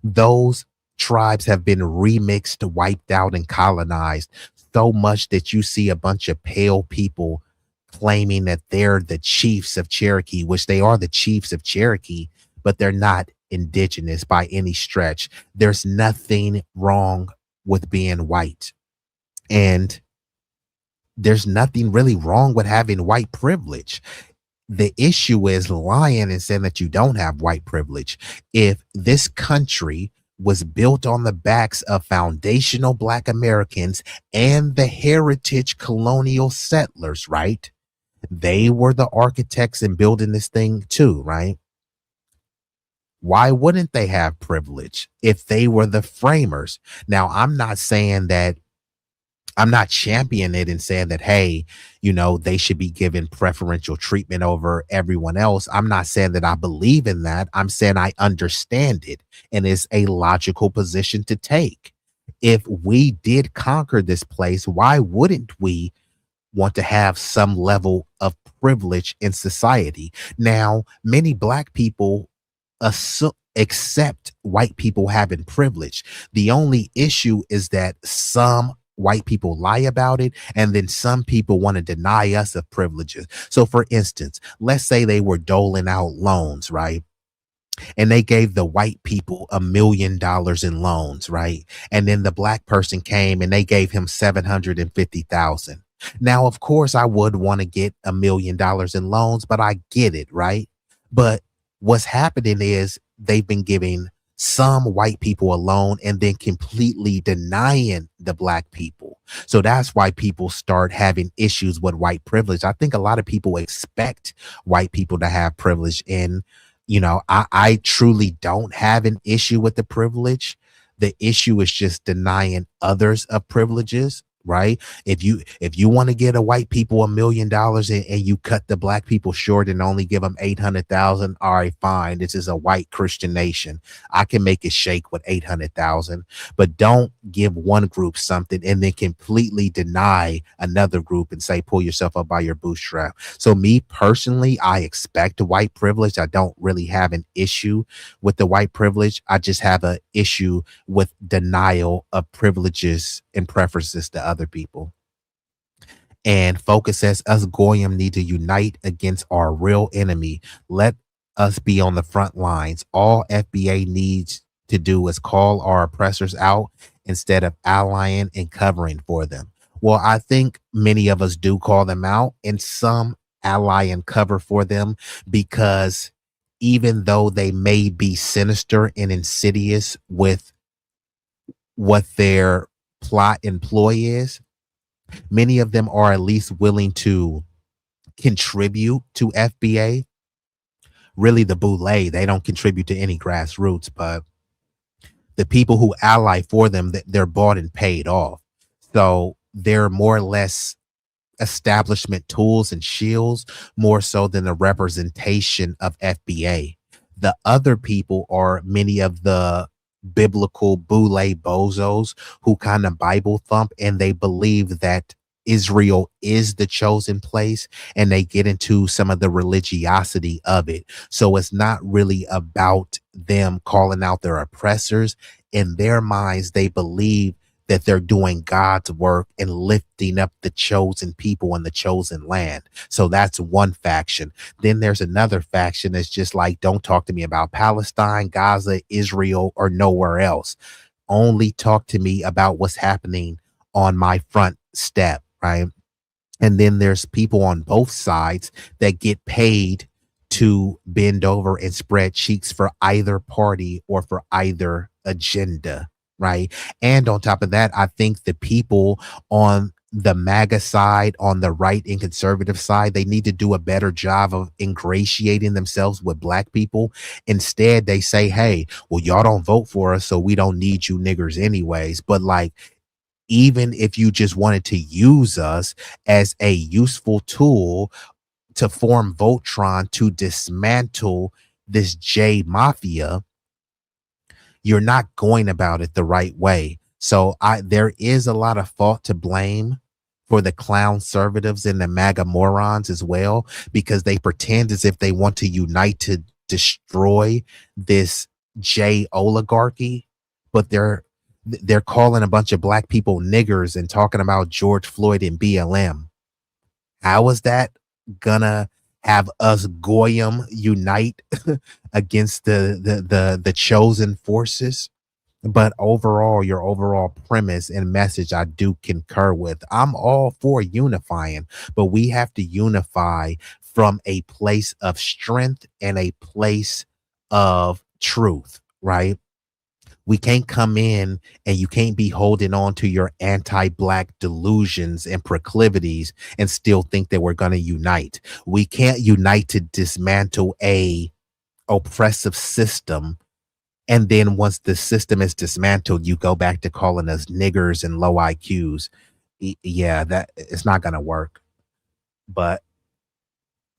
Those tribes have been remixed, wiped out, and colonized so much that you see a bunch of pale people claiming that they're the chiefs of Cherokee, which they are the chiefs of Cherokee, but they're not indigenous by any stretch. There's nothing wrong with being white. And there's nothing really wrong with having white privilege. The issue is lying and saying that you don't have white privilege. If this country was built on the backs of foundational Black Americans and the heritage colonial settlers, right? They were the architects in building this thing too, right? Why wouldn't they have privilege if they were the framers? Now, I'm not saying that, I'm not championing it and saying that, hey, they should be given preferential treatment over everyone else. I'm not saying that I believe in that. I'm saying I understand it and it's a logical position to take. If we did conquer this place, why wouldn't we want to have some level of privilege in society. Now, many black people accept white people having privilege. The only issue is that some white people lie about it, and then some people want to deny us of privileges. So for instance, let's say they were doling out loans, right? And they gave the white people $1 million in loans, right? And then the black person came and they gave him 750,000. Now, of course, I would want to get $1 million in loans, but I get it, right? But what's happening is they've been giving some white people a loan and then completely denying the black people. So that's why people start having issues with white privilege. I think a lot of people expect white people to have privilege, and I truly don't have an issue with the privilege. The issue is just denying others of privileges, right? If you want to get a white people $1 million and you cut the black people short and only give them 800,000, all right, fine. This is a white Christian nation. I can make it shake with 800,000, but don't give one group something and then completely deny another group and say, pull yourself up by your bootstrap. So me personally, I expect white privilege. I don't really have an issue with the white privilege. I just have an issue with denial of privileges and preferences to other people. And Focus says, us Goyim need to unite against our real enemy. Let us be on the front lines. All FBA needs to do is call our oppressors out instead of allying and covering for them. Well, I think many of us do call them out, and some ally and cover for them, because even though they may be sinister and insidious with what their plot and ploy is, many of them are at least willing to contribute to FBA. Really, the boule, they don't contribute to any grassroots, but the people who ally for them, they're bought and paid off. So they're more or less establishment tools and shields, more so than the representation of FBA. The other people are many of the biblical boule bozos who kind of Bible thump, and they believe that Israel is the chosen place, and they get into some of the religiosity of it. So it's not really about them calling out their oppressors. In their minds, they believe that they're doing God's work and lifting up the chosen people in the chosen land. So that's one faction. Then there's another faction that's just like, don't talk to me about Palestine, Gaza, Israel, or nowhere else. Only talk to me about what's happening on my front step, right? And then there's people on both sides that get paid to bend over and spread cheeks for either party or for either agenda, right? And on top of that, I think the people on the MAGA side, on the right and conservative side, they need to do a better job of ingratiating themselves with black people. Instead, they say, hey, well, y'all don't vote for us, so we don't need you niggers anyways. But like, even if you just wanted to use us as a useful tool to form Voltron to dismantle this J Mafia, you're not going about it the right way. So there is a lot of fault to blame for the clown conservatives and the MAGA morons as well, because they pretend as if they want to unite to destroy this J oligarchy, but they're calling a bunch of black people niggers and talking about George Floyd and BLM. How is that gonna have us Goyim unite against the chosen forces? But overall, your overall premise and message, I do concur with. I'm all for unifying, but we have to unify from a place of strength and a place of truth, right? We can't come in and you can't be holding on to your anti-black delusions and proclivities and still think that we're going to unite. We can't unite to dismantle a oppressive system, and then once the system is dismantled, you go back to calling us niggers and low IQs. Yeah, that it's not going to work. But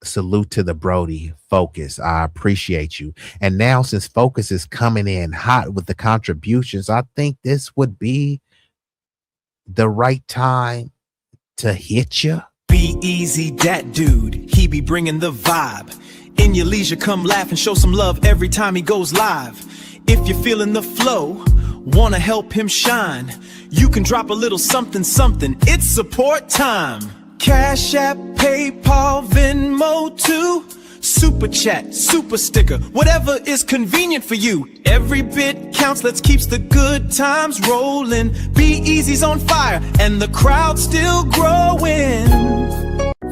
salute to the Brody Focus. I appreciate you. And now, since Focus is coming in hot with the contributions, I think this would be the right time to hit you B-Eazy Dat Dude, he be bringing the vibe. In your leisure, come laugh and show some love every time he goes live. If you're feeling the flow, wanna help him shine, you can drop a little something, something. It's support time. Cash App, PayPal, Venmo too. Super chat, super sticker, whatever is convenient for you. Every bit counts, let's keep the good times rolling. B-Eazy's on fire and the crowd's still growing.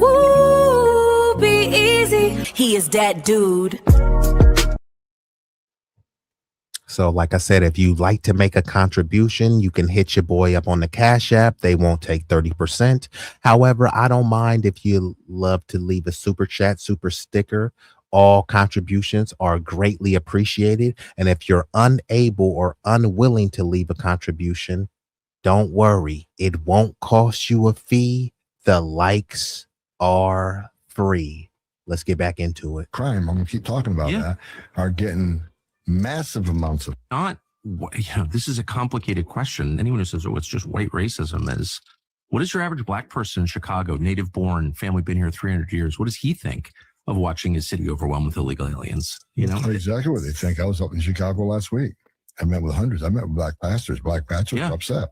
Ooh, B-Eazy, he is that dude. So like I said, if you'd like to make a contribution, you can hit your boy up on the Cash App. They won't take 30%. However, I don't mind if you love to leave a super chat, super sticker. All contributions are greatly appreciated. And if you're unable or unwilling to leave a contribution, don't worry. It won't cost you a fee. The likes are free. Let's get back into it. Crime, I'm going to keep talking about that, are getting massive amounts of this is a complicated question. Anyone who says, oh, it's just white racism is, what is your average black person in Chicago, native born, family been here 300 years? What does he think of watching his city overwhelmed with illegal aliens? You know, exactly what they think. I was up in Chicago last week. I met with hundreds. I met with black pastors. Black pastors are upset.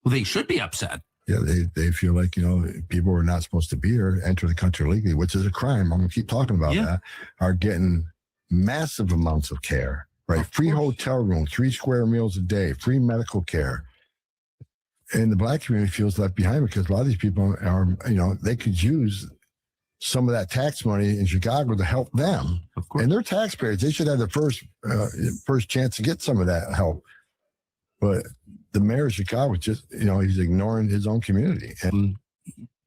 Well, they should be upset. Yeah, they feel like, people who are not supposed to be here, enter the country legally, which is a crime. I'm going to keep talking about that, are getting massive amounts of care, right? Free hotel room, 3 square meals a day, free medical care. And the black community feels left behind because a lot of these people are, they could use some of that tax money in Chicago to help them. Of course. And they're taxpayers. They should have the first chance to get some of that help. But the mayor of Chicago just, he's ignoring his own community. And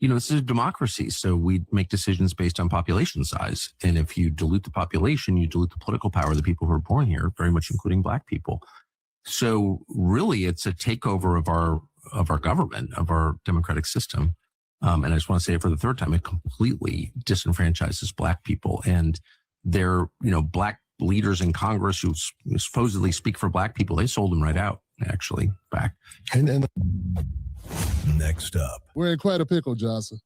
this is a democracy, so we make decisions based on population size. And if you dilute the population, you dilute the political power of the people who are born here, very much including black people. So really, it's a takeover of our government, of our democratic system. And I just want to say it for the third time, it completely disenfranchises black people. And they're, black leaders in Congress who supposedly speak for black people, they sold them right out, actually, back. And then next up, we're in quite a pickle, Johnson.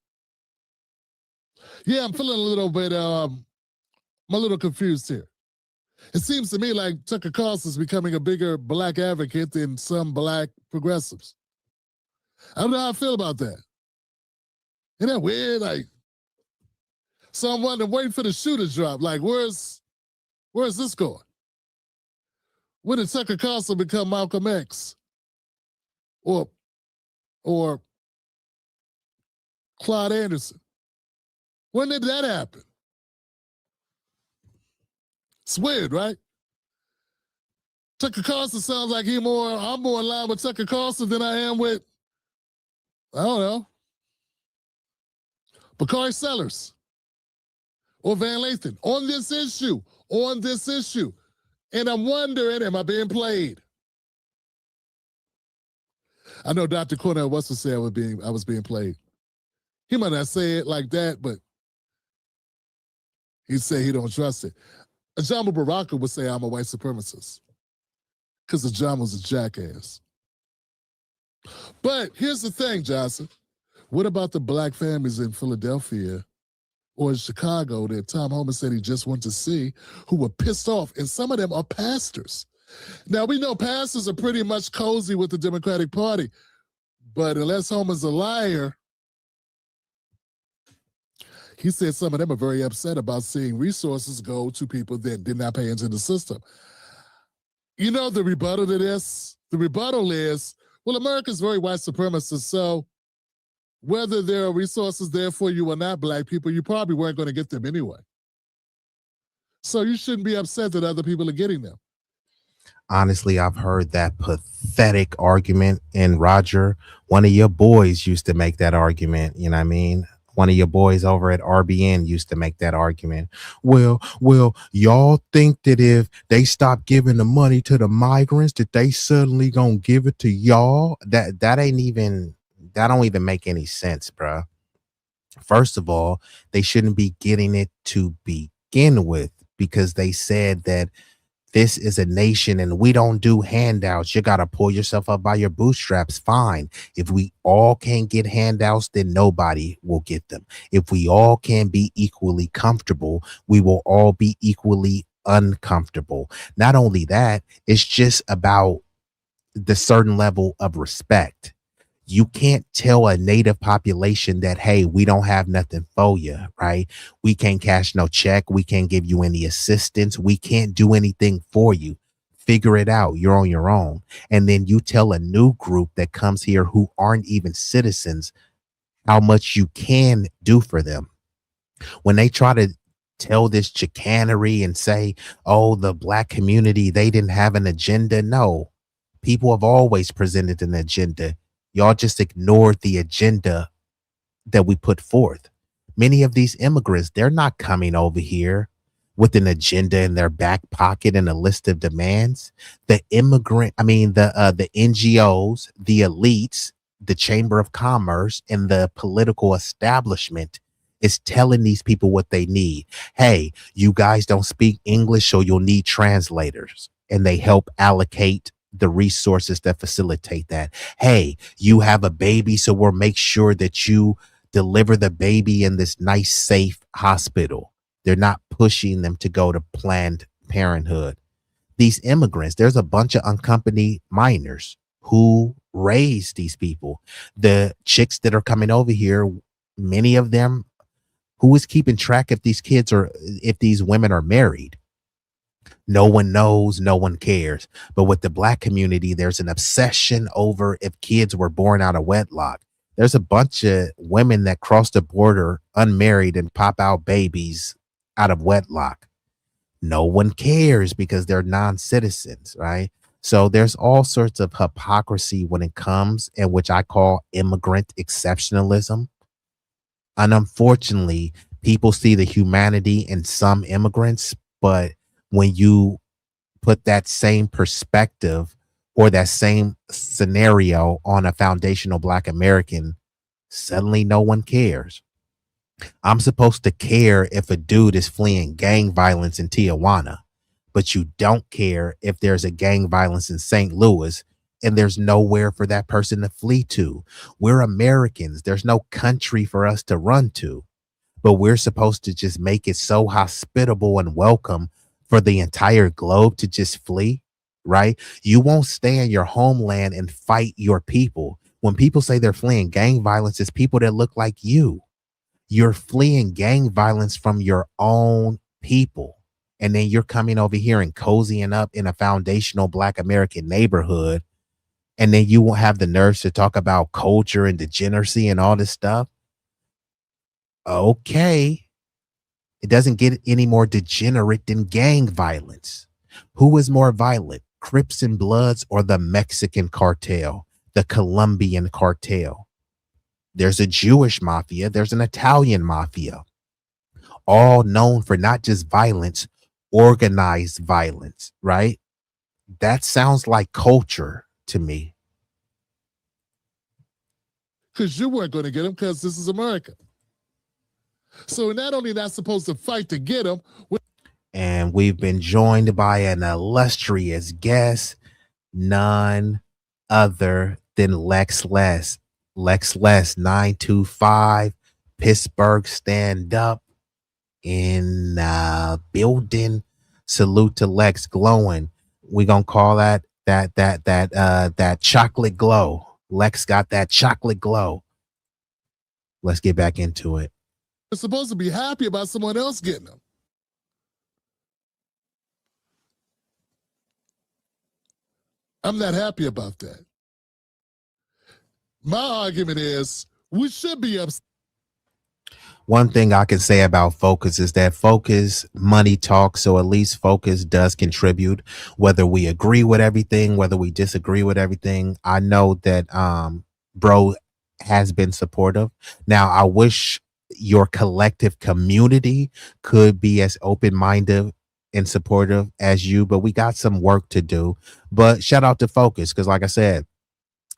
Yeah, I'm feeling a little bit, I'm a little confused here. It seems to me like Tucker Carlson is becoming a bigger black advocate than some black progressives. I don't know how I feel about that. Isn't that weird? So I'm waiting for the shoe to drop. Where's this going? When did Tucker Carlson become Malcolm X? Or Claude Anderson? When did that happen? It's weird, right? Tucker Carlson sounds like I'm more in line with Tucker Carlson than I am with, I don't know, Bakari Sellers or Van Lathan on this issue. And I'm wondering, am I being played? I know Dr. Cornell Wessel said I was being played. He might not say it like that, but he said he don't trust it. Ajama Baraka would say I'm a white supremacist because Ajama's a jackass. But here's the thing, Johnson. What about the black families in Philadelphia or in Chicago that Tom Homan said he just went to see who were pissed off? And some of them are pastors. Now, we know pastors are pretty much cozy with the Democratic Party, but unless Homan's a liar, he said some of them are very upset about seeing resources go to people that did not pay into the system. The rebuttal to this? The rebuttal is, well, America's very white supremacist, so whether there are resources there for you or not, black people, you probably weren't going to get them anyway. So you shouldn't be upset that other people are getting them. Honestly, I've heard that pathetic argument. And Roger, one of your boys used to make that argument. You know what I mean? One of your boys over at RBN used to make that argument. Well, y'all think that if they stop giving the money to the migrants, that they suddenly gonna give it to y'all? That don't even make any sense, bruh. First of all, they shouldn't be getting it to begin with, because they said that This is a nation and we don't do handouts. You got to pull yourself up by your bootstraps. Fine. If we all can't get handouts, then nobody will get them. If we all can be equally comfortable, we will all be equally uncomfortable. Not only that, it's just about the certain level of respect. You can't tell a native population that, hey, we don't have nothing for you, right? We can't cash no check. We can't give you any assistance. We can't do anything for you. Figure it out. You're on your own. And then you tell a new group that comes here who aren't even citizens how much you can do for them. When they try to tell this chicanery and say, oh, the black community, they didn't have an agenda. No, people have always presented an agenda. Y'all just ignored the agenda that we put forth. Many of these immigrants, they're not coming over here with an agenda in their back pocket and a list of demands. The NGOs, the elites, the Chamber of Commerce, and the political establishment is telling these people what they need. Hey, you guys don't speak English, so you'll need translators. And they help allocate the resources that facilitate that. Hey, you have a baby, so we'll make sure that you deliver the baby in this nice, safe hospital. They're not pushing them to go to Planned Parenthood. These immigrants, there's a bunch of unaccompanied minors who raise these people. The chicks that are coming over here, many of them, who is keeping track if these kids or if these women are married? No one knows, no one cares. But with the black community, there's an obsession over if kids were born out of wedlock. There's a bunch of women that cross the border unmarried and pop out babies out of wedlock. No one cares because they're non-citizens, right? So there's all sorts of hypocrisy when it comes, and which I call immigrant exceptionalism. And unfortunately, people see the humanity in some immigrants, but when you put that same perspective or that same scenario on a foundational Black American, suddenly no one cares. I'm supposed to care if a dude is fleeing gang violence in Tijuana, but you don't care if there's a gang violence in St. Louis and there's nowhere for that person to flee to. We're Americans. There's no country for us to run to, but we're supposed to just make it so hospitable and welcome for the entire globe to just flee, right? You won't stay in your homeland and fight your people. When people say they're fleeing gang violence, it's people that look like you. You're fleeing gang violence from your own people. And then you're coming over here and cozying up in a foundational Black American neighborhood. And then you won't have the nerves to talk about culture and degeneracy and all this stuff. Okay. It doesn't get any more degenerate than gang violence. Who is more violent, Crips and Bloods or the Mexican cartel, the Colombian cartel? There's a Jewish mafia. There's an Italian mafia, all known for not just violence, organized violence, right? That sounds like culture to me. Because you weren't going to get them because this is America. So not only not supposed to fight to get them. And we've been joined by an illustrious guest, none other than Lex Les. Lex Les 925, Pittsburgh stand up in building. Salute to Lex glowing. We're gonna call that chocolate glow. Lex got that chocolate glow. Let's get back into it. They're supposed to be happy about someone else getting them. I'm not happy about that. My argument is we should be upset. One thing I can say about Focus is that Focus money talks, so at least Focus does contribute, whether we agree with everything, whether we disagree with everything. I know that bro has been supportive. Now, I wish your collective community could be as open-minded and supportive as you, but we got some work to do. But shout out to Focus, because like I said,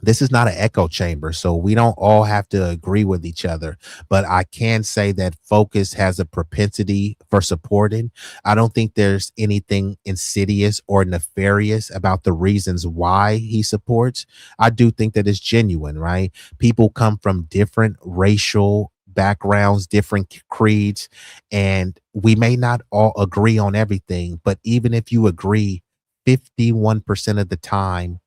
This is not an echo chamber, so we don't all have to agree with each other. But I can say that Focus has a propensity for supporting. I don't think there's anything insidious or nefarious about the reasons why he supports. I do think that it's genuine, right? People come from different racial backgrounds, different creeds, and we may not all agree on everything. But even if you agree 51% of the time,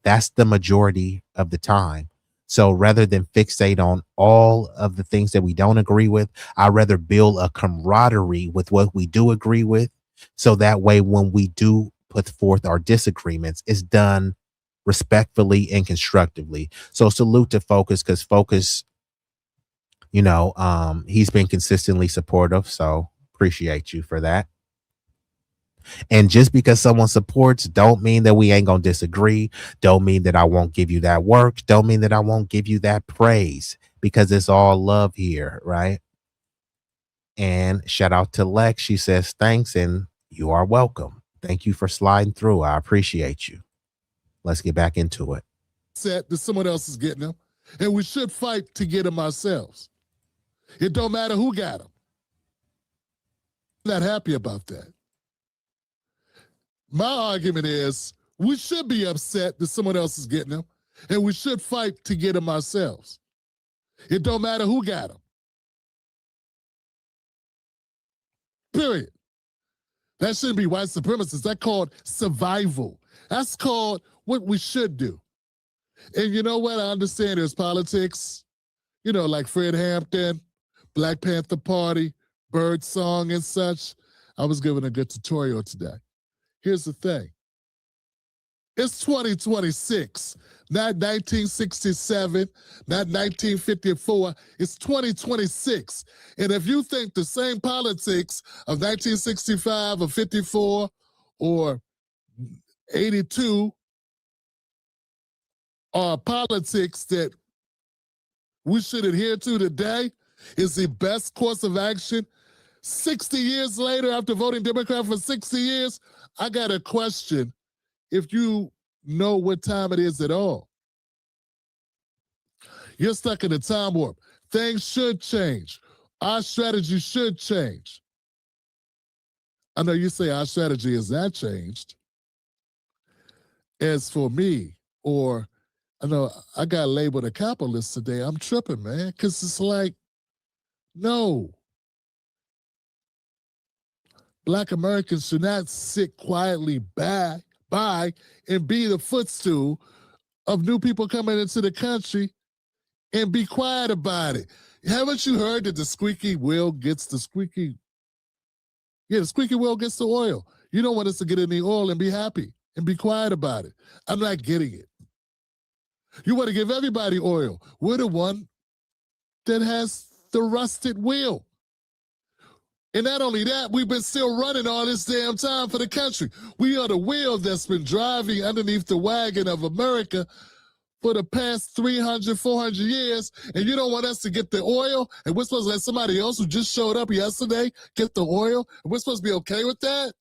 that's the majority of the time. So rather than fixate on all of the things that we don't agree with, I'd rather build a camaraderie with what we do agree with. So that way, when we do put forth our disagreements, it's done respectfully and constructively. So salute to Focus, because Focus, he's been consistently supportive. So appreciate you for that. And just because someone supports don't mean that we ain't gonna disagree. Don't mean that I won't give you that work. Don't mean that I won't give you that praise, because it's all love here, right? And shout out to Lex. She says thanks and you are welcome. Thank you for sliding through. I appreciate you. Let's get back into it. Set that someone else is getting them, and we should fight to get them ourselves. It don't matter who got them. I'm not happy about that. My argument is we should be upset that someone else is getting them, and we should fight to get them ourselves. It don't matter who got them. Period. That shouldn't be white supremacists. That's called survival. That's called what we should do. And you know what? I understand there's politics, like Fred Hampton, Black Panther Party, Bird Song and such. I was given a good tutorial today. Here's the thing. It's 2026, not 1967, not 1954. It's 2026. And if you think the same politics of 1965 or 54 or 82 are politics that we should adhere to today is the best course of action, 60 years later, after voting Democrat for 60 years, I got a question if you know what time it is at all. You're stuck in a time warp. Things should change. Our strategy should change. I know you say our strategy has not changed. As for me, or I know I got labeled a capitalist today, I'm tripping, man, because it's like, no. Black Americans should not sit quietly by and be the footstool of new people coming into the country and be quiet about it. Haven't you heard that the squeaky wheel gets the squeaky? Yeah, the squeaky wheel gets the oil. You don't want us to get in the oil and be happy and be quiet about it. I'm not getting it. You want to give everybody oil. We're the one that has the rusted wheel. And not only that, we've been still running all this damn time for the country. We are the wheel that's been driving underneath the wagon of America for the past 300, 400 years, and you don't want us to get the oil, and we're supposed to let somebody else who just showed up yesterday get the oil, and we're supposed to be okay with that?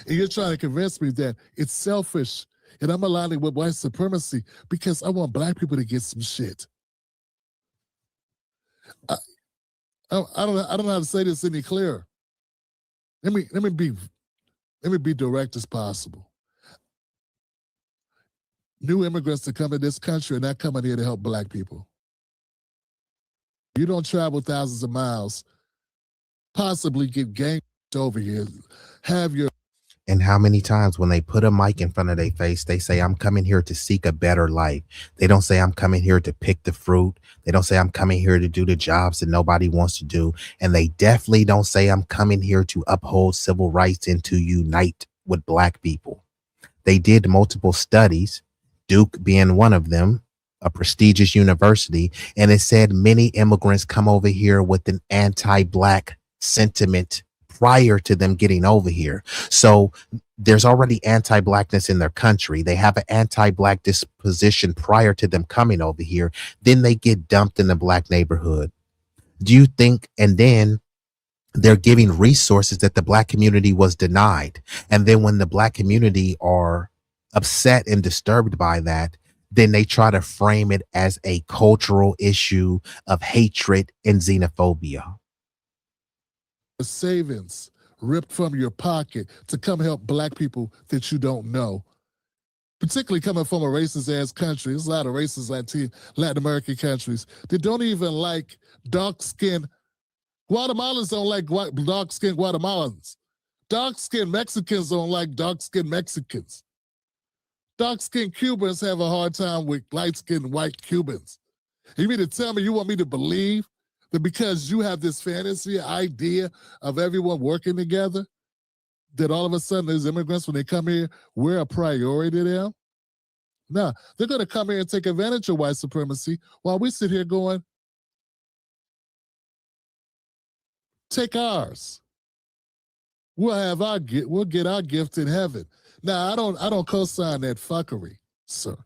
And you're trying to convince me that it's selfish, and I'm aligning with white supremacy because I want black people to get some shit. I don't know how to say this any clearer. Let me be direct as possible. New immigrants that come to this country are not coming here to help black people. You don't travel thousands of miles, possibly get gang over here, have your. And how many times when they put a mic in front of their face, they say, I'm coming here to seek a better life. They don't say I'm coming here to pick the fruit. They don't say I'm coming here to do the jobs that nobody wants to do. And they definitely don't say I'm coming here to uphold civil rights and to unite with black people. They did multiple studies, Duke being one of them, a prestigious university, and it said many immigrants come over here with an anti-black sentiment prior to them getting over here. So there's already anti-blackness in their country. They have an anti-black disposition prior to them coming over here. Then they get dumped in the black neighborhood. Do you think, and then they're giving resources that the black community was denied. And then when the black community are upset and disturbed by that, then they try to frame it as a cultural issue of hatred and xenophobia. The savings ripped from your pocket to come help black people that you don't know. Particularly coming from a racist ass country. There's a lot of racist Latin American countries that don't even like dark skinned Guatemalans don't like dark skinned Guatemalans. Dark skinned Mexicans don't like dark skinned Mexicans. Dark skinned Cubans have a hard time with light skinned white Cubans. You mean to tell me you want me to believe that because you have this fantasy idea of everyone working together, that all of a sudden these immigrants, when they come here, we're a priority to them? No, they're going to come here and take advantage of white supremacy while we sit here going, take ours. We'll get our gift in heaven. Now, I don't co-sign that fuckery, sir.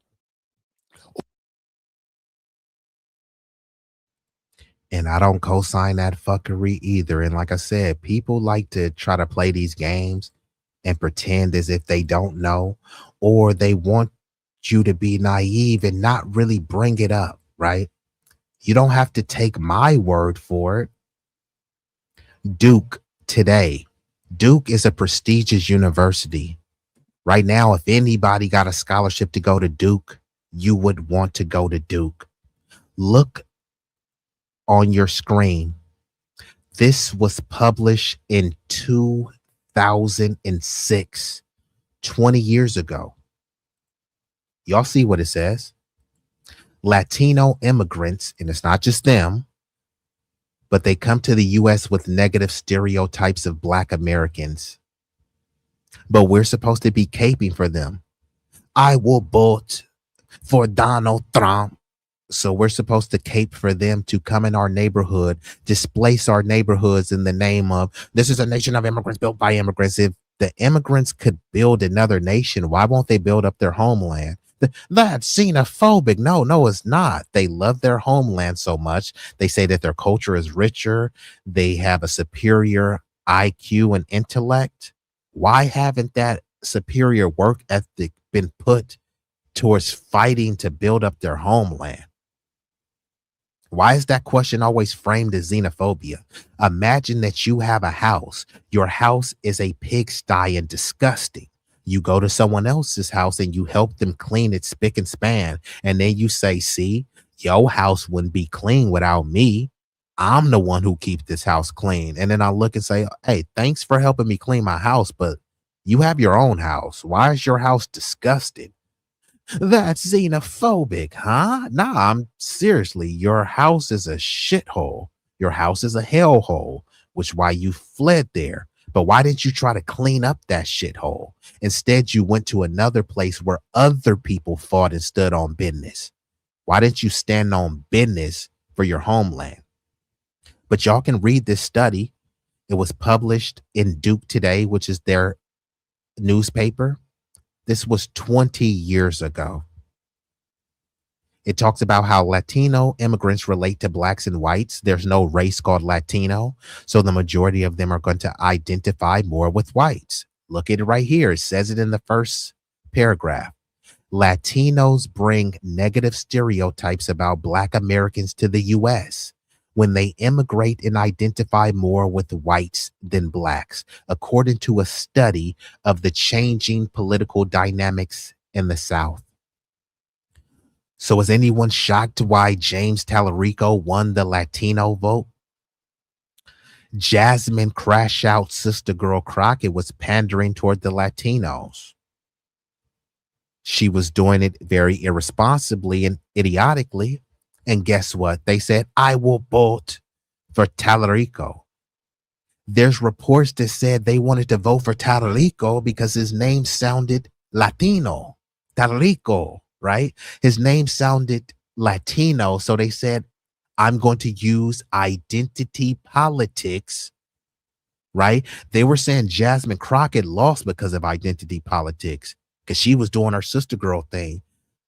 And I don't co-sign that fuckery either. And like I said, people like to try to play these games and pretend as if they don't know, or they want you to be naive and not really bring it up, right? You don't have to take my word for it. Duke today. Duke is a prestigious university. Right now, if anybody got a scholarship to go to Duke, you would want to go to Duke. Look on your screen. This was published in 2006, 20 years ago. Y'all see what it says? Latino immigrants, and it's not just them, but they come to the U.S. with negative stereotypes of Black Americans. But we're supposed to be caping for them. I will vote for Donald Trump. So we're supposed to cape for them to come in our neighborhood, displace our neighborhoods in the name of this is a nation of immigrants built by immigrants. If the immigrants could build another nation, why won't they build up their homeland? That's xenophobic. No, it's not. They love their homeland so much. They say that their culture is richer. They have a superior IQ and intellect. Why haven't that superior work ethic been put towards fighting to build up their homeland? Why is that question always framed as xenophobia? Imagine that you have a house. Your house is a pigsty and disgusting. You go to someone else's house and you help them clean it spick and span. And then you say, see, your house wouldn't be clean without me. I'm the one who keeps this house clean. And then I look and say, hey, thanks for helping me clean my house, but you have your own house. Why is your house disgusting? That's xenophobic, huh? Nah, I'm seriously, your house is a shithole. Your house is a hellhole, which is why you fled there. But why didn't you try to clean up that shithole? Instead, you went to another place where other people fought and stood on business. Why didn't you stand on business for your homeland? But y'all can read this study. It was published in Duke Today, which is their newspaper. This was 20 years ago. It talks about how Latino immigrants relate to Blacks and whites. There's no race called Latino, so the majority of them are going to identify more with whites. Look at it right here. It says it in the first paragraph. Latinos bring negative stereotypes about Black Americans to the U.S. when they immigrate and identify more with whites than Blacks, according to a study of the changing political dynamics in the South. So is anyone shocked why James Tallarico won the Latino vote? Jasmine Crash Out Sister Girl Crockett was pandering toward the Latinos. She was doing it very irresponsibly and idiotically. And guess what? They said, I will vote for Tallarico. There's reports that said they wanted to vote for Tallarico because his name sounded Latino. Tallarico, right? His name sounded Latino. So they said, I'm going to use identity politics, right? They were saying Jasmine Crockett lost because of identity politics, because she was doing her sister girl thing.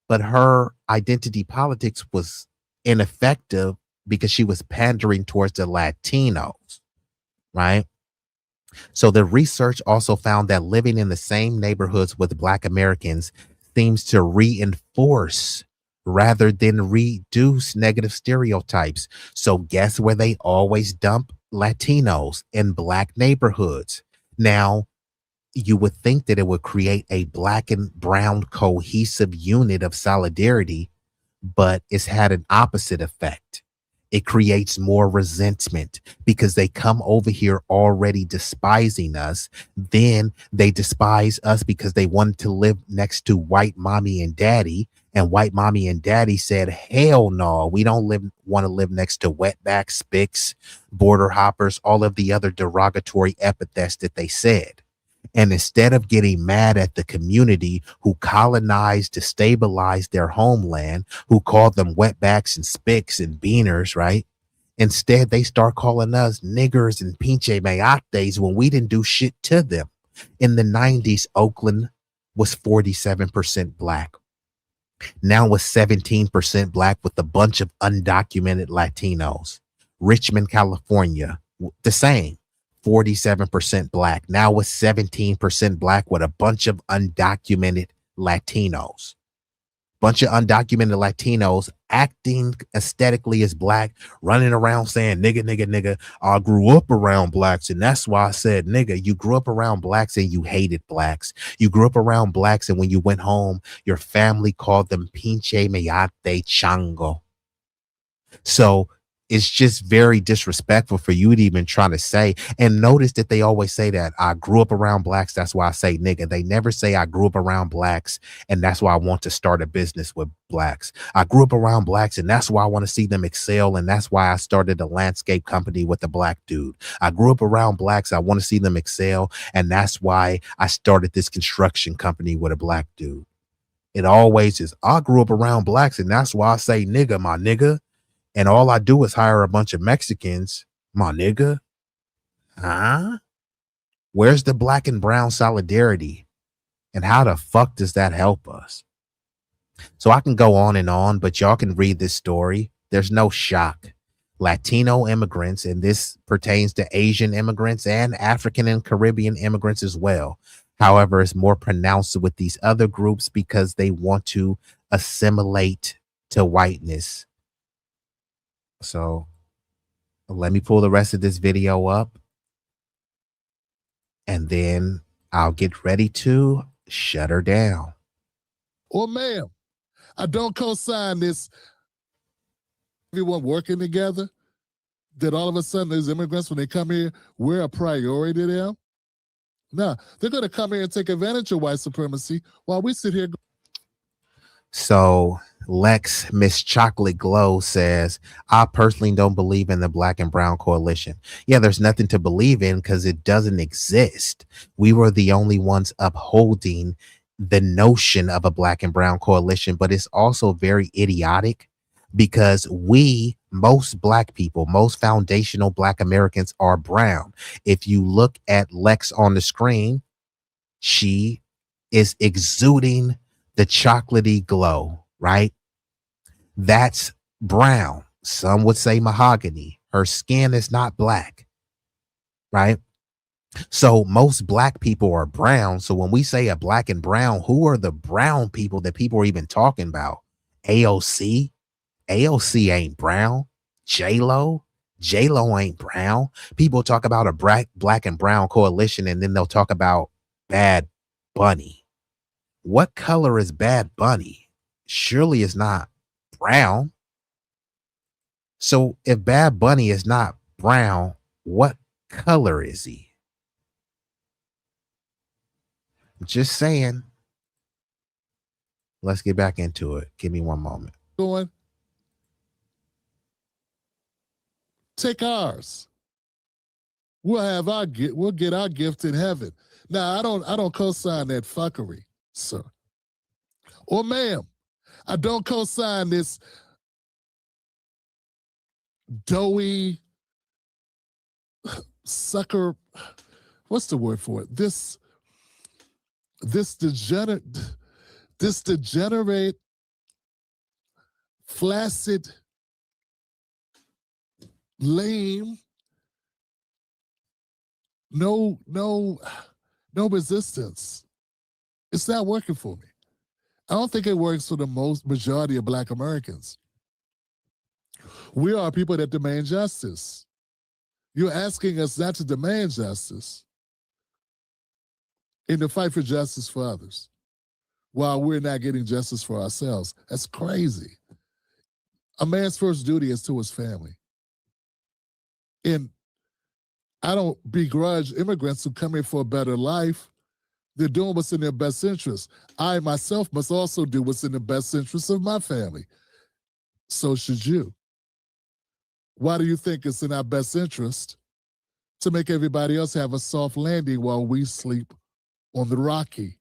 But her identity politics was ineffective because she was pandering towards the Latinos, right? So the research also found that living in the same neighborhoods with Black Americans seems to reinforce rather than reduce negative stereotypes. So guess where they always dump Latinos? In Black neighborhoods. Now, you would think that it would create a Black and brown cohesive unit of solidarity, but it's had an opposite effect. It creates more resentment because they come over here already despising us. Then they despise us because they wanted to live next to white mommy and daddy. And white mommy and daddy said, hell no, we don't want to live next to wetbacks, spics, border hoppers, all of the other derogatory epithets that they said. And instead of getting mad at the community who colonized, destabilized their homeland, who called them wetbacks and spics and beaners, right? Instead, they start calling us niggers and pinche meates when we didn't do shit to them. In the 90s, Oakland was 47% Black. Now it's 17% Black with a bunch of undocumented Latinos. Richmond, California, the same. 47% Black. Now it's 17% Black with a bunch of undocumented Latinos. Bunch of undocumented Latinos acting aesthetically as Black, running around saying nigga, nigga, nigga. I grew up around Blacks, and that's why I said nigga. You grew up around Blacks and you hated Blacks. You grew up around Blacks, and when you went home, your family called them pinche mayate chango. So it's just very disrespectful for you to even try to say. And notice that they always say that I grew up around Blacks. That's why I say nigga. They never say I grew up around Blacks and that's why I want to start a business with Blacks. I grew up around Blacks and that's why I want to see them excel. And that's why I started a landscape company with a Black dude. I grew up around Blacks. I want to see them excel. And that's why I started this construction company with a Black dude. It always is, I grew up around Blacks and that's why I say nigga, my nigga. And all I do is hire a bunch of Mexicans, my nigga. Huh? Where's the Black and brown solidarity? And how the fuck does that help us? So I can go on, but y'all can read this story. There's no shock. Latino immigrants, and this pertains to Asian immigrants and African and Caribbean immigrants as well. However, it's more pronounced with these other groups because they want to assimilate to whiteness. So let me pull the rest of this video up and then I'll get ready to shut her down. Well, ma'am, I don't co-sign this. Everyone working together, that all of a sudden these immigrants, when they come here, we're a priority to them. No, they're going to come here and take advantage of white supremacy while we sit here. So Lex Miss Chocolate Glow says, I personally don't believe in the Black and brown coalition. Yeah, there's nothing to believe in because it doesn't exist. We were the only ones upholding the notion of a Black and brown coalition, but it's also very idiotic because most Black people, most foundational Black Americans are brown. If you look at Lex on the screen, she is exuding the chocolatey glow, right? That's brown. Some would say mahogany. Her skin is not Black, right? So most Black people are brown. So when we say a Black and brown, who are the brown people that people are even talking about? AOC? AOC ain't brown. J-Lo? J-Lo ain't brown. People talk about a Black and brown coalition and then they'll talk about Bad Bunny. What color is Bad Bunny? Surely it's not brown. So if Bad Bunny is not brown, what color is he? Just saying. Let's get back into it. Give me one moment. Going. Take ours. We'll get our gift in heaven. Now, I don't co-sign that fuckery, sir. Or ma'am, I don't co-sign this doughy sucker. What's the word for it? This degenerate, flaccid, lame, no resistance. It's not working for me. I don't think it works for the majority of Black Americans. We are people that demand justice. You're asking us not to demand justice and to fight for justice for others while we're not getting justice for ourselves. That's crazy. A man's first duty is to his family. And I don't begrudge immigrants who come here for a better life. They're doing what's in their best interest. I myself must also do what's in the best interest of my family. So should you. Why do you think it's in our best interest to make everybody else have a soft landing while we sleep on the rocky,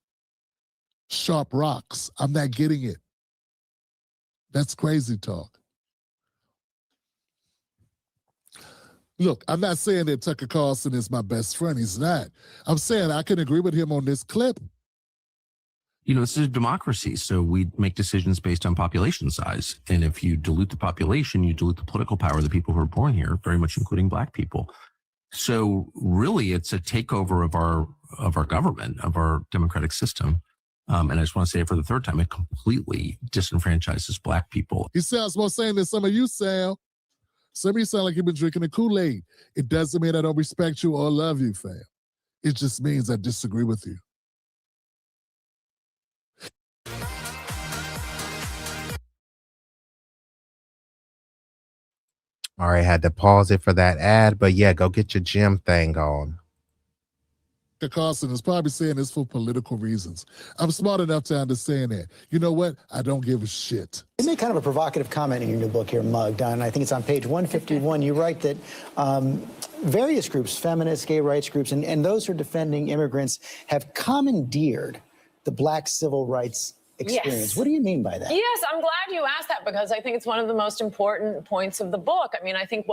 sharp rocks? I'm not getting it. That's crazy talk. Look, I'm not saying that Tucker Carlson is my best friend. He's not. I'm saying I can agree with him on this clip. You know, this is a democracy, so we make decisions based on population size. And if you dilute the population, you dilute the political power of the people who are born here, very much including Black people. So really, it's a takeover of our government, of our democratic system. And I just want to say it for the third time, it completely disenfranchises Black people. He sounds more sane than some of you sound. Some of you sound like you've been drinking the Kool-Aid. It doesn't mean I don't respect you or love you, fam. It just means I disagree with you. All right, had to pause it for that ad, but yeah, go get your gym thing on. Carlson is probably saying this for political reasons. I'm smart enough to understand that. You know what? I don't give a shit. You make kind of a provocative comment in your new book here, Mugged, and I think it's on page 151. You write that various groups, feminists, gay rights groups, and those who are defending immigrants have commandeered the Black civil rights experience. Yes. What do you mean by that? Yes, I'm glad you asked that because I think it's one of the most important points of the book. I mean, I think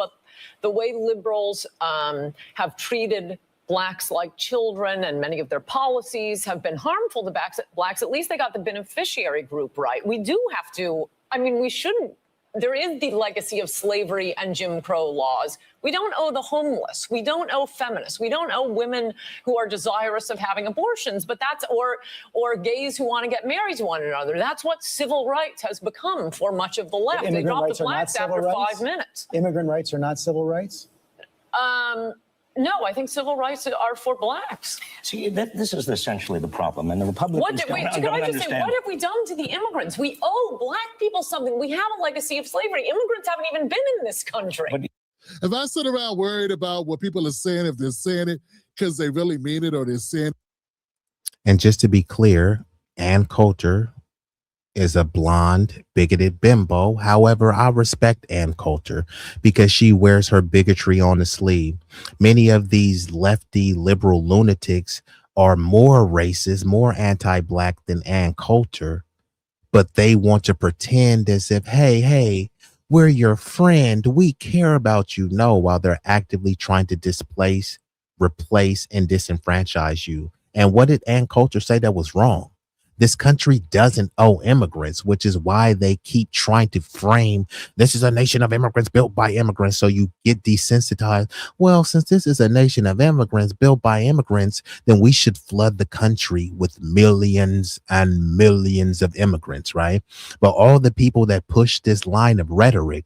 the way liberals have treated Blacks like children and many of their policies have been harmful to Blacks. At least they got the beneficiary group right. We do have to, I mean, we shouldn't. There is the legacy of slavery and Jim Crow laws. We don't owe the homeless. We don't owe feminists. We don't owe women who are desirous of having abortions, but that's, or gays who want to get married to one another. That's what civil rights has become for much of the left. They dropped the Blacks after 5 minutes. Immigrant rights are not civil rights? No, I think civil rights are for Blacks. See, this is essentially the problem, and the Republicans Can I just say, what have we done to the immigrants? We owe Black people something. We have a legacy of slavery. Immigrants haven't even been in this country. If I sit around worried about what people are saying, if they're saying it because they really mean it or they're saying it. And just to be clear, Ann Coulter is a blonde, bigoted bimbo. However, I respect Ann Coulter because she wears her bigotry on the sleeve. Many of these lefty liberal lunatics are more racist, more anti-Black than Ann Coulter, but they want to pretend as if, hey, we're your friend. We care about you. No, while they're actively trying to displace, replace, and disenfranchise you. And what did Ann Coulter say that was wrong? This country doesn't owe immigrants, which is why they keep trying to frame this is a nation of immigrants built by immigrants. So you get desensitized. Well, since this is a nation of immigrants built by immigrants, then we should flood the country with millions and millions of immigrants, right? But all the people that push this line of rhetoric,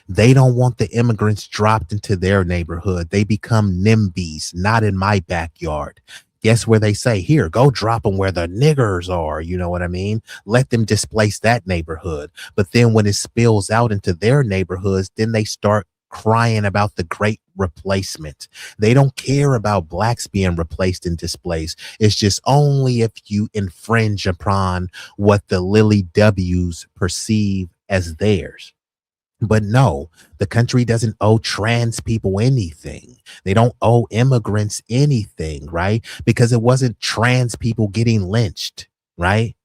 they don't want the immigrants dropped into their neighborhood. They become NIMBYs, not in my backyard. Guess where they say, here, go drop them where the niggers are. You know what I mean? Let them displace that neighborhood. But then when it spills out into their neighborhoods, then they start crying about the great replacement. They don't care about Blacks being replaced and displaced. It's just only if you infringe upon what the Lily W's perceive as theirs. But no, the country doesn't owe trans people anything. They don't owe immigrants anything, right? Because it wasn't trans people getting lynched, right?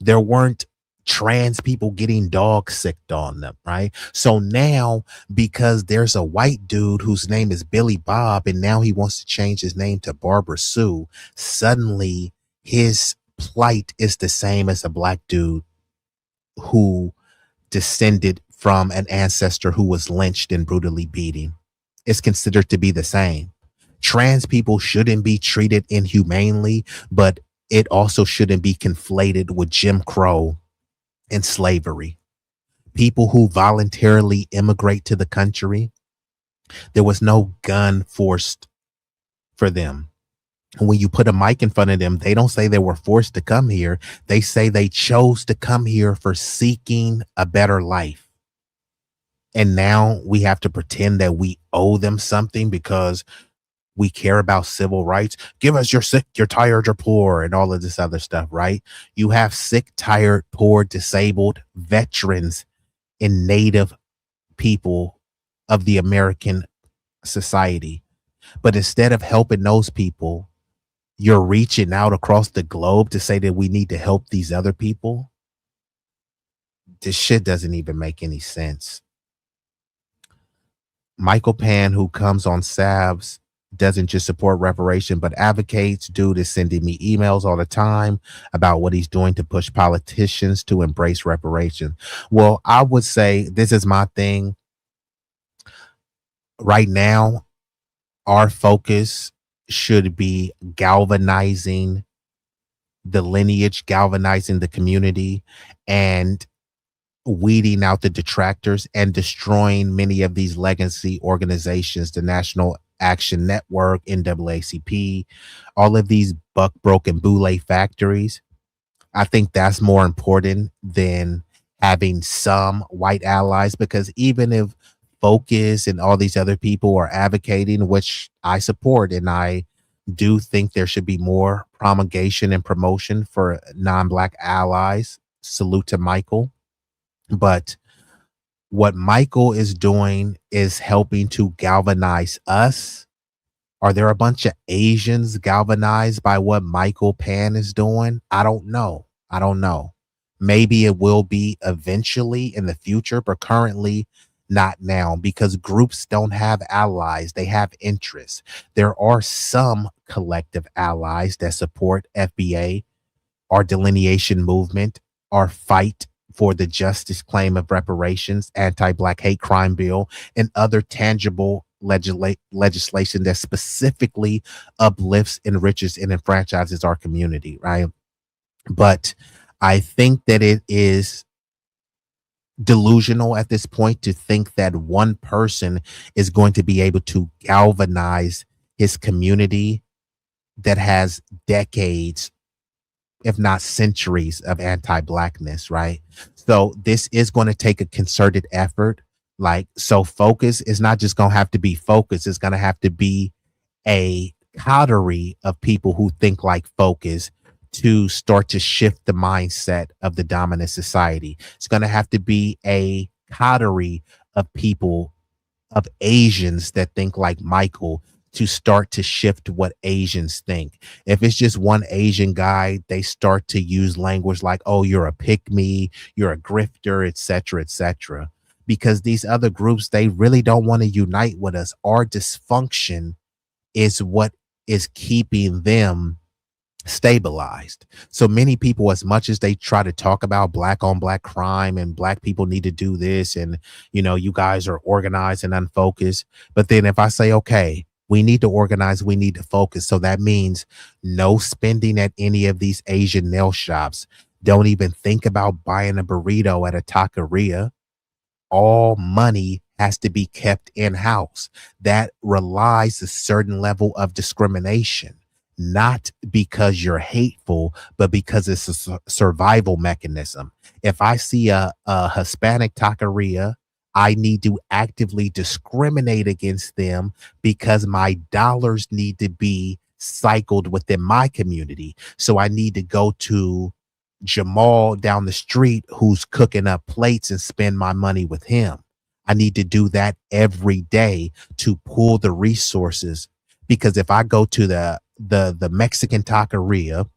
There weren't trans people getting dog sicked on them, right? So now, because there's a white dude whose name is Billy Bob, and now he wants to change his name to Barbara Sue, suddenly his plight is the same as a Black dude who descended from an ancestor who was lynched and brutally beaten. It's considered to be the same. Trans people shouldn't be treated inhumanely, but it also shouldn't be conflated with Jim Crow and slavery. People who voluntarily immigrate to the country, there was no gun forced for them. When you put a mic in front of them, they don't say they were forced to come here. They say they chose to come here for seeking a better life. And now we have to pretend that we owe them something because we care about civil rights. Give us your sick, you're tired, you're poor, and all of this other stuff, right? You have sick, tired, poor, disabled veterans and Native people of the American society. But instead of helping those people, you're reaching out across the globe to say that we need to help these other people. This shit doesn't even make any sense. Michael Pan, who comes on Savs, doesn't just support reparation, but advocates. Dude is sending me emails all the time about what he's doing to push politicians to embrace reparation. Well, I would say this is my thing. Right now, our focus should be galvanizing the lineage, galvanizing the community, and weeding out the detractors and destroying many of these legacy organizations, the National Action Network, NAACP, all of these buck broken boule factories. I think that's more important than having some white allies, because even if Focus and all these other people are advocating, which I support, and I do think there should be more promulgation and promotion for non-Black allies. Salute to Michael. But what Michael is doing is helping to galvanize us. Are there a bunch of Asians galvanized by what Michael Pan is doing? I don't know. Maybe it will be eventually in the future, but currently not now, because groups don't have allies. They have interests. There are some collective allies that support FBA, our delineation movement, our fight for the justice claim of reparations, anti-Black hate crime bill, and other tangible legislation that specifically uplifts, enriches, and enfranchises our community, right? But I think that it is delusional at this point to think that one person is going to be able to galvanize his community that has decades, if not centuries, of anti-Blackness, right? So this is going to take a concerted effort. So Focus is not just going to have to be Focus. It's going to have to be a coterie of people who think like Focus to start to shift the mindset of the dominant society. It's going to have to be a coterie of people, of Asians that think like Michael, to start to shift what Asians think. If it's just one Asian guy, they start to use language like, oh, you're a pick-me, you're a grifter, etc., etc. Because these other groups, they really don't want to unite with us. Our dysfunction is what is keeping them stabilized. So many people, as much as they try to talk about Black on Black crime and Black people need to do this, and you guys are organized and unfocused, but then if I say, okay, we need to organize, we need to focus, so that means no spending at any of these Asian nail shops. Don't even think about buying a burrito at a taqueria. All money has to be kept in-house. That relies a certain level of discrimination, not because you're hateful, but because it's a survival mechanism. If I see a Hispanic taqueria, I need to actively discriminate against them because my dollars need to be cycled within my community. So I need to go to Jamal down the street who's cooking up plates and spend my money with him. I need to do that every day to pull the resources, because if I go to the Mexican taqueria,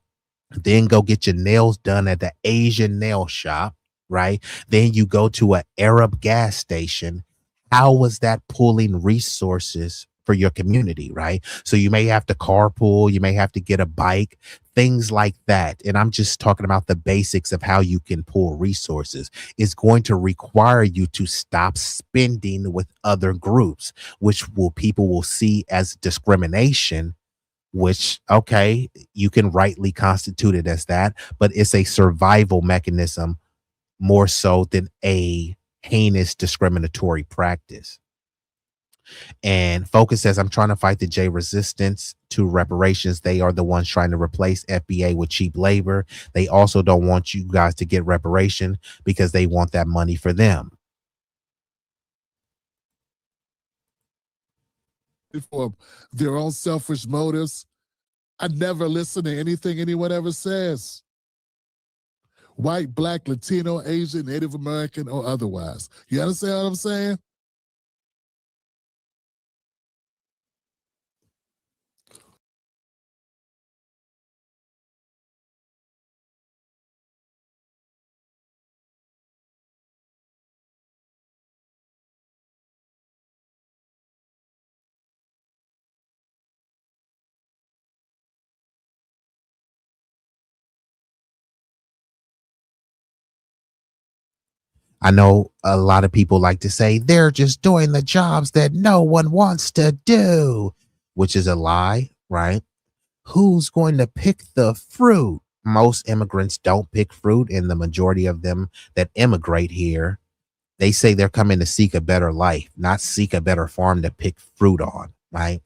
then go get your nails done at the Asian nail shop, right? Then you go to an Arab gas station. How was that pulling resources for your community, right? So you may have to carpool, you may have to get a bike, things like that. And I'm just talking about the basics of how you can pull resources. It's going to require you to stop spending with other groups, which people will see as discrimination, which, okay, you can rightly constitute it as that, but it's a survival mechanism more so than a heinous discriminatory practice. And Focus says, I'm trying to fight the J resistance to reparations. They are the ones trying to replace FBA with cheap labor. They also don't want you guys to get reparation because they want that money for them. For their own selfish motives. I never listen to anything anyone ever says. White, black, Latino, Asian, Native American, or otherwise. You understand what I'm saying? I know a lot of people like to say they're just doing the jobs that no one wants to do, which is a lie, right? Who's going to pick the fruit? Most immigrants don't pick fruit, and the majority of them that immigrate here, they say they're coming to seek a better life, not seek a better farm to pick fruit on, right?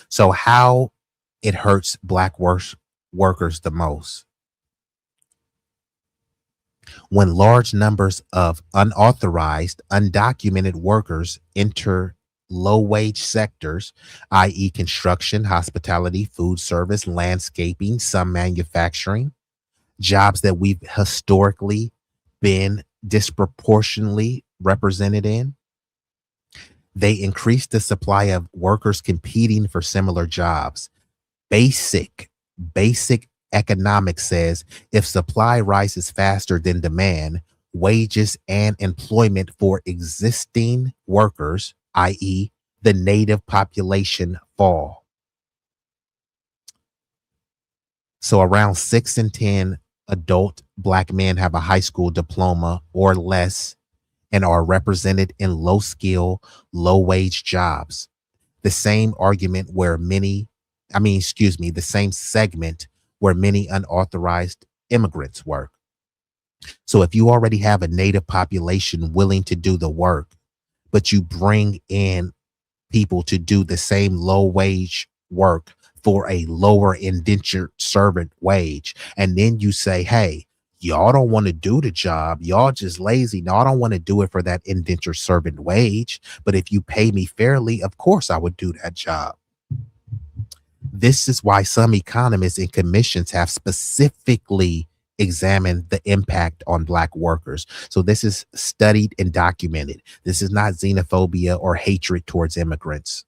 So how it hurts black workers the most? When large numbers of unauthorized, undocumented workers enter low-wage sectors, i.e. construction, hospitality, food service, landscaping, some manufacturing, jobs that we've historically been disproportionately represented in, they increase the supply of workers competing for similar jobs. Basic economics says if supply rises faster than demand, wages and employment for existing workers, i.e., the native population, fall. So around 6 in 10 adult black men have a high school diploma or less and are represented in low skill, low wage jobs. The same argument where the same segment where many unauthorized immigrants work. So if you already have a native population willing to do the work, but you bring in people to do the same low wage work for a lower indentured servant wage, and then you say, hey, y'all don't want to do the job, y'all just lazy, no, I don't want to do it for that indentured servant wage, but if you pay me fairly, of course I would do that job. This is why some economists and commissions have specifically examined the impact on black workers. So this is studied and documented. This is not xenophobia or hatred towards immigrants.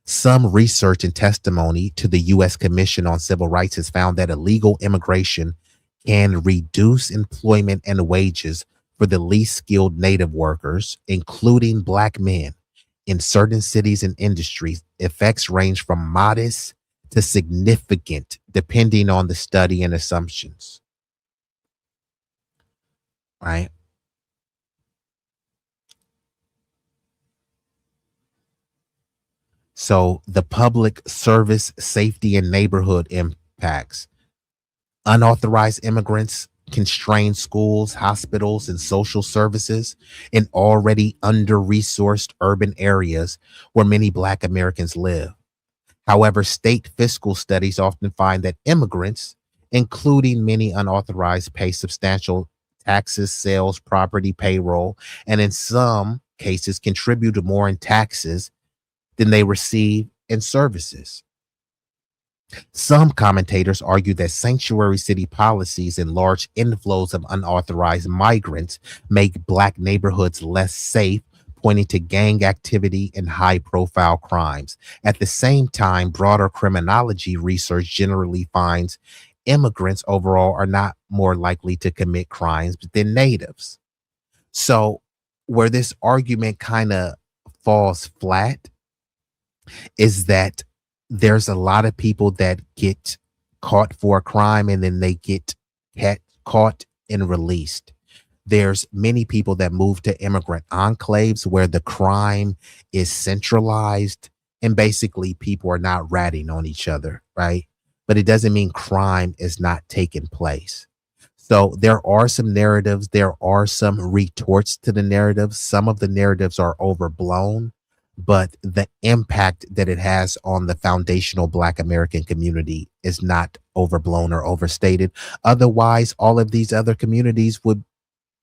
Some research and testimony to the U.S. Commission on Civil Rights has found that illegal immigration can reduce employment and wages for the least skilled native workers, including black men. In certain cities and industries, effects range from modest to significant, depending on the study and assumptions. Right? So the public service, safety, and neighborhood impacts. Unauthorized immigrants constrain schools, hospitals, and social services in already under-resourced urban areas where many Black Americans live. However, state fiscal studies often find that immigrants, including many unauthorized, pay substantial taxes, sales, property, payroll, and in some cases contribute more in taxes than they receive in services. Some commentators argue that sanctuary city policies and large inflows of unauthorized migrants make Black neighborhoods less safe, pointing to gang activity and high-profile crimes. At the same time, broader criminology research generally finds immigrants overall are not more likely to commit crimes than natives. So where this argument kind of falls flat is that there's a lot of people that get caught for a crime and then they get caught and released. There's many people that move to immigrant enclaves where the crime is centralized and basically people are not ratting on each other, right? But it doesn't mean crime is not taking place. So there are some narratives, there are some retorts to the narratives. Some of the narratives are overblown, but the impact that it has on the foundational Black American community is not overblown or overstated. Otherwise, all of these other communities would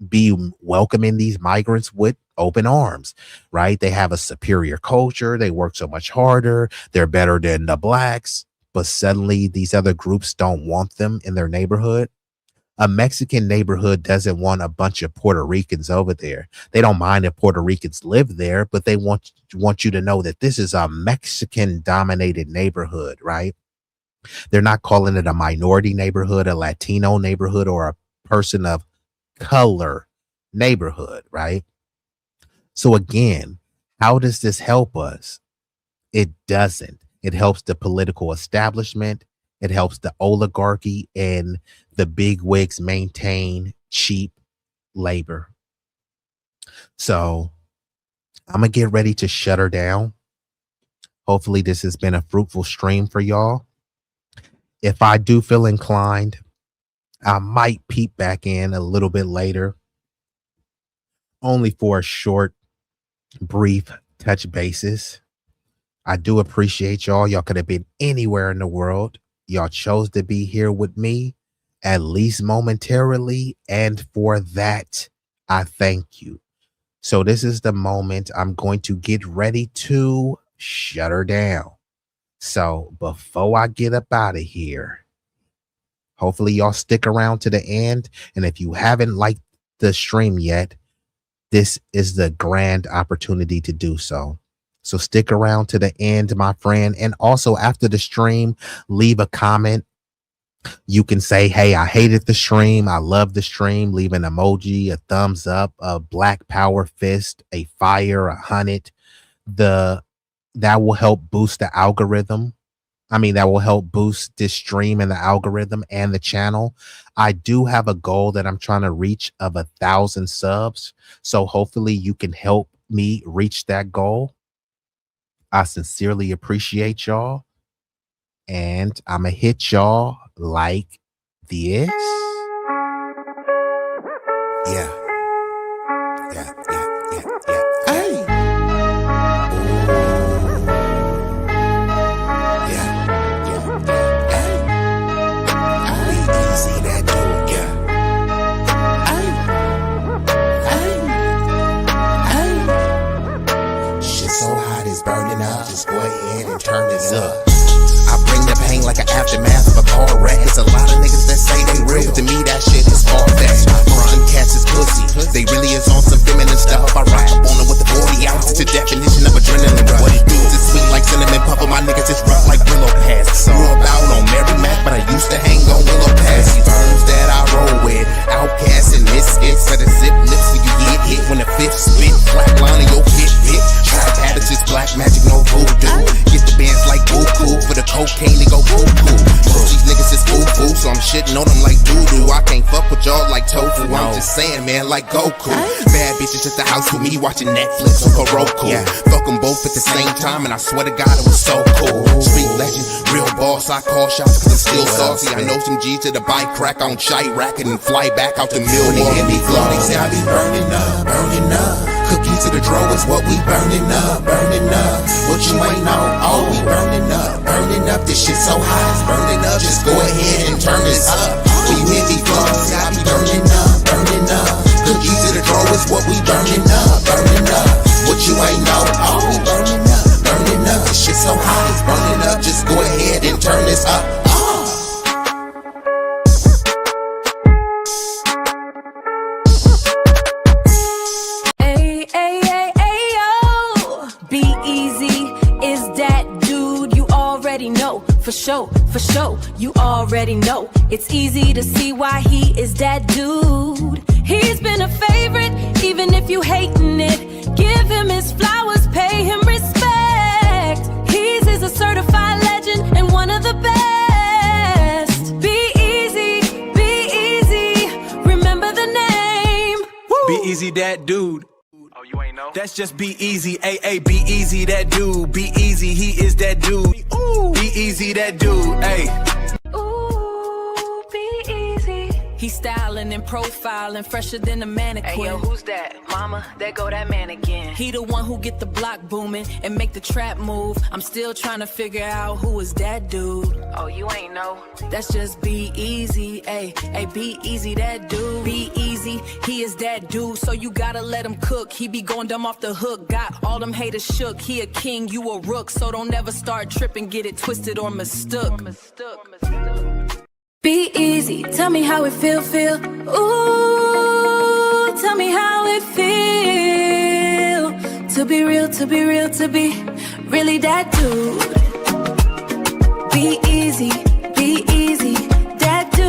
be welcoming these migrants with open arms, right? They have a superior culture. They work so much harder. They're better than the Blacks, but suddenly these other groups don't want them in their neighborhood. A Mexican neighborhood doesn't want a bunch of Puerto Ricans over there. They don't mind if Puerto Ricans live there, but they want you to know that this is a Mexican dominated neighborhood, right? They're not calling it a minority neighborhood, a Latino neighborhood, or a person of color neighborhood, right? So again, how does this help us? It doesn't. It helps the political establishment. It helps the oligarchy and the big wigs maintain cheap labor. So I'm going to get ready to shut her down. Hopefully this has been a fruitful stream for y'all. If I do feel inclined, I might peep back in a little bit later, only for a short, brief touch basis. I do appreciate y'all. Y'all could have been anywhere in the world. Y'all chose to be here with me, at least momentarily. And for that, I thank you. So this is the moment I'm going to get ready to shut her down. So before I get up out of here, hopefully y'all stick around to the end. And if you haven't liked the stream yet, this is the grand opportunity to do so. So stick around to the end, my friend. And also after the stream, leave a comment. You can say, hey, I hated the stream. I love the stream. Leave an emoji, a thumbs up, a black power fist, a fire, 100. That will help boost the algorithm. That will help boost this stream and the algorithm and the channel. I do have a goal that I'm trying to reach of 1,000 subs. So hopefully you can help me reach that goal. I sincerely appreciate y'all. And I'm going to hit y'all like this. Yeah. Hey. B-Eazy Dat Dude, shit so hot it's burning up. Just go ahead and turn this up. I bring the pain like an aftermath of a car wreck. It's a lot of niggas that say they real, but to me that shit is far-fetched. Them cats is pussy. They really is on some feminine stuff. I rock up on them with the 40 ounces. It's the definition of adrenaline rush. What it do is sweet like cinnamon puffer. My niggas is rough like Willow Pass. Grew up out on Mary Mac, but I used to hang on Willow Pass. These birds that I roll with, outcasts and misfits. Better zip lips when you get hit. When the fifth spit, flat line in your pit. Trap habits is black magic, no voodoo. Get the bands like boo-coo. For the cocaine, they go cuckoo. Most these niggas is foo-foo, so I'm shitting on them like doo-doo. I can't fuck with y'all like tofu. I'm just saying, man, like Goku. Bad bitches at the house with me watching Netflix or Roku. Fuck them both at the same time, and I swear to God it was so cool. Street legend, real boss, I call shots cause it's still saucy. I know some G's to the bike crack on shite racking and fly back out to Milwaukee. When they flow, they say I be burning up, burning up. Cookie to the draw is what we burning up, burning up. What you ain't know, all we burning up, burning up. This shit so hot, it's burning up. Just go ahead and turn this up. When you hear me flow, say I be burning up, burning up. Cookie to the draw is what we burning up, burning up. What you ain't know, all we burning up, burning up. This shit so hot, it's burning up. Just go ahead and turn this up. For sure, you already know. It's easy to see why he is that dude. He's been a favorite, even if you hating it. Give him his flowers, pay him respect. He a certified legend and one of the best. B-Eazy, B-Eazy, remember the name. B-Eazy Dat Dude. Oh, you ain't know? That's just B-Eazy, A-A, B-Eazy Dat Dude. B-Eazy, he is that dude. B-Eazy Dat Dude, ayy. Ooh, B-Eazy. He's styling and profiling, fresher than a mannequin. Hey yo, who's that? Mama, there go that man again. He the one who get the block booming and make the trap move. I'm still trying to figure out who is that dude. Oh, you ain't know? That's just B-Eazy, ayy, B-Eazy that dude. B-Eazy, he is that dude, so you gotta let him cook. He be going dumb off the hook, got all them haters shook. He a king, you a rook, so don't never start tripping, get it twisted or mistook. B-Eazy, tell me how it feel. Ooh, tell me how it feel to be real, to be really that dude. Be-Eazy, B-Eazy, that dude.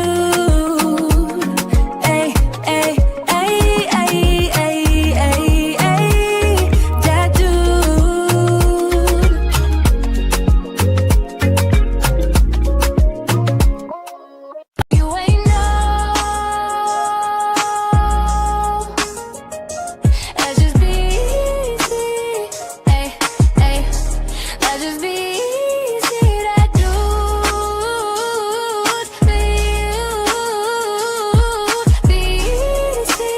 Ay, ay, ay, ay, ay, ay, ay, that dude. You ain't know. That's just B-Eazy. Ay, ay, that's just B-Eazy, that dude. B-Eazy.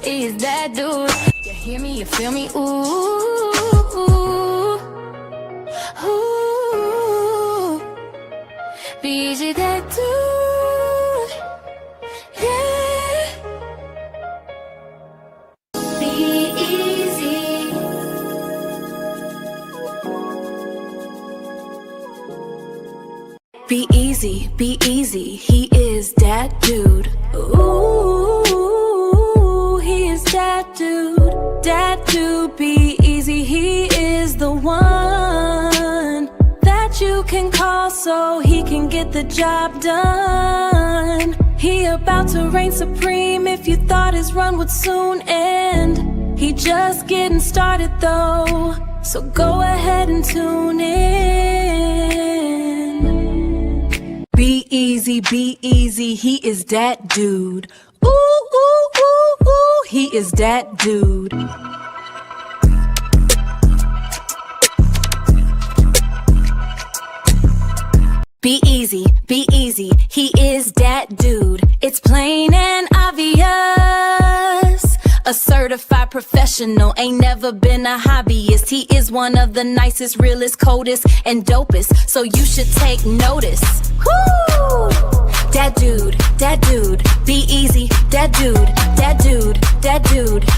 Is that dude? You hear me? You feel me? Ooh, ooh. B-Eazy that dude, yeah. B-Eazy. B-Eazy, B-Eazy, he is that dude. Ooh, he is that dude. That dude, B-Eazy, he is the one that you can call so he can get the job done. He about to reign supreme if you thought his run would soon end. He just getting started though, so go ahead and tune in. B-Eazy, B-Eazy, he is that dude. Ooh, ooh, ooh, ooh, he is that dude. B-Eazy, B-Eazy, he is that dude. It's plain and obvious. A certified professional, ain't never been a hobbyist. He is one of the nicest, realest, coldest, and dopest, so you should take notice. Woo! That dude, B-Eazy, that dude,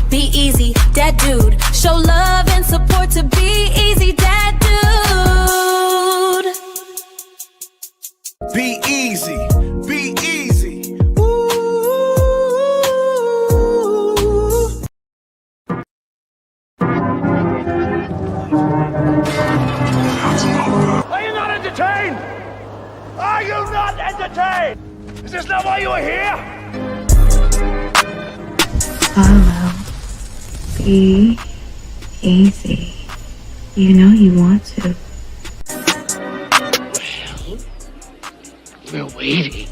B-Eazy, that dude. Show love and support to B-Eazy, that dude. B-Eazy, B-Eazy. Ooh. Are you not entertained? Are you not entertained? Is this not why you are here? Follow. Be easy. You know you want to. We're waiting.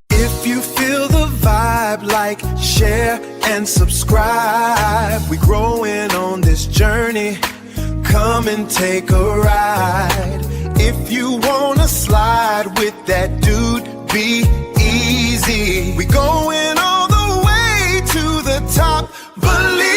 If you feel the vibe, like, share, and subscribe. We growing on this journey. Come and take a ride. If you wanna slide with that dude, be easy. We going all the way to the top. Believe